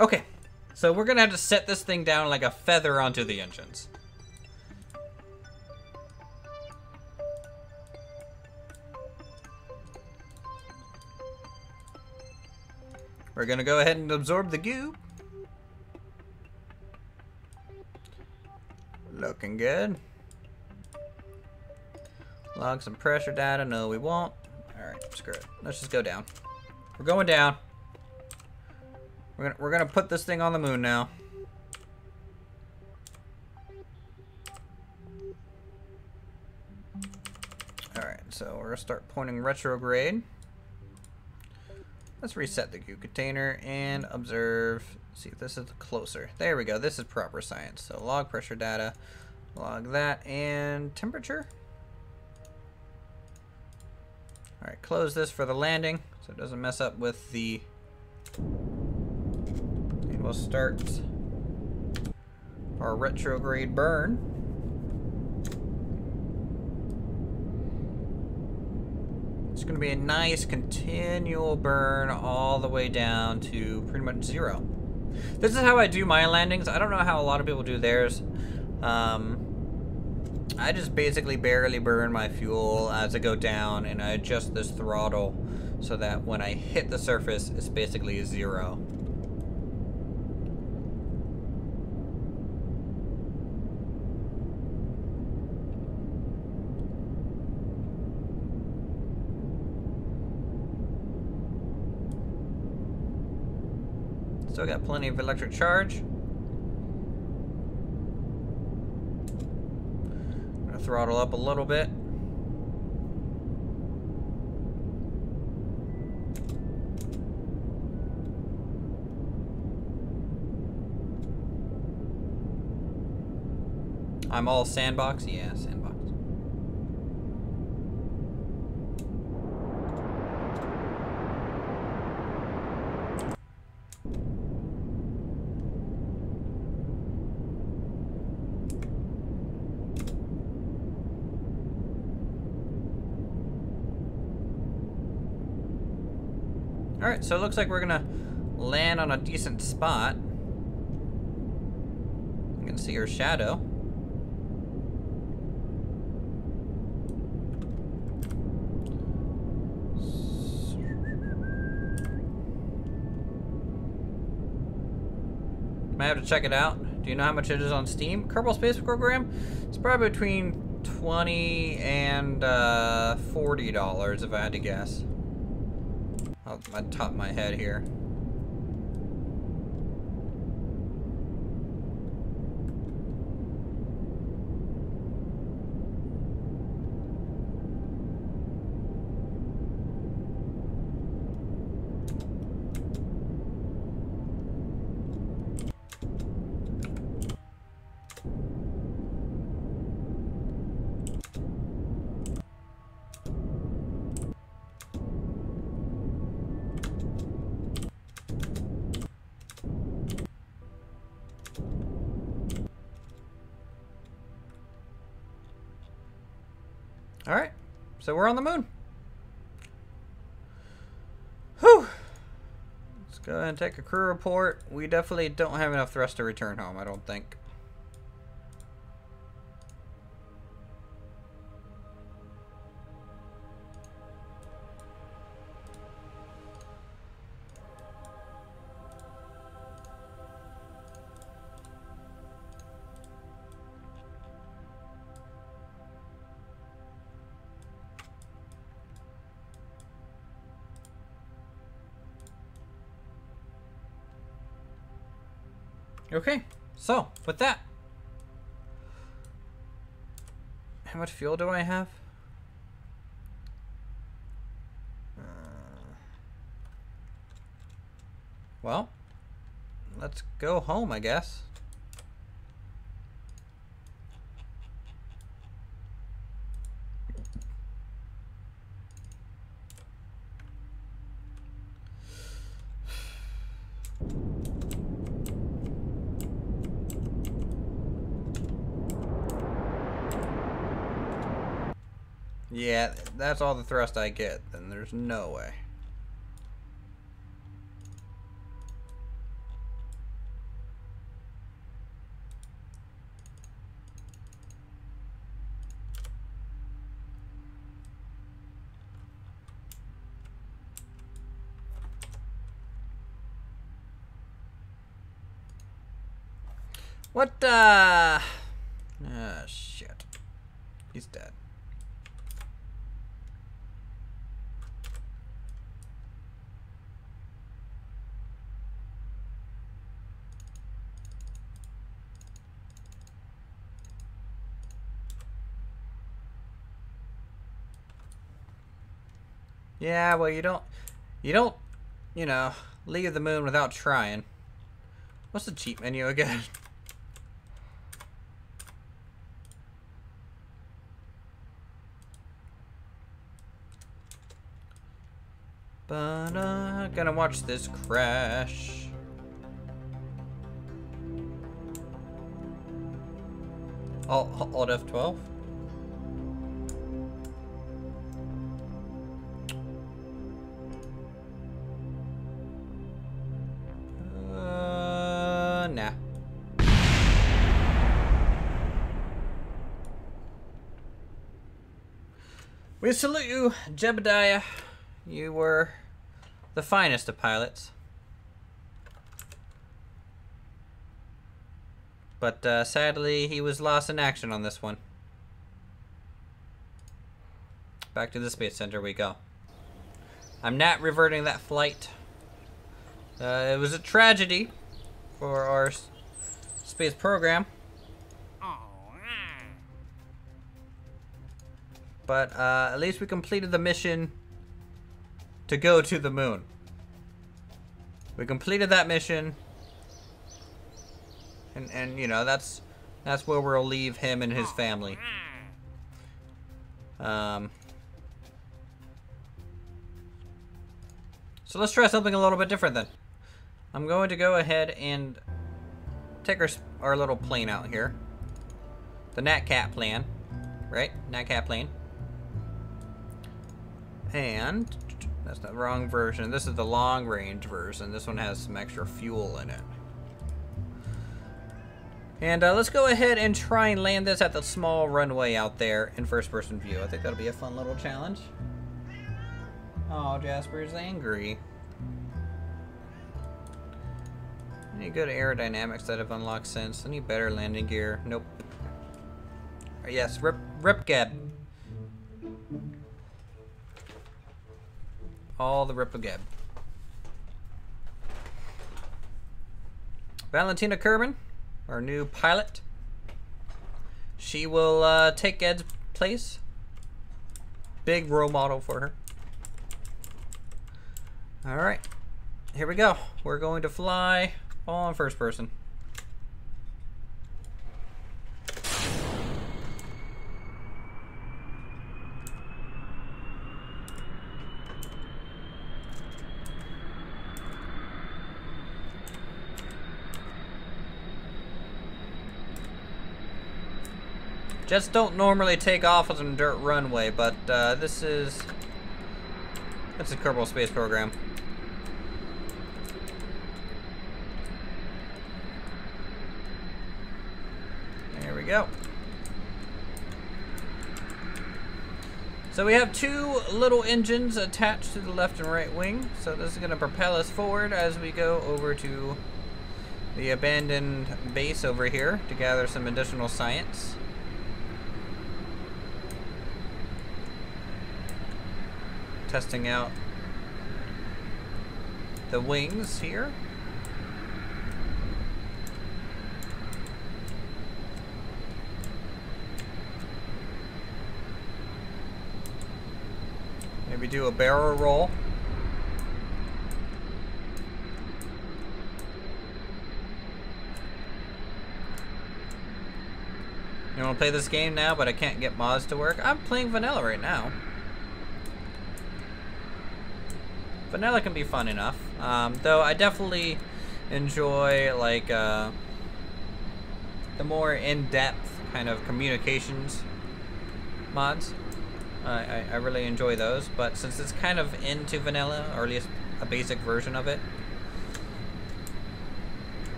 Okay, so we're gonna have to set this thing down like a feather onto the engines. We're gonna go ahead and absorb the goo. Looking good. Log some pressure data. No, we won't. Alright, screw it. Let's just go down. We're going down. We're gonna put this thing on the moon now. Alright, so we're gonna start pointing retrograde. Let's reset the goo container and observe. See if this is closer. There we go. This is proper science. So log pressure data, log that, and temperature. Alright, close this for the landing so it doesn't mess up with the... And we'll start our retrograde burn. Let's going to be a nice continual burn all the way down to pretty much 0. This is how I do my landings. I don't know how a lot of people do theirs. I just basically barely burn my fuel as I go down, and I adjust this throttle so that when I hit the surface, it's basically 0. Still got plenty of electric charge. Gonna throttle up a little bit. I'm all sandbox? Yeah, sandbox. Alright, so it looks like we're gonna land on a decent spot. You can see her shadow. Might have to check it out. Do you know how much it is on Steam? Kerbal Space Program? It's probably between $20 and $40 if I had to guess. At the top of my head here. Alright, so we're on the moon. Whew! Let's go ahead and take a crew report. We definitely don't have enough thrust to return home, I don't think. Okay, so with that, how much fuel do I have? Well, let's go home, I guess. Yeah, that's all the thrust I get, then there's no way. What, ah, shit. He's dead. Yeah, well, you don't, you know, leave the moon without trying. What's the cheat menu again? But gonna watch this crash. Alt F12. We salute you, Jebediah. You were the finest of pilots. But sadly, he was lost in action on this one. Back to the Space Center we go. I'm not reverting that flight. It was a tragedy for our space program. But at least we completed the mission to go to the moon. We completed that mission. And you know, that's where we'll leave him and his family. So let's try something a little bit different then. I'm going to go ahead and take our little plane out here. The NatCat plane, right? NatCat plane. And that's the wrong version. This is the long range version. This one has some extra fuel in it. And let's go ahead and try and land this at the small runway out there in first person view. I think that'll be a fun little challenge. Oh, Jasper's angry. Any good aerodynamics that have unlocked since? Any better landing gear? Nope. Yes, rip gab. All the rip gab. Valentina Kerman, our new pilot. She will take Ed's place. Big role model for her. Alright, here we go. We're going to fly all in first person. Jets don't normally take off on a dirt runway, but it's a Kerbal Space Program. There we go. So we have two little engines attached to the left and right wing. So this is going to propel us forward as we go over to the abandoned base over here to gather some additional science. Testing out the wings here. Maybe do a barrel roll. You want to play this game now, but I can't get mods to work? I'm playing vanilla right now. Vanilla can be fun enough, though I definitely enjoy like the more in-depth kind of communications mods. I really enjoy those, but since it's kind of into vanilla, or at least a basic version of it,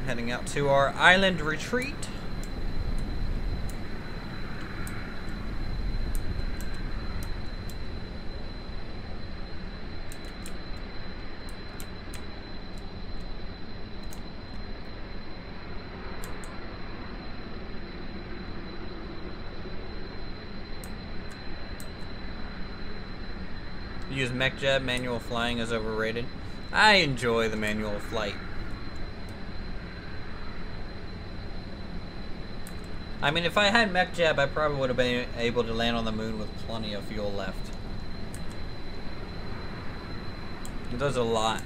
heading out to our island retreat. Use MechJeb, manual flying is overrated. I enjoy the manual flight. I mean, if I had MechJeb, I probably would have been able to land on the moon with plenty of fuel left. It does a lot.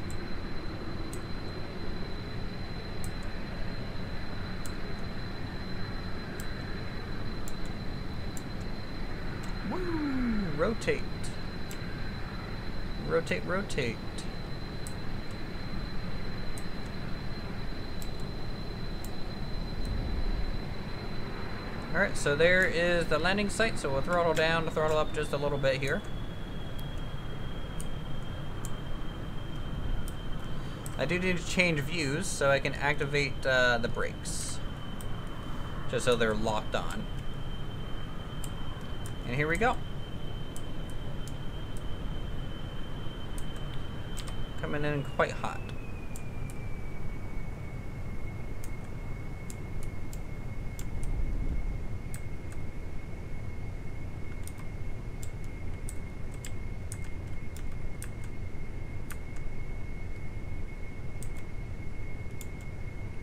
Woo! Rotate. Rotate, rotate. Alright, so there is the landing site, so we'll throttle down to throttle up just a little bit here. I do need to change views so I can activate the brakes. Just so they're locked on. And here we go. Coming in quite hot.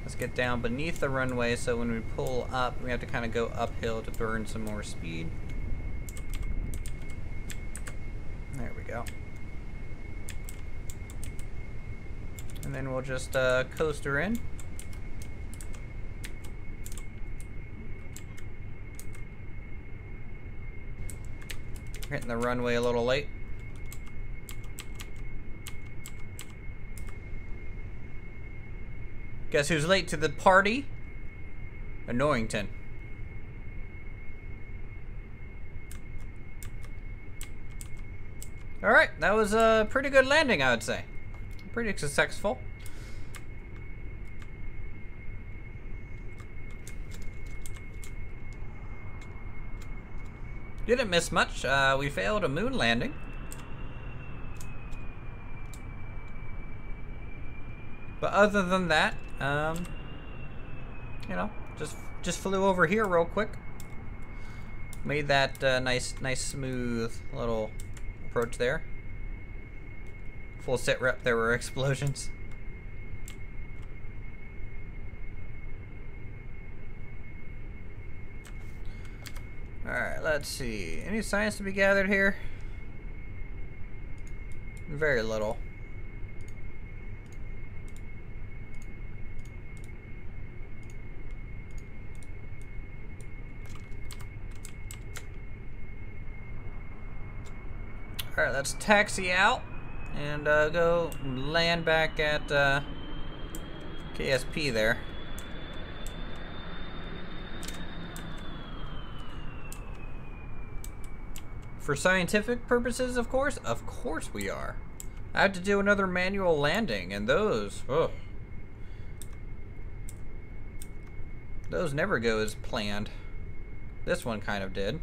Let's get down beneath the runway so when we pull up, we have to kind of go uphill to burn some more speed. There we go. And then we'll just coast her in. Hitting the runway a little late. Guess who's late to the party? Annoyington. Alright, that was a pretty good landing, I would say. Pretty successful. Didn't miss much. We failed a moon landing. But other than that, you know, just flew over here real quick. Made that nice smooth little approach there. Full sit rep, there were explosions. Alright, let's see. Any science to be gathered here? Very little. Alright, let's taxi out and go land back at KSP there. For scientific purposes, of course we are. I have to do another manual landing, and those never go as planned. This one kind of did.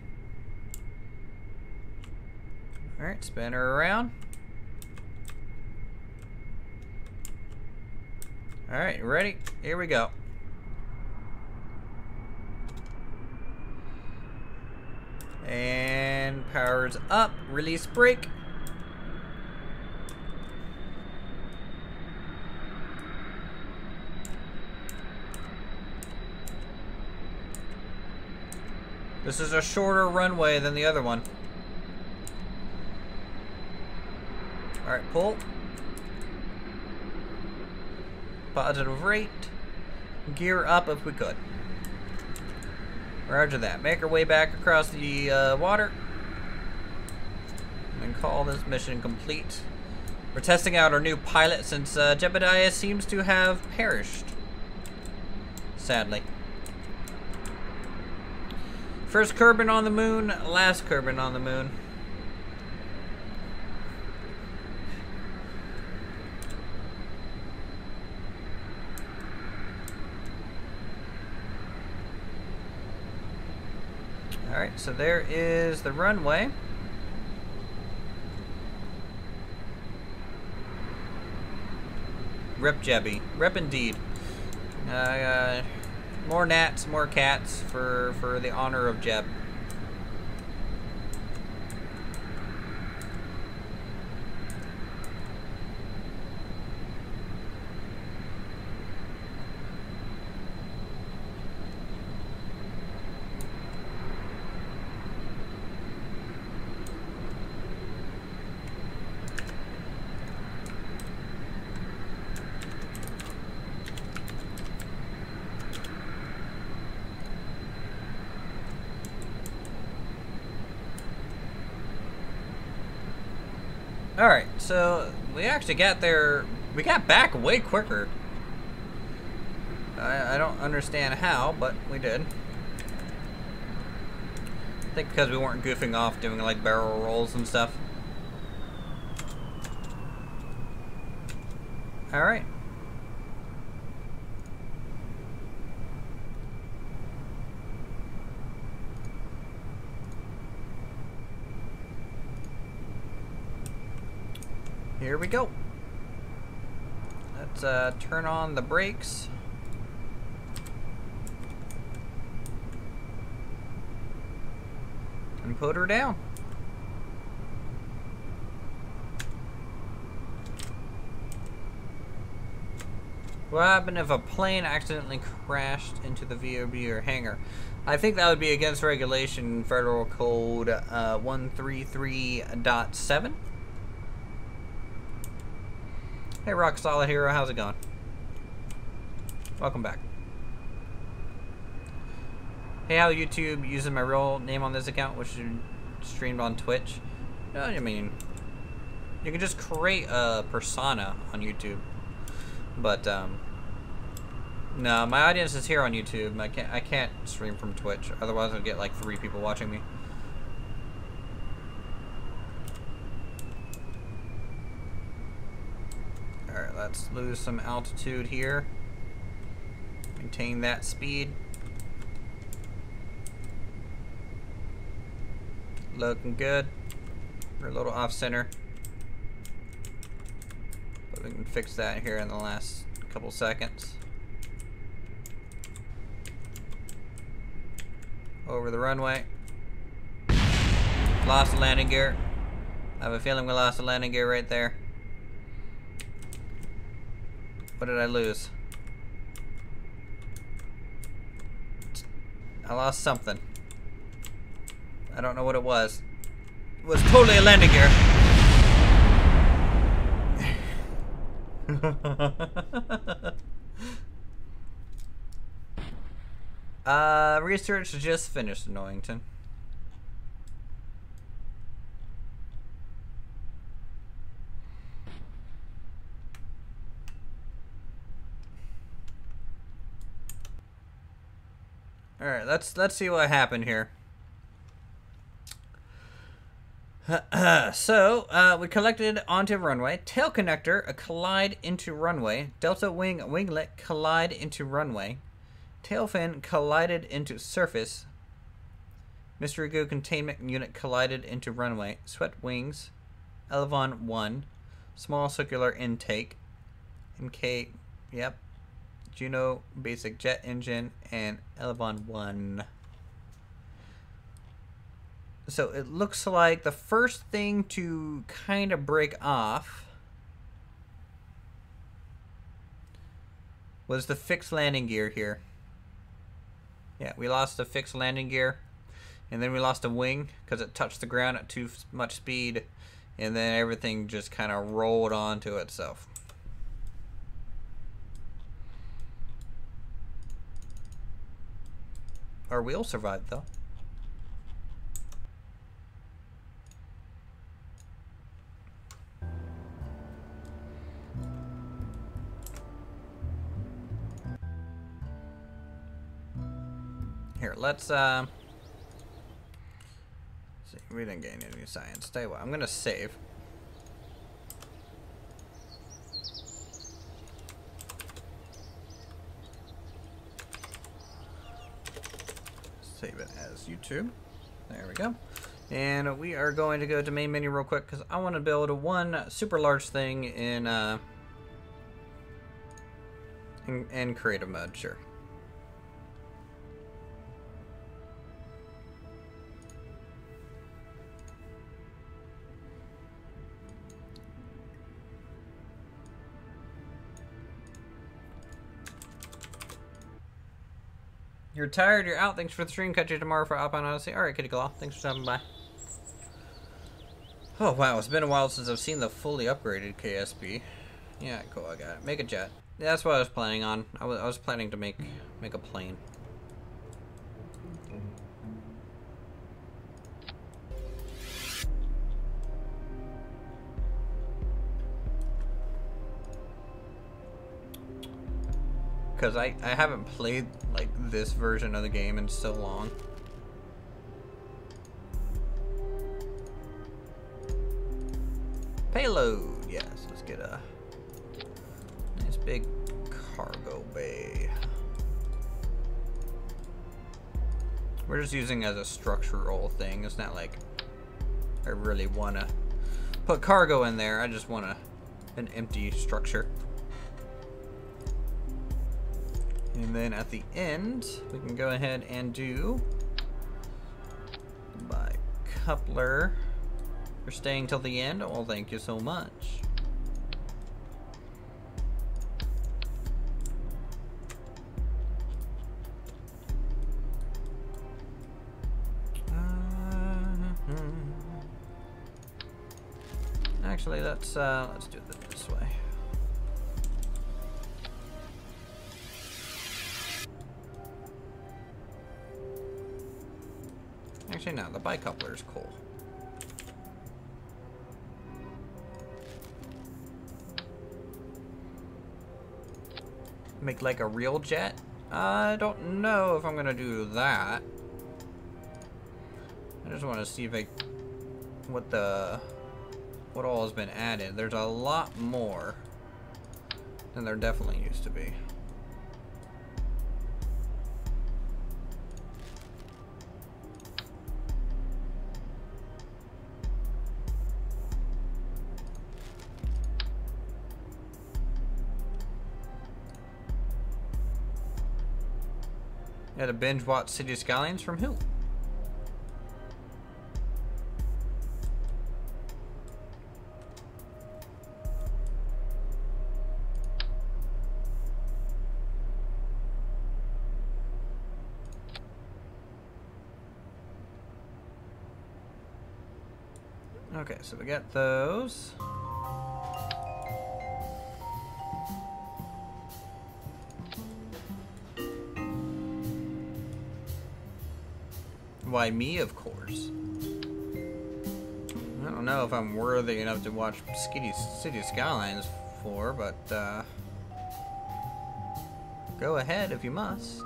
Alright, spin her around. Alright, ready? Here we go. And power's up. Release brake. This is a shorter runway than the other one. Alright, pull. Positive rate. Gear up if we could. Roger that. Make our way back across the water. And call this mission complete. We're testing out our new pilot since Jebediah seems to have perished. Sadly. First Kerbin on the moon, last Kerbin on the moon. Alright, so there is the runway. Rip Jebby. Rip indeed. More gnats, more cats for the honor of Jeb. Alright, so we actually got there, we got back way quicker. I don't understand how, but we did. think because we weren't goofing off doing like barrel rolls and stuff. Alright. Here we go. Let's turn on the brakes. And put her down. What happened if a plane accidentally crashed into the VOB or hangar? I think that would be against regulation, Federal Code 133.7. Hey, Rock Solid Hero, how's it going? Welcome back. Hey, how YouTube using my real name on this account, which is streamed on Twitch? No, I mean, you can just create a persona on YouTube. But no, my audience is here on YouTube. I can't stream from Twitch. Otherwise, I'll get like 3 people watching me. All right, let's lose some altitude here. Maintain that speed. Looking good. We're a little off center. But we can fix that here in the last couple seconds. Over the runway. Lost the landing gear. I have a feeling we lost the landing gear right there. What did I lose? I lost something. I don't know what it was. It was totally a landing gear. Research just finished in Norrington. All right, let's see what happened here. So, we collected onto runway. Tail connector, a collide into runway. Delta wing winglet collide into runway. Tail fin collided into surface. Mystery Goo containment unit collided into runway. Swept wings. Elevon 1. Small circular intake. MK, yep. Juno basic jet engine and Elevon 1. So it looks like the first thing to kind of break off was the fixed landing gear here. Yeah, we lost the fixed landing gear, and then we lost a wing because it touched the ground at too much speed, and then everything just kind of rolled onto itself. Our wheel survived though. Here, let's see, we didn't gain any science. Tell you what, I'm gonna save. Save it as YouTube. There we go. And we are going to go to main menu real quick because I want to build one super large thing in creative mode. Sure. You're tired, you're out. Thanks for the stream. Catch you tomorrow for Alpine Odyssey. Alright, Kitty Claw. Thanks for stopping by. Oh, wow. It's been a while since I've seen the fully upgraded KSP. Yeah, cool. I got it. Make a jet. Yeah, that's what I was planning on. I was planning to make a plane. Because I haven't played like this version of the game in so long. payload. Yes, let's get a nice big cargo bay. We're just using it as a structural thing. It's not like I really want to put cargo in there. I just want an empty structure. And then at the end, we can go ahead and do by coupler. You're staying till the end? Well, thank you so much. Actually, let's do it this way. Actually, no, the bicoupler is cool. Make like a real jet? I don't know if I'm gonna do that. I just want to see if what all has been added. There's a lot more than there definitely used to be. You had to binge watch City Skylines from who? Okay, so we got those. Why me, of course. I don't know if I'm worthy enough to watch City Skylines for, but go ahead if you must.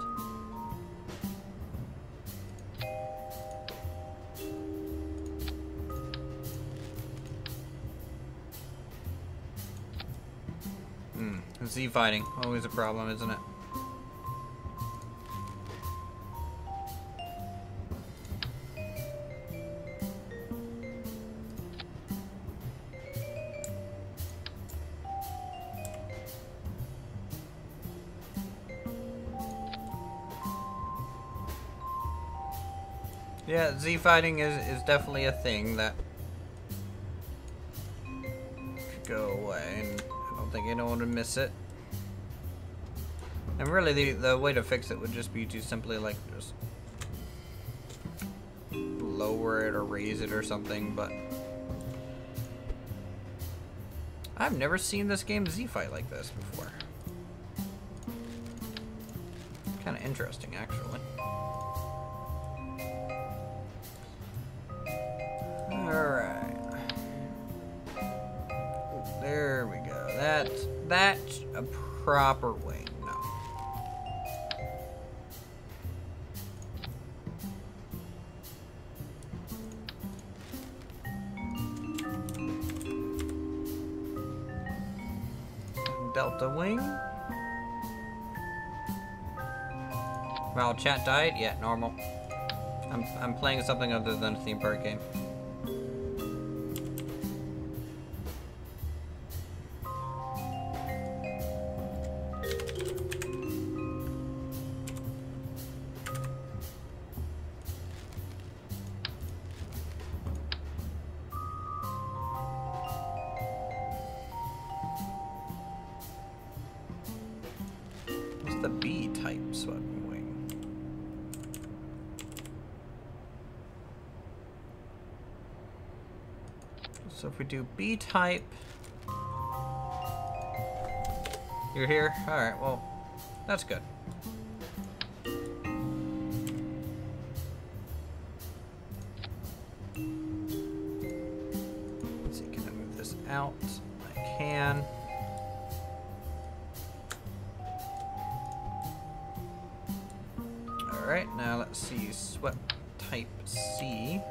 Z fighting, always a problem, isn't it? Yeah, Z fighting is definitely a thing that could go away, and I don't think anyone would miss it. And really, the way to fix it would just be to simply, like, just lower it or raise it or something, but I've never seen this game Z-fight like this before. Kind of interesting, actually. Alright. There we go. That's a proper wing. No. Delta wing. Wow, chat died? Yeah, normal. I'm playing something other than a theme park game. The B-type swept wing. So if we do B-type, you're here? Alright, well, that's good. Let's see, can I move this out? I can. Alright, now let's see, swept type C.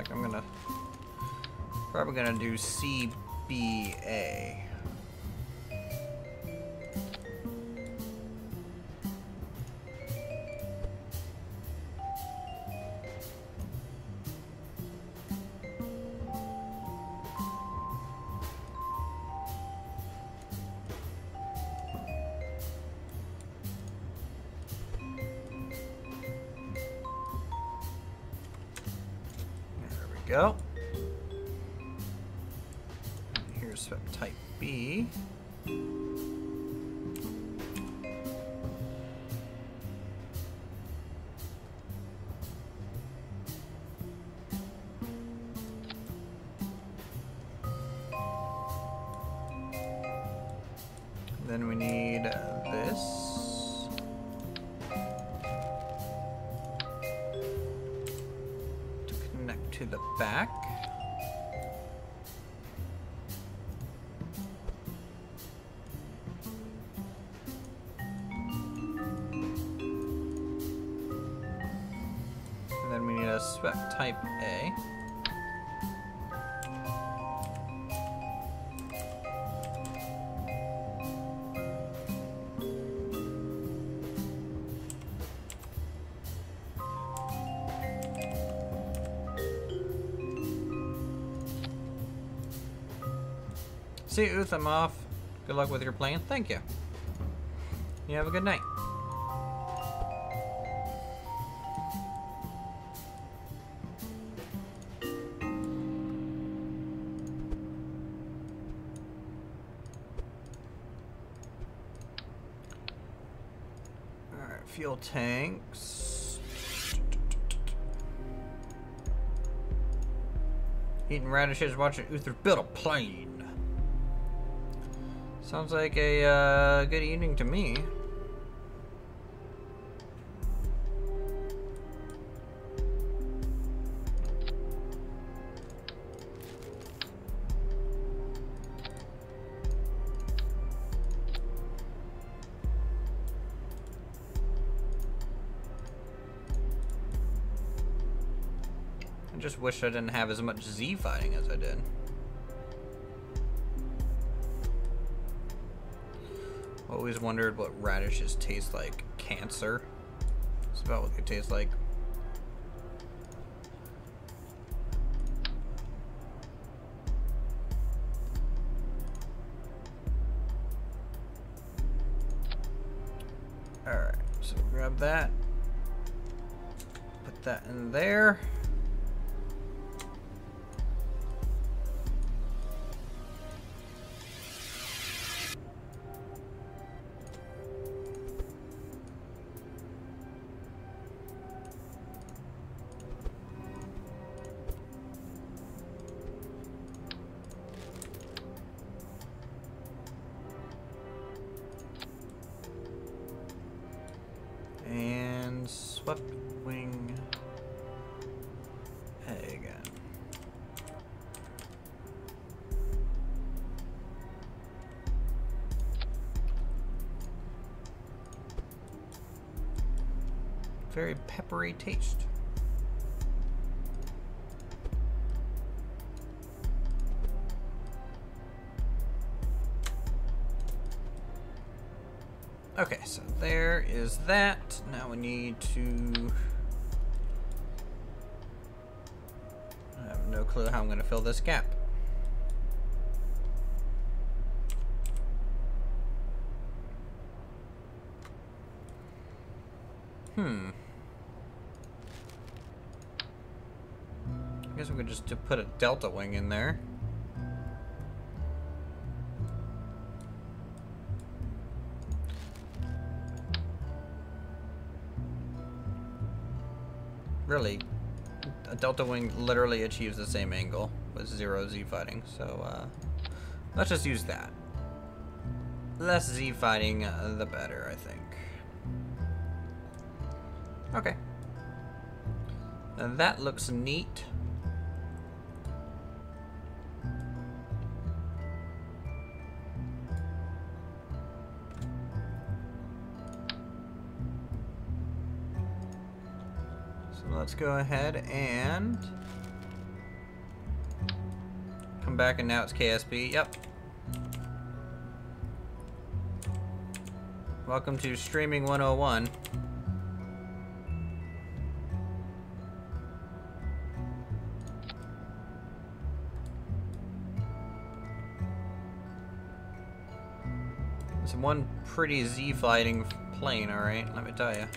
fact, I'm gonna probably gonna do CBA. Go. Here's type B. Then we need this. To connect to the back. And then we need a spec type A. See you, Uth, I'm off. Good luck with your plan. Thank you. You have a good night. Alright, fuel tanks. Eating radishes, watching Uther build a plane. Sounds like a good evening to me. I just wish I didn't have as much Z fighting as I did. Always wondered what radishes taste like. Cancer. That's about what they taste like. Alright, so grab that. Put that in there. And swept wing A again. Very peppery taste. Okay, so there is that. Now we need to... I have no clue how I'm going to fill this gap. I guess we could just put a delta wing in there. Really, a delta wing literally achieves the same angle with 0 Z fighting, so let's just use that. Less Z fighting, the better, I think. Okay. And that looks neat. Let's go ahead and Come back and now it's KSP. Yep. Welcome to Streaming 101. It's one pretty Z-flighting plane, alright, let me tell you.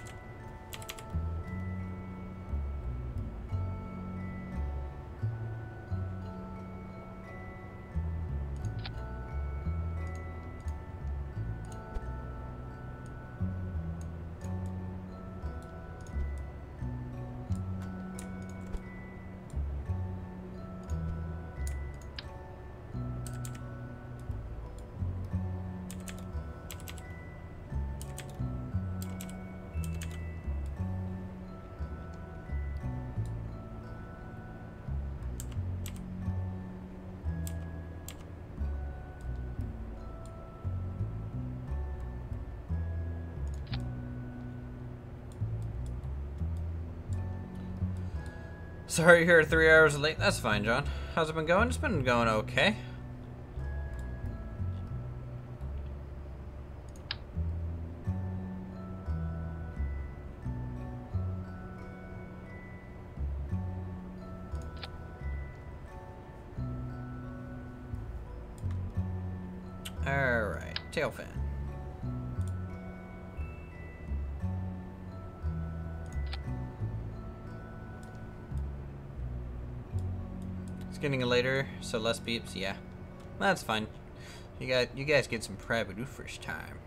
Sorry you're 3 hours late. That's fine, John. How's it been going? It's been going okay. Alright, tail fan. It's getting later, so less beeps, yeah. That's fine. You guys get some private oofers time.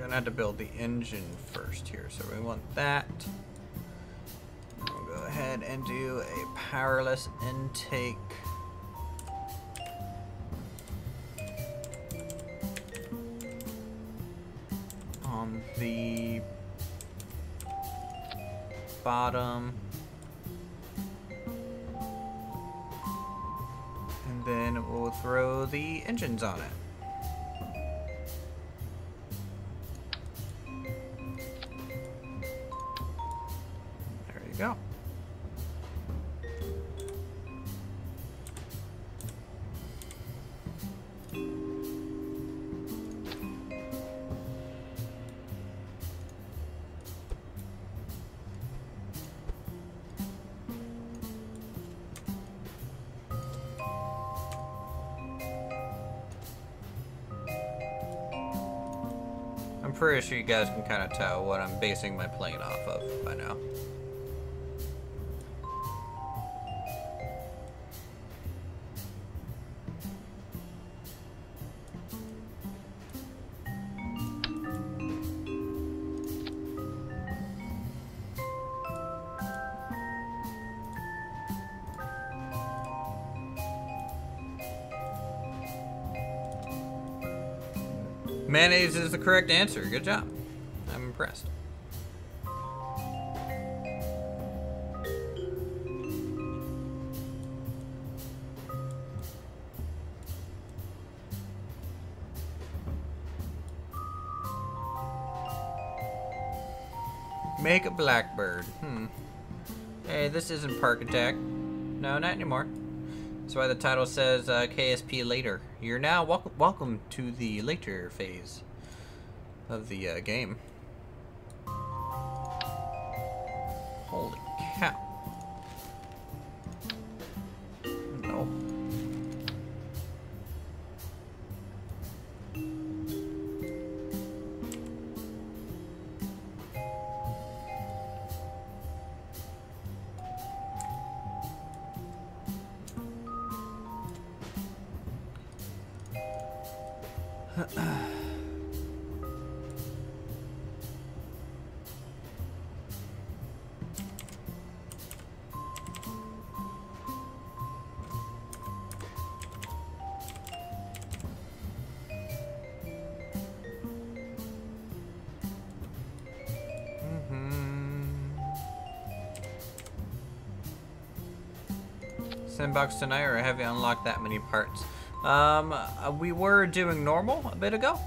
I had to build the engine first here, so we want that. We'll go ahead and do a powerless intake. On the bottom. And then we'll throw the engines on it. Go. I'm pretty sure you guys can kind of tell what I'm basing my plane off of by now. Mayonnaise is the correct answer. Good job. I'm impressed. Make a blackbird. Hey, this isn't Parkitect. No, not anymore. That's why the title says KSP later. You're now welcome to the later phase of the game. Holy cow. No. Sandbox tonight, or have you unlocked that many parts? We were doing normal a bit ago,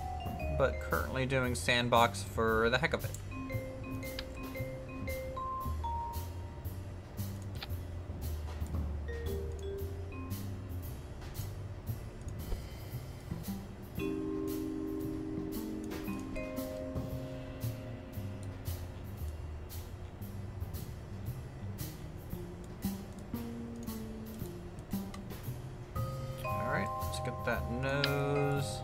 but currently doing sandbox for the heck of it. Get that nose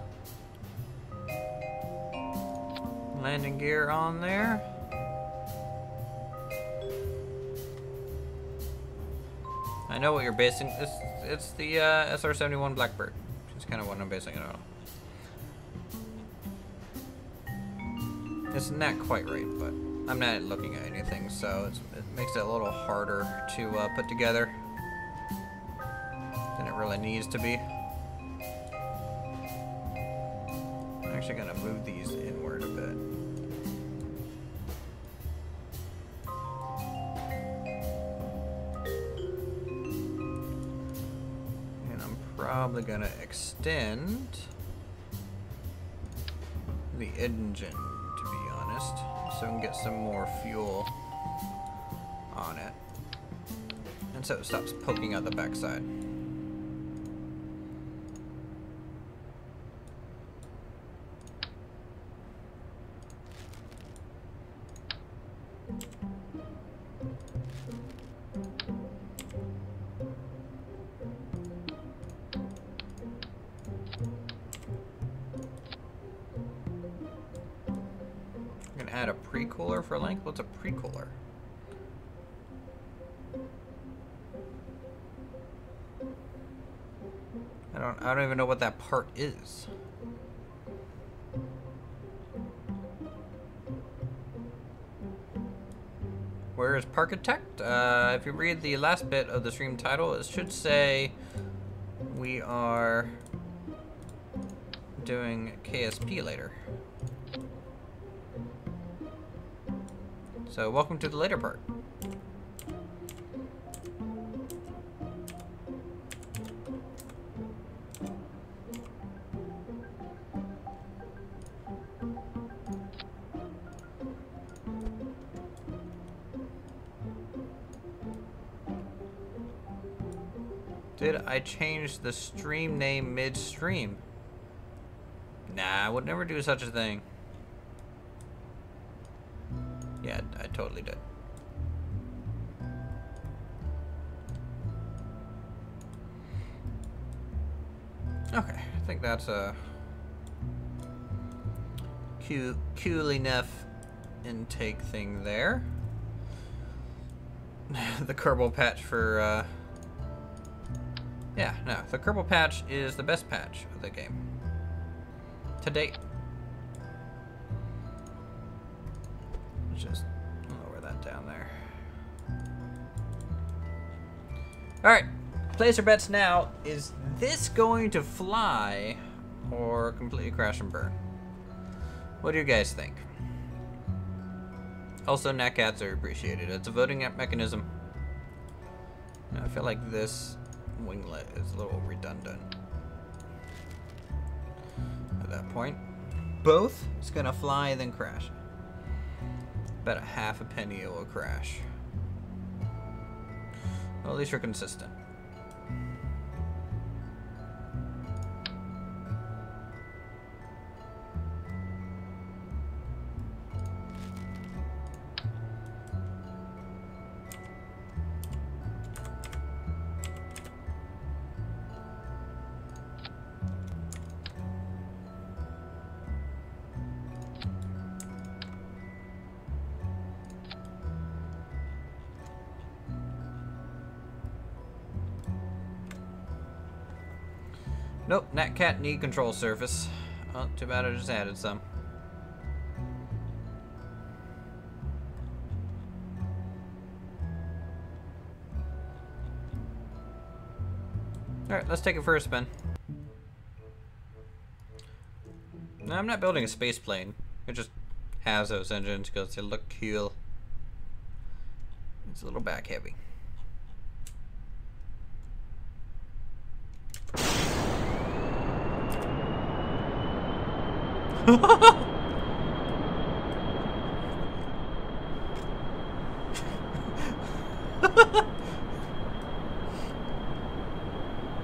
landing gear on there. I know what you're basing. It's the SR-71 Blackbird. It's kind of what I'm basing it on. It's not quite right, but I'm not looking at anything, so it makes it a little harder to put together than it really needs to be. Actually gonna move these inward a bit. And I'm probably gonna extend the engine, to be honest, so we can get some more fuel on it. And so it stops poking out the backside. Add a pre-cooler for length? What's a pre-cooler? I don't even know what that part is. Where is Parkitect? If you read the last bit of the stream title, it should say we are doing KSP later. So welcome to the later part. Did I change the stream name mid-stream? Nah, I would never do such a thing. Yeah, I totally did. Okay, I think that's a cool enough intake thing there. The Kerbal patch for, yeah, no, the Kerbal patch is the best patch of the game to date. Just lower that down there. Alright, place your bets now. Is this going to fly or completely crash and burn? What do you guys think? Also, NatCats are appreciated. It's a voting mechanism. Now, I feel like this winglet is a little redundant at that point. Both, it's gonna fly then crash. About a half a penny it will crash. Well, at least you're consistent. Nope, NatCat need control surface. Oh, too bad I just added some. Alright, let's take it for a spin. No, I'm not building a space plane. It just has those engines because they look cool. It's a little back heavy.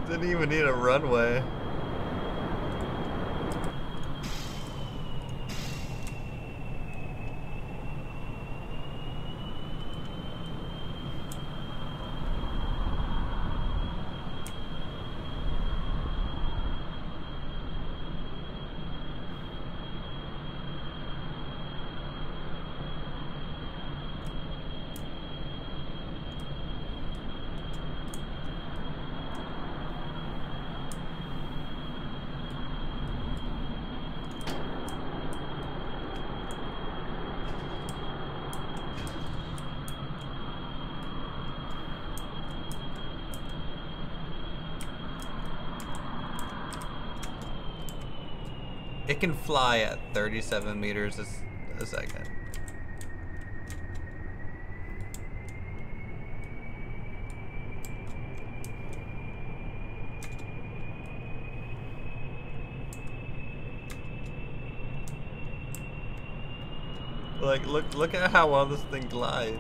Didn't even need a runway. It can fly at 37 meters a second. Like, look at how well this thing glides.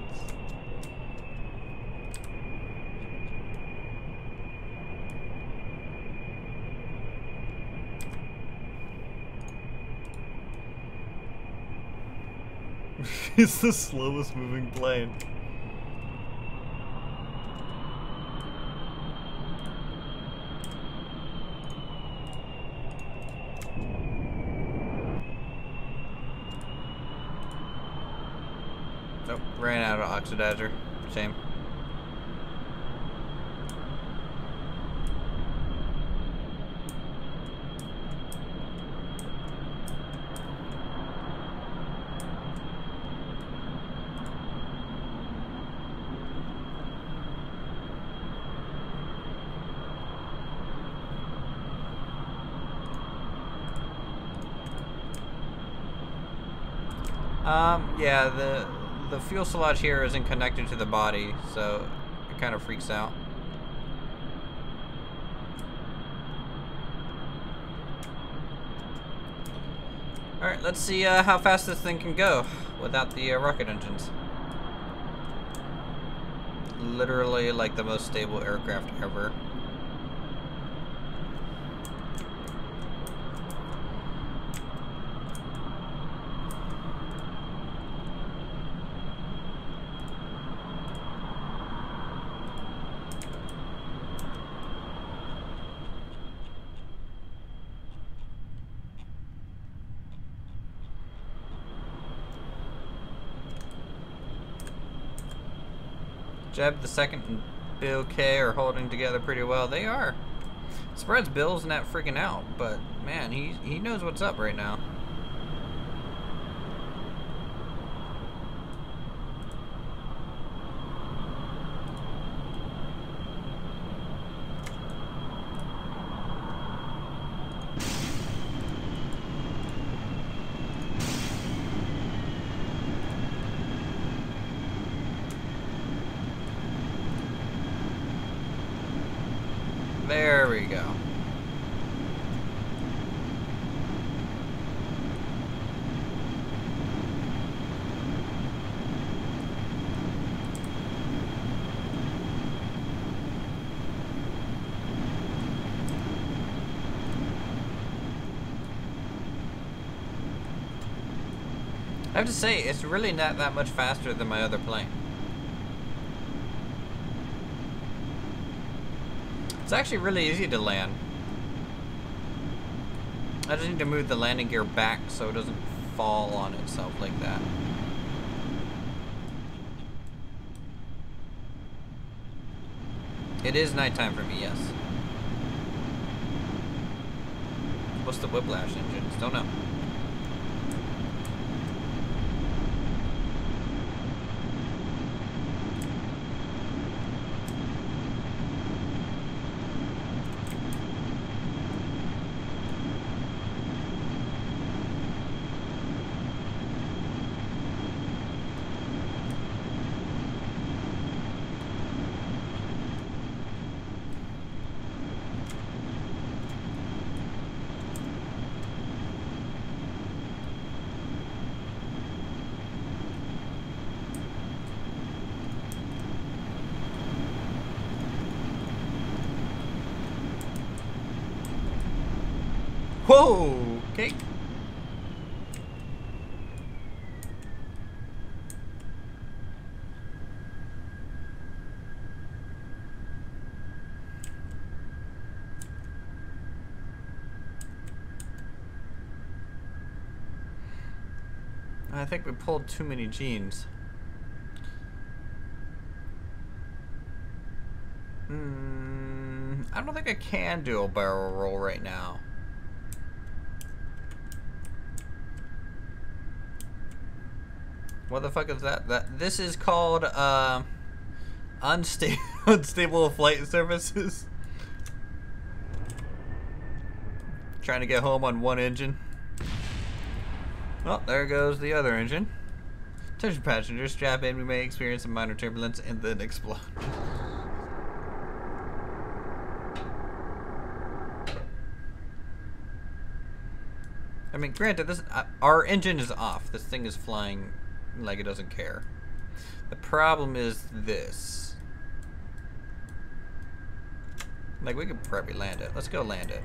It's the slowest moving plane. Nope, ran out of oxidizer. Shame. Yeah, the fuselage here isn't connected to the body, so it kind of freaks out. Alright, let's see how fast this thing can go without the rocket engines. Literally like the most stable aircraft ever. Jeb the second and Bill K are holding together pretty well. They are. Spreads Bill's not freaking out, but man, he knows what's up right now. There we go. I have to say, it's really not that much faster than my other plane. It's actually really easy to land. I just need to move the landing gear back so it doesn't fall on itself like that. It is nighttime for me, yes. We'll must the Whiplash engines. Don't know. Whoa! Okay. I think we pulled too many genes. I don't think I can do a barrel roll right now. What the fuck is that? This is called unstable flight surfaces. Trying to get home on one engine. Well, there goes the other engine. Attention passengers, strap in. We may experience some minor turbulence and then explode. I mean, granted, this our engine is off. This thing is flying like it doesn't care. The problem is this. Like, we could probably land it. Let's go land it.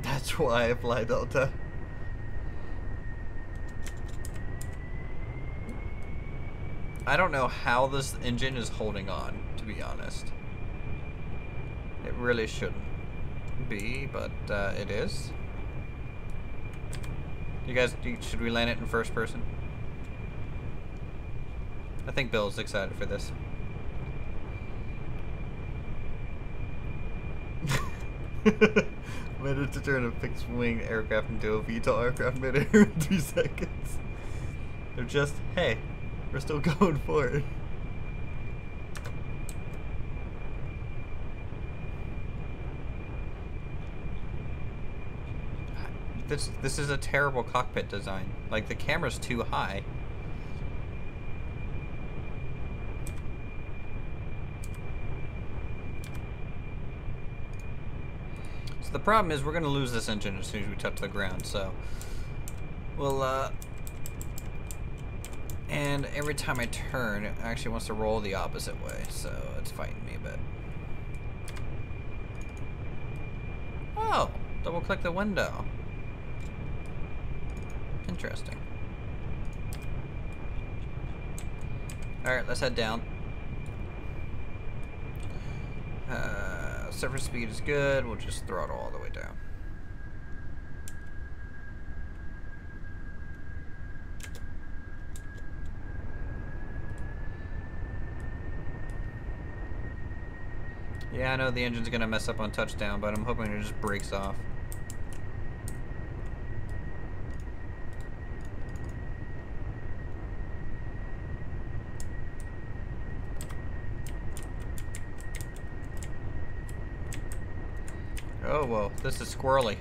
That's why I fly Delta. I don't know how this engine is holding on, to be honest. It really shouldn't be, but it is. You guys, should we land it in first person? I think Bill's excited for this. Managed to turn a fixed-wing aircraft into a VTOL aircraft mid-air in 3 seconds. They're just, hey, we're still going for it. This is a terrible cockpit design. Like, the camera's too high. So the problem is we're gonna lose this engine as soon as we touch the ground, so we'll and every time I turn, it actually wants to roll the opposite way, so it's fighting me a bit. Oh, double click the window. Interesting. Alright, let's head down. Surface speed is good. We'll just throttle all the way down. Yeah, I know the engine's gonna mess up on touchdown, but I'm hoping it just breaks off. Oh, whoa, this is squirrely.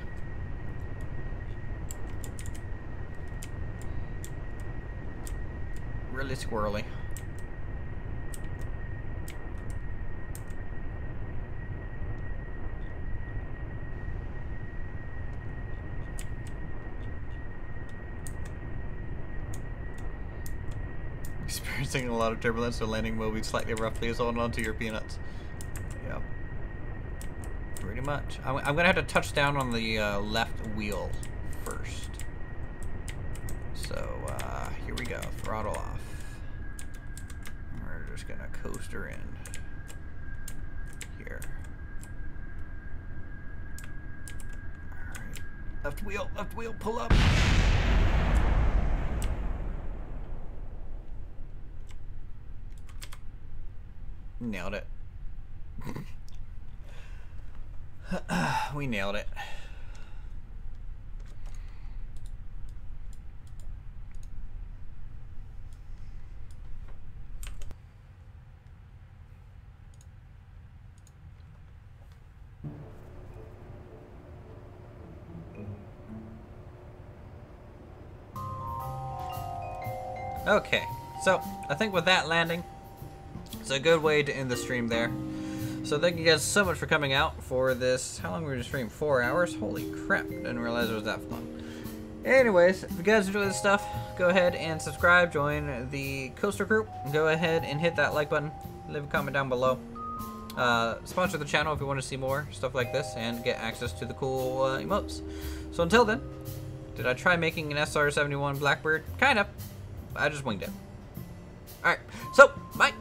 Really squirrely. Experiencing a lot of turbulence, so landing will be slightly rough. Please hold on to your peanuts. Yep. Pretty much. I'm gonna have to touch down on the left wheel first. So here we go. Throttle off. just gonna coast her in here. Alright. Left wheel, pull up. Nailed it. We nailed it. Okay, so I think with that landing, it's a good way to end the stream there. So thank you guys so much for coming out for this. How long were we stream? 4 hours? Holy crap, didn't realize it was that fun. Anyways, if you guys enjoy this stuff, go ahead and subscribe, join the Coaster group, go ahead and hit that like button, leave a comment down below. Sponsor the channel if you want to see more stuff like this and get access to the cool emotes. So until then, did I try making an SR-71 Blackbird? Kind of. I just winged it. Alright, so, bye!